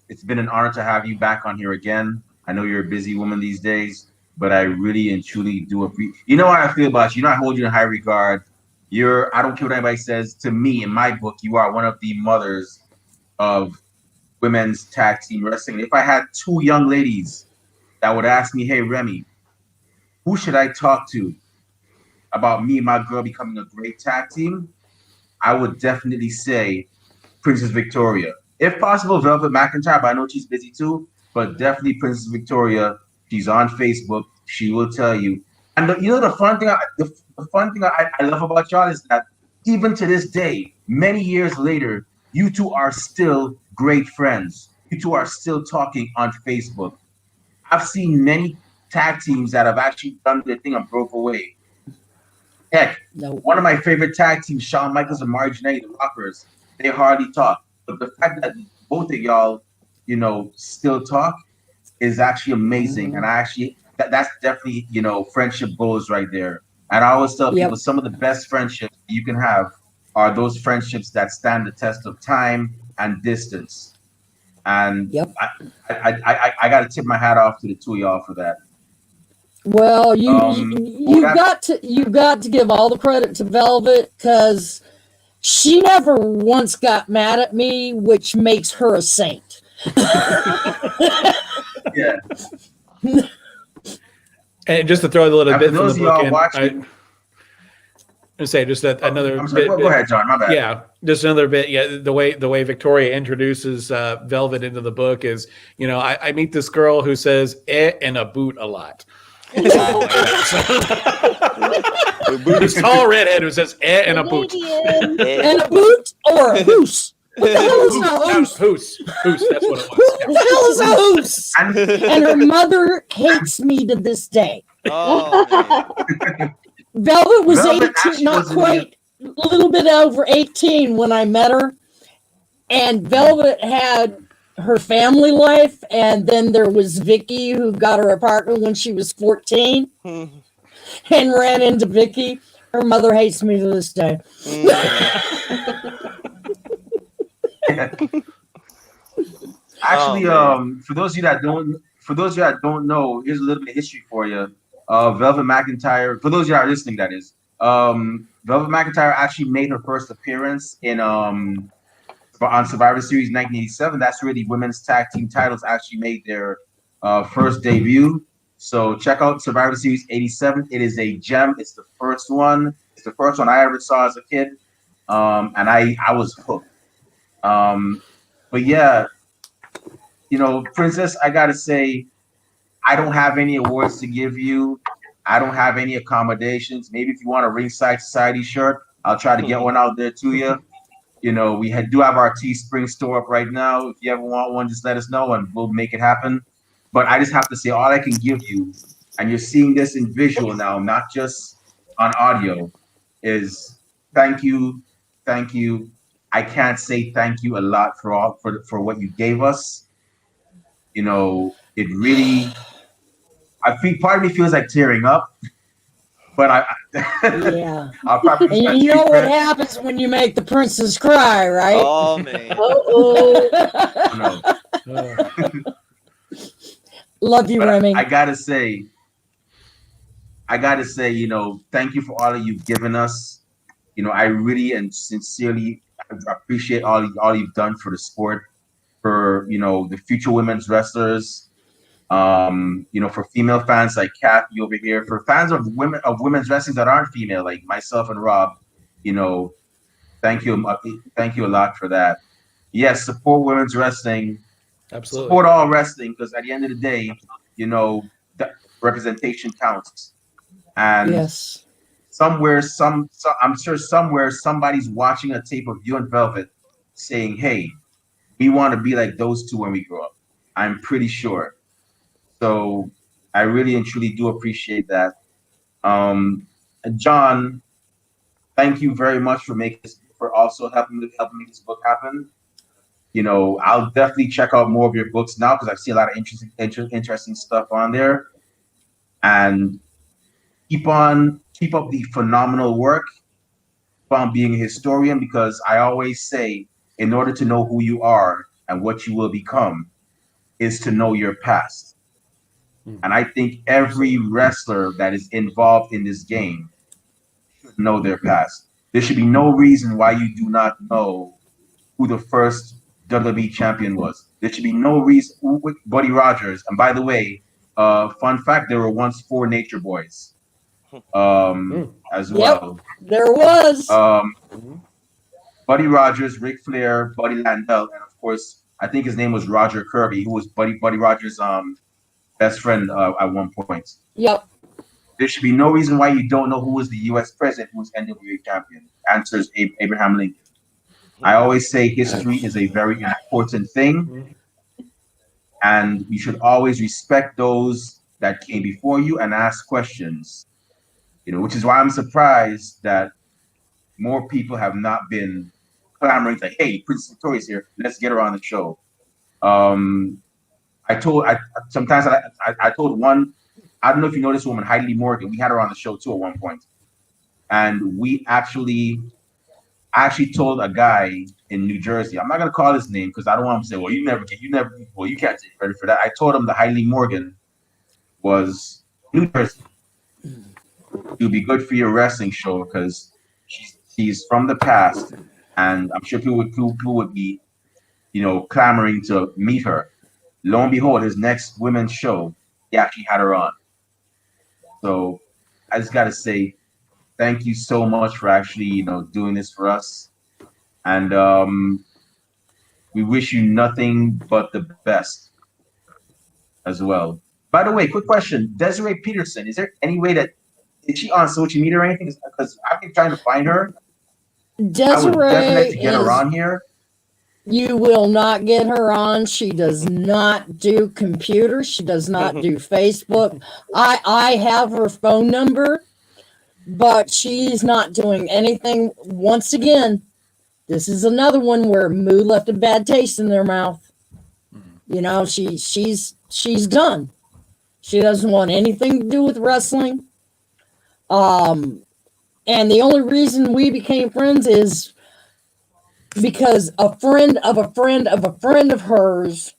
it's been an honor to have you back on here again. I know you're a busy woman these days, but I really and truly do appreciate. You know how I feel about you. I hold you in high regard. I don't care what anybody says. To me, in my book, you are one of the mothers of women's tag team wrestling. If I had 2 young ladies that would ask me, hey, Remy, who should I talk to about me and my girl becoming a great tag team? I would definitely say Princess Victoria. If possible, Velvet McIntyre, but I know she's busy too. But definitely Princess Victoria. She's on Facebook. She will tell you. And the fun thing, I love about y'all is that even to this day, many years later, you two are still great friends. You two are still talking on Facebook. I've seen many tag teams that have actually done their thing and broke away. Heck, one of my favorite tag teams, Shawn Michaels and Marginelli, the Rockers, they hardly talk. But the fact that both of y'all, still talk is actually amazing. And that's definitely, friendship goals right there. And I always tell people some of the best friendships you can have are those friendships that stand the test of time and distance. And I got to tip my hat off to the 2 of y'all for that. Well, you've got to give all the credit to Velvet, because she never once got mad at me, which makes her a saint. Yeah. And just to throw a little bit from the book in, And say just that another. I'm sorry. Go ahead, John. My bad. Yeah, just another bit. Yeah, the way Victoria introduces Velvet into the book is, I meet this girl who says and a boot a lot. This tall redhead who says and a boot. And a boot or a hoose. What the hell is a hoose? Hoose. That's what it was. What the hell is a hoose? And her mother hates me to this day. Oh, man. Velvet was Velvet 18, not quite, a little bit over 18 when I met her. And Velvet had her family life. And then there was Vicky, who got her apartment when she was 14 and ran into Vicky. Her mother hates me to this day. Actually, for those of you that don't know, here's a little bit of history for you. Velvet McIntyre, for those of you that are listening, that is, Velvet McIntyre actually made her first appearance on Survivor Series 1987. That's where the women's tag team titles actually made their first debut. So check out Survivor Series 87. It is a gem. It's the first one. It's the first one I ever saw as a kid, and I was hooked. But yeah, Princess, I gotta say, I don't have any awards to give you. I don't have any accommodations. Maybe if you want a Ringside Society shirt, I'll try to get one out there to you. We do have our Teespring store up right now. If you ever want one, just let us know and we'll make it happen. But I just have to say, all I can give you, and you're seeing this in visual now, not just on audio, is thank you. Thank you. I can't say thank you a lot for what you gave us. It really, part of me feels like tearing up, but Yeah. I'll probably. And you know what happens when you make the princess cry, right? Oh, man. No. Love you, But Remy. I gotta say, thank you for all that you've given us. I really and sincerely appreciate all you've done for the sport, for the future women's wrestlers, for female fans like Kathy over here, for fans of women's wrestling that aren't female like myself and Rob. Thank you a lot for that. Yes, support women's wrestling. Absolutely. Support all wrestling, because at the end of the day, that representation counts. And Yes. I'm sure somewhere somebody's watching a tape of you and Velvet saying, "Hey, we want to be like those two when we grow up." I'm pretty sure. So I really and truly do appreciate that. And John, thank you very much for also helping make this book happen. I'll definitely check out more of your books now because I see a lot of interesting stuff on there. And keep up the phenomenal work. Keep on being a historian, because I always say, in order to know who you are and what you will become, is to know your past. And I think every wrestler that is involved in this game should know their past. There should be no reason why you do not know who the first WWE champion was. There should be no reason. Buddy Rogers. And by the way, fun fact, there were once 4 Nature Boys as well. There was. Buddy Rogers, Ric Flair, Buddy Landel, and of course, I think his name was Roger Kirby, who was Buddy Rogers' best friend at one point. Yep. There should be no reason why you don't know who was the U.S. president who was NWA champion. Answer is Abraham Lincoln. I always say history is a very important thing, and you should always respect those that came before you and ask questions. Which is why I'm surprised that more people have not been clamoring like, "Hey, Princess Victoria's here. Let's get her on the show." I told one. I don't know if you know this woman, Heidi Morgan. We had her on the show too at one point, and I actually told a guy in New Jersey. I'm not gonna call his name because I don't want him to say, "Well, you can't take credit for that." I told him that Heidi Morgan was New Jersey. It would be good for your wrestling show because she's from the past, and I'm sure people would be, clamoring to meet her. Lo and behold, his next women's show, he actually had her on. So I just gotta say, thank you so much for actually, doing this for us. And we wish you nothing but the best as well. By the way, quick question. Desiree Peterson, is there any way is she on social media or anything? Because I've been trying to find her. I would definitely get her on here. You will not get her on. She does not do computers. She does not do Facebook. I have her phone number, but she's not doing anything. Once again, this is another one where Moo left a bad taste in their mouth. She's done. She doesn't want anything to do with wrestling. And the only reason we became friends is because a friend of a friend of a friend of hers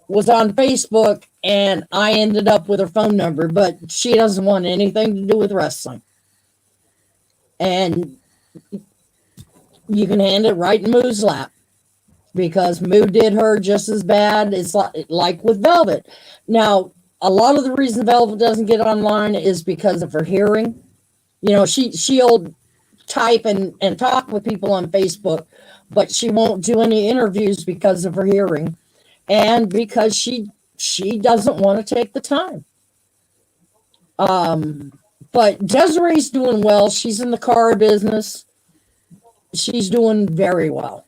was on Facebook, and I ended up with her phone number, but she doesn't want anything to do with wrestling. And you can hand it right in Moo's lap, because Moo did her just as bad. It's like with Velvet. Now, a lot of the reason Velvet doesn't get online is because of her hearing. She'll type and talk with people on Facebook, but she won't do any interviews because of her hearing, and because she doesn't want to take the time. But Desiree's doing well. She's in the car business. She's doing very well.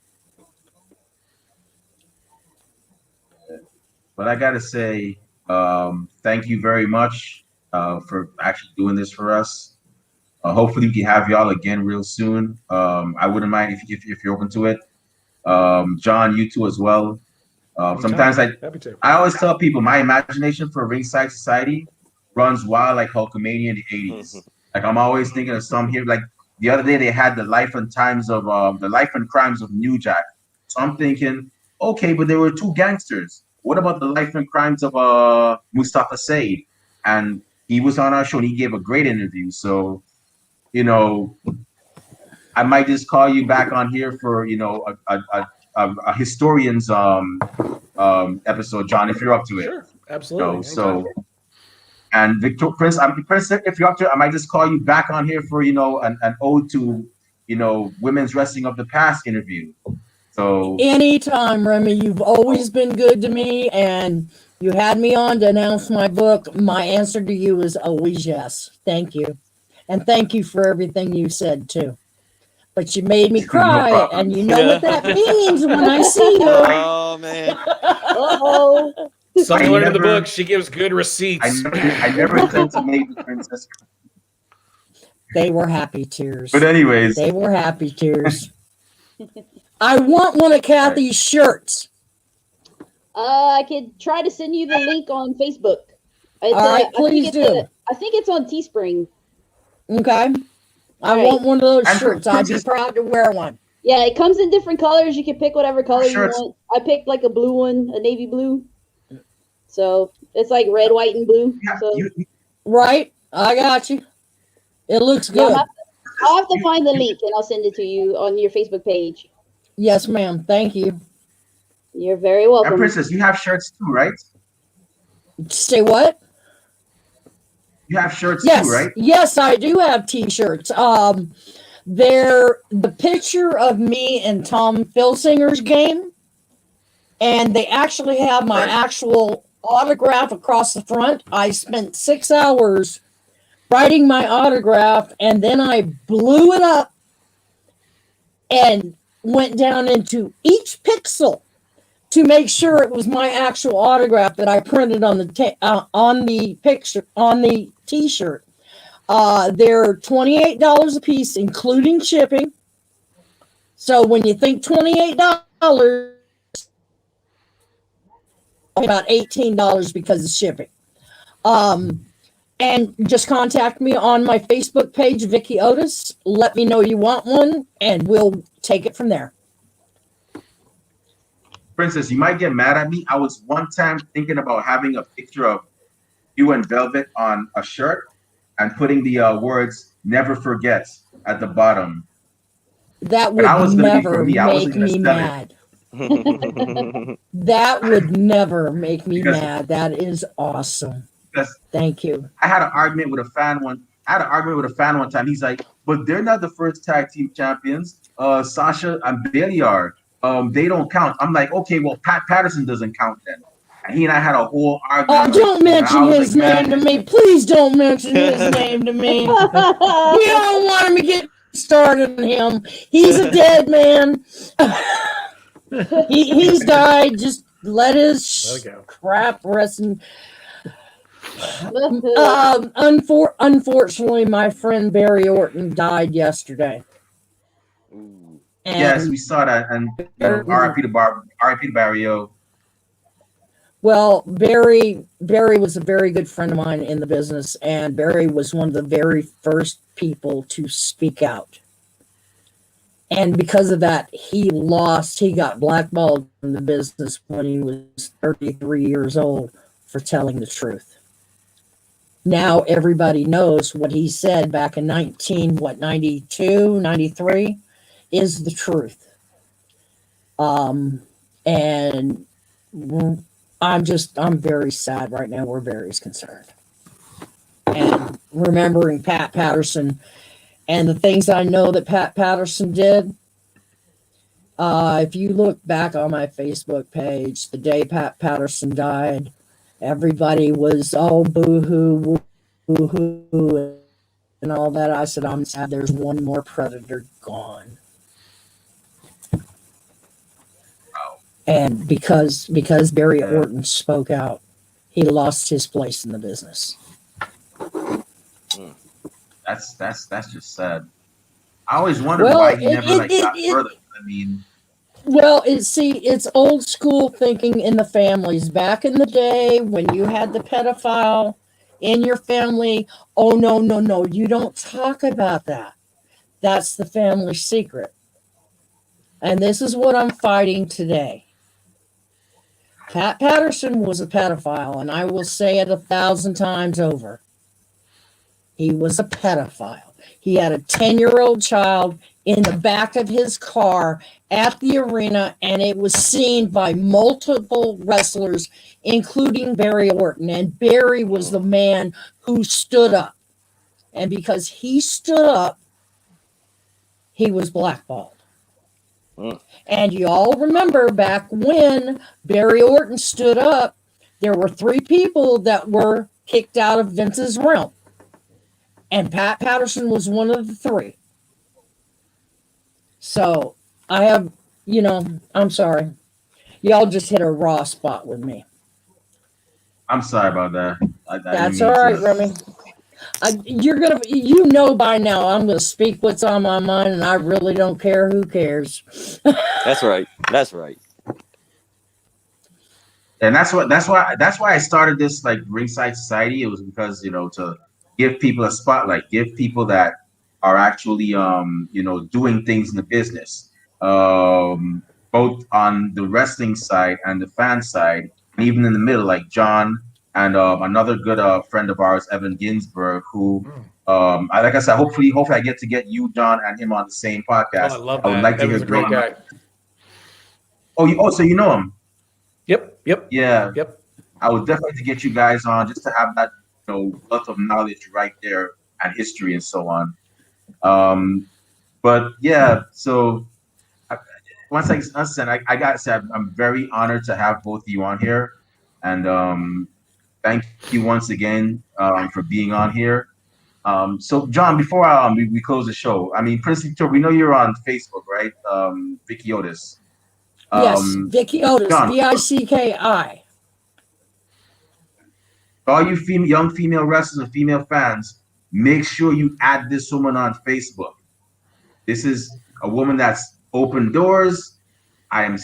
But I gotta say, thank you very much for actually doing this for us. Hopefully we can have y'all again real soon. I wouldn't mind if you're open to it. John, you too as well. Sometimes I always tell people my imagination for Ringside Society runs wild like Hulkamania in the 80s. Like I'm always thinking of some here. Like the other day they had the life and crimes of New Jack. So I'm thinking, okay, but there were two gangsters. What about the life and crimes of Mustafa Said? And he was on our show and he gave a great interview. So, I might just call you back on here for, a historian's episode, John, if you're up to it. Sure, absolutely. And Prince, if you're up to it, I might just call you back on here for, an ode to, women's wrestling of the past interview. So anytime, Remy, you've always been good to me, and you had me on to announce my book. My answer to you is always yes. Thank you. And thank you for everything you said too. But you made me cry, and you know what that means when I see you. Oh man. Uh-oh. Something learned in the book. She gives good receipts. I never tend to make the princess cry. They were happy tears. But anyways. They were happy tears. I want one of Kathy's shirts. I could try to send you the link on Facebook. All right, please do. I think it's on Teespring. Okay. I want one of those shirts. I'd be proud to wear one. Yeah, it comes in different colors. You can pick whatever color you want. I picked like a blue one, a navy blue. So it's like red, white, and blue. So. Right. I got you. It looks good. I'll have to find the link and I'll send it to you on your Facebook page. Yes, ma'am. Thank you. You're very welcome. And Princess, you have shirts too, right? Say what? You have shirts too, right? Yes, I do have T-shirts. They're the picture of me and Tom Filsinger's game, and they actually have my actual autograph across the front. I spent 6 hours writing my autograph, and then I blew it up and went down into each pixel to make sure it was my actual autograph that I printed on the picture on the T-shirt. They're $28 a piece, including shipping. So when you think $28, about $18 because of shipping. And just contact me on my Facebook page, Vicky Otis. Let me know you want one, and we'll take it from there. Princess, you might get mad at me. I was one time thinking about having a picture of you and Velvet on a shirt and putting the words "Never Forget" at the bottom. That would never make me mad. That would never make me mad. That is awesome. Thank you. I had an argument with a fan I had an argument with a fan one time. He's like, but they're not the first tag team champions. Sasha and Bailey are. They don't count. I'm like, okay, well, Pat Patterson doesn't count then. And he and I had a whole argument. Oh, don't mention his name to me. Please don't mention his name to me. We don't want him to get started on him. He's a dead man. He's died. Just let his crap rest in. Unfortunately, my friend Barry Orton died yesterday. Yes, we saw that, and R.I.P. to Barrio. Well, Barry was a very good friend of mine in the business, and Barry was one of the very first people to speak out. And because of that, he got blackballed from the business when he was 33 years old for telling the truth. Now everybody knows what he said back in 92, 93 is the truth. And I'm very sad right now where Barry's concerned. And remembering Pat Patterson and the things I know that Pat Patterson did. If you look back on my Facebook page, the day Pat Patterson died, everybody was, oh, boo-hoo, boo-hoo, and all that. I said, I'm sad there's one more predator gone. And because Barry Orton spoke out, he lost his place in the business. That's just sad. I always wondered why he never got further. I mean, well, it's old school thinking in the families. Back in the day when you had the pedophile in your family, oh no, you don't talk about that. That's the family secret. And this is what I'm fighting today. Pat Patterson was a pedophile, and I will say it 1,000 times over. He was a pedophile. He had a 10-year-old child in the back of his car at the arena, and it was seen by multiple wrestlers, including Barry Orton. And Barry was the man who stood up. And because he stood up, he was blackballed. And you all remember back when Barry Orton stood up, there were 3 people that were kicked out of Vince's realm. And Pat Patterson was one of the 3. So I have, I'm sorry. Y'all just hit a raw spot with me. I'm sorry about that. That's all right, Remy. By now I'm gonna speak what's on my mind, and I really don't care who cares. That's right. And that's why I started this Ringside Society. It was because to give people a spotlight, give people that are actually doing things in the business, both on the wrestling side and the fan side, and even in the middle, like John and another good friend of ours, Evan Ginsberg, who like I said, hopefully I get to get you, John, and him on the same podcast. Oh, I love that. I would like to hear a great guy. So you know him? Yep. Yeah. Yep. I would definitely like to get you guys on just to have that wealth of knowledge right there and history and so on. But yeah, so once I gotta say I'm very honored to have both of you on here, and thank you once again for being on here. So John, before we close the show, I mean, Prince Victor, we know you're on Facebook, right? Vicky Otis. Yes, Vicky Otis, John, VICKI. All you young female wrestlers and female fans, make sure you add this woman on Facebook. This is a woman that's opened doors. I'm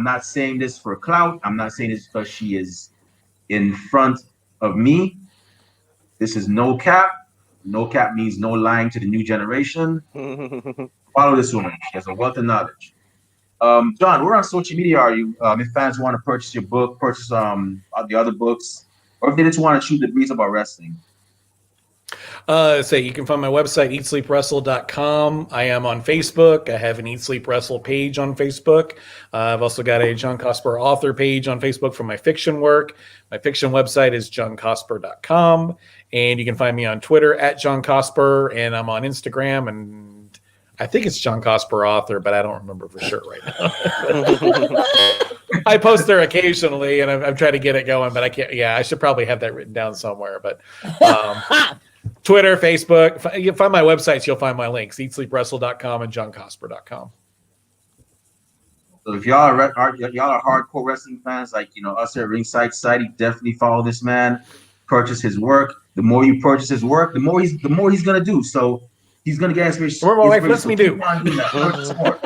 not saying this for clout. I'm not saying this because she is in front of me. This is no cap. No cap means no lying to the new generation. Follow this woman. She has a wealth of knowledge. John, where on social media are you? If fans want to purchase your book, purchase the other books, or if they just want to shoot the breeze about wrestling. So you can find my website, eatsleepwrestle.com. I am on Facebook. I have an Eat Sleep Wrestle page on Facebook. I've also got a John Cosper author page on Facebook for my fiction work. My fiction website is johncosper.com. And you can find me on Twitter at John Cosper. And I'm on Instagram. And I think it's John Cosper author, but I don't remember for sure right now. I post there occasionally, and I'm trying to get it going, but I can't. Yeah, I should probably have that written down somewhere. But Twitter, Facebook, you find my websites, you'll find my links, eatsleepwrestle.com and johncosper.com. So if y'all are hardcore wrestling fans, like us at Ringside Society, definitely follow this man. Purchase his work. The more you purchase his work, the more he's gonna do. So he's gonna get inspiration. The more my wife lets me do. Purchase more.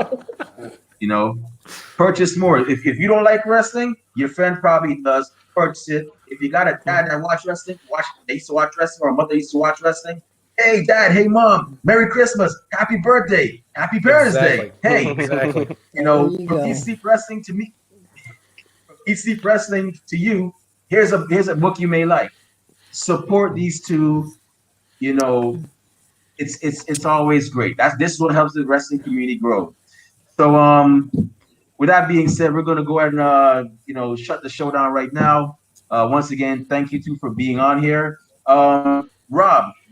Purchase more. If you don't like wrestling, your friend probably does. Purchase it. If you got a dad that watch wrestling, they used to watch wrestling, or a mother used to watch wrestling. Hey, Dad. Hey, Mom. Merry Christmas. Happy birthday. Happy Parents' Day. Hey, exactly. From Eat Sleep Wrestling to me, Eat Sleep Wrestling to you. Here's a book you may like. Support these two. It's always great. This is what helps the wrestling community grow. So with that being said, we're gonna go ahead and shut the show down right now. Once again, thank you two for being on here. Rob,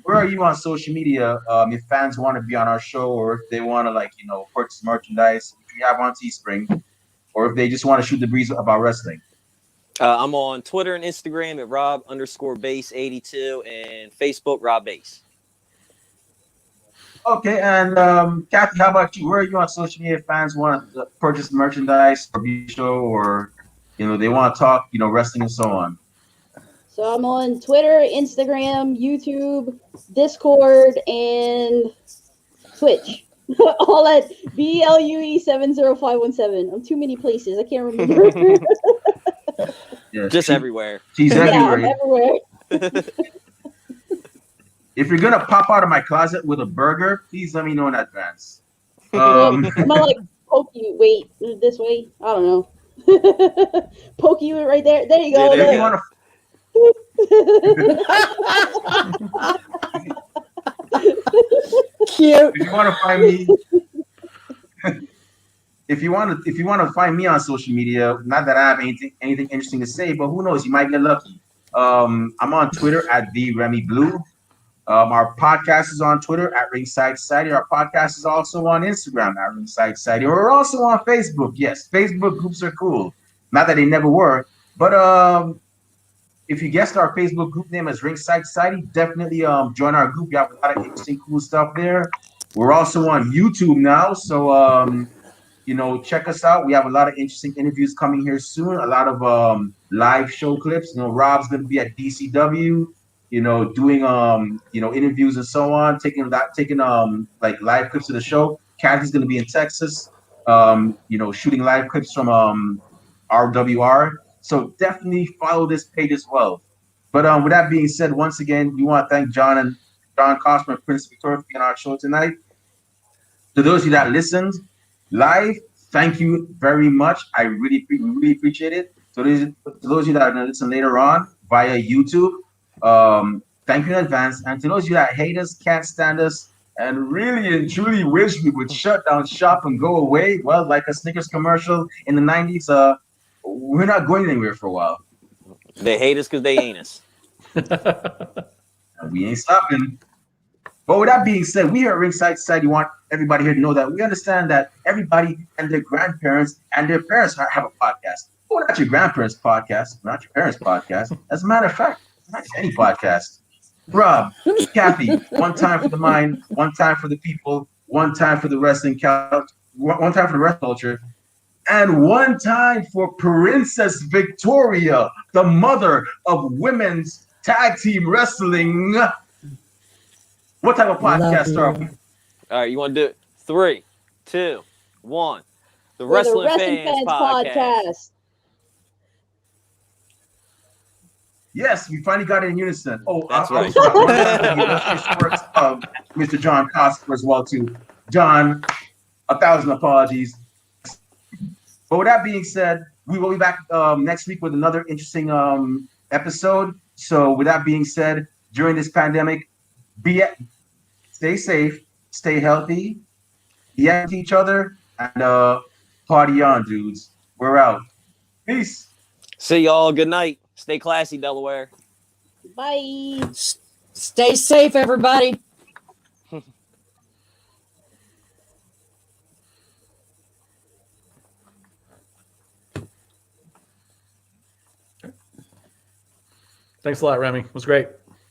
where are you on social media? If fans want to be on our show, or if they want to purchase merchandise, which we have on Teespring, or if they just want to shoot the breeze about wrestling. I'm on Twitter and Instagram at Rob_Base82 and Facebook Rob Base. Okay, and Kathy, how about you? Where are you on social media if fans want to purchase merchandise or be show, or they want to talk, wrestling and so on? So I'm on Twitter, Instagram, YouTube, Discord, and Twitch. All at BLUE70517. I'm too many places. I can't remember. Just everywhere. She's everywhere. Yeah, I'm everywhere. If you're gonna pop out of my closet with a burger, please let me know in advance. I'm gonna poke you. Wait, this way. I don't know. Poke you right there. There you go. If you want Cute. If you want to find me, if you want to find me on social media, not that I have anything interesting to say, but who knows, you might get lucky. I'm on Twitter at @TheRemyBlue. Our podcast is on Twitter at Ringside Society. Our podcast is also on Instagram at Ringside Society. We're also on Facebook. Yes, Facebook groups are cool. Not that they never were, but if you guessed our Facebook group name as Ringside Society, definitely join our group. We have a lot of interesting, cool stuff there. We're also on YouTube now, so check us out. We have a lot of interesting interviews coming here soon. A lot of live show clips. Rob's gonna be at DCW. Doing interviews and so on, taking like live clips of the show. Kathy's gonna be in Texas, shooting live clips from RWR. So definitely follow this page as well. But with that being said, once again, we want to thank John Cosper and Prince Victoria for being on our show tonight. To those of you that listened live, thank you very much. We really appreciate it. So to those of you that are gonna listen later on via YouTube, thank you in advance. And to those of you that hate us, can't stand us, and really and truly wish we would shut down shop and go away, well, like a Snickers commercial in the 90s, we're not going anywhere for a while. They hate us because they ain't us. And we ain't stopping. But with that being said, we here at Ringside Society want everybody here to know that we understand that everybody and their grandparents and their parents have a podcast. Well, not your grandparents' podcast, not your parents' podcast. As a matter of fact, not any podcast. Rob, Kathy, one time for the mind, one time for the people, one time for the wrestling couch, one time for the wrestling culture, and one time for Princess Victoria, the mother of women's tag team wrestling. What type of podcast are we? All right, you want to do it? 3, 2, 1. The Wrestling Fans Podcast. Yes, we finally got it in unison. Oh, that's right. Mr. John Cosper as well too. John, 1,000 apologies. But with that being said, we will be back next week with another interesting episode. So with that being said, during this pandemic, Stay safe, stay healthy, be at each other, and party on, dudes. We're out. Peace. See y'all. Good night. Stay classy, Delaware. Bye. Stay safe, everybody. Thanks a lot, Remy. It was great.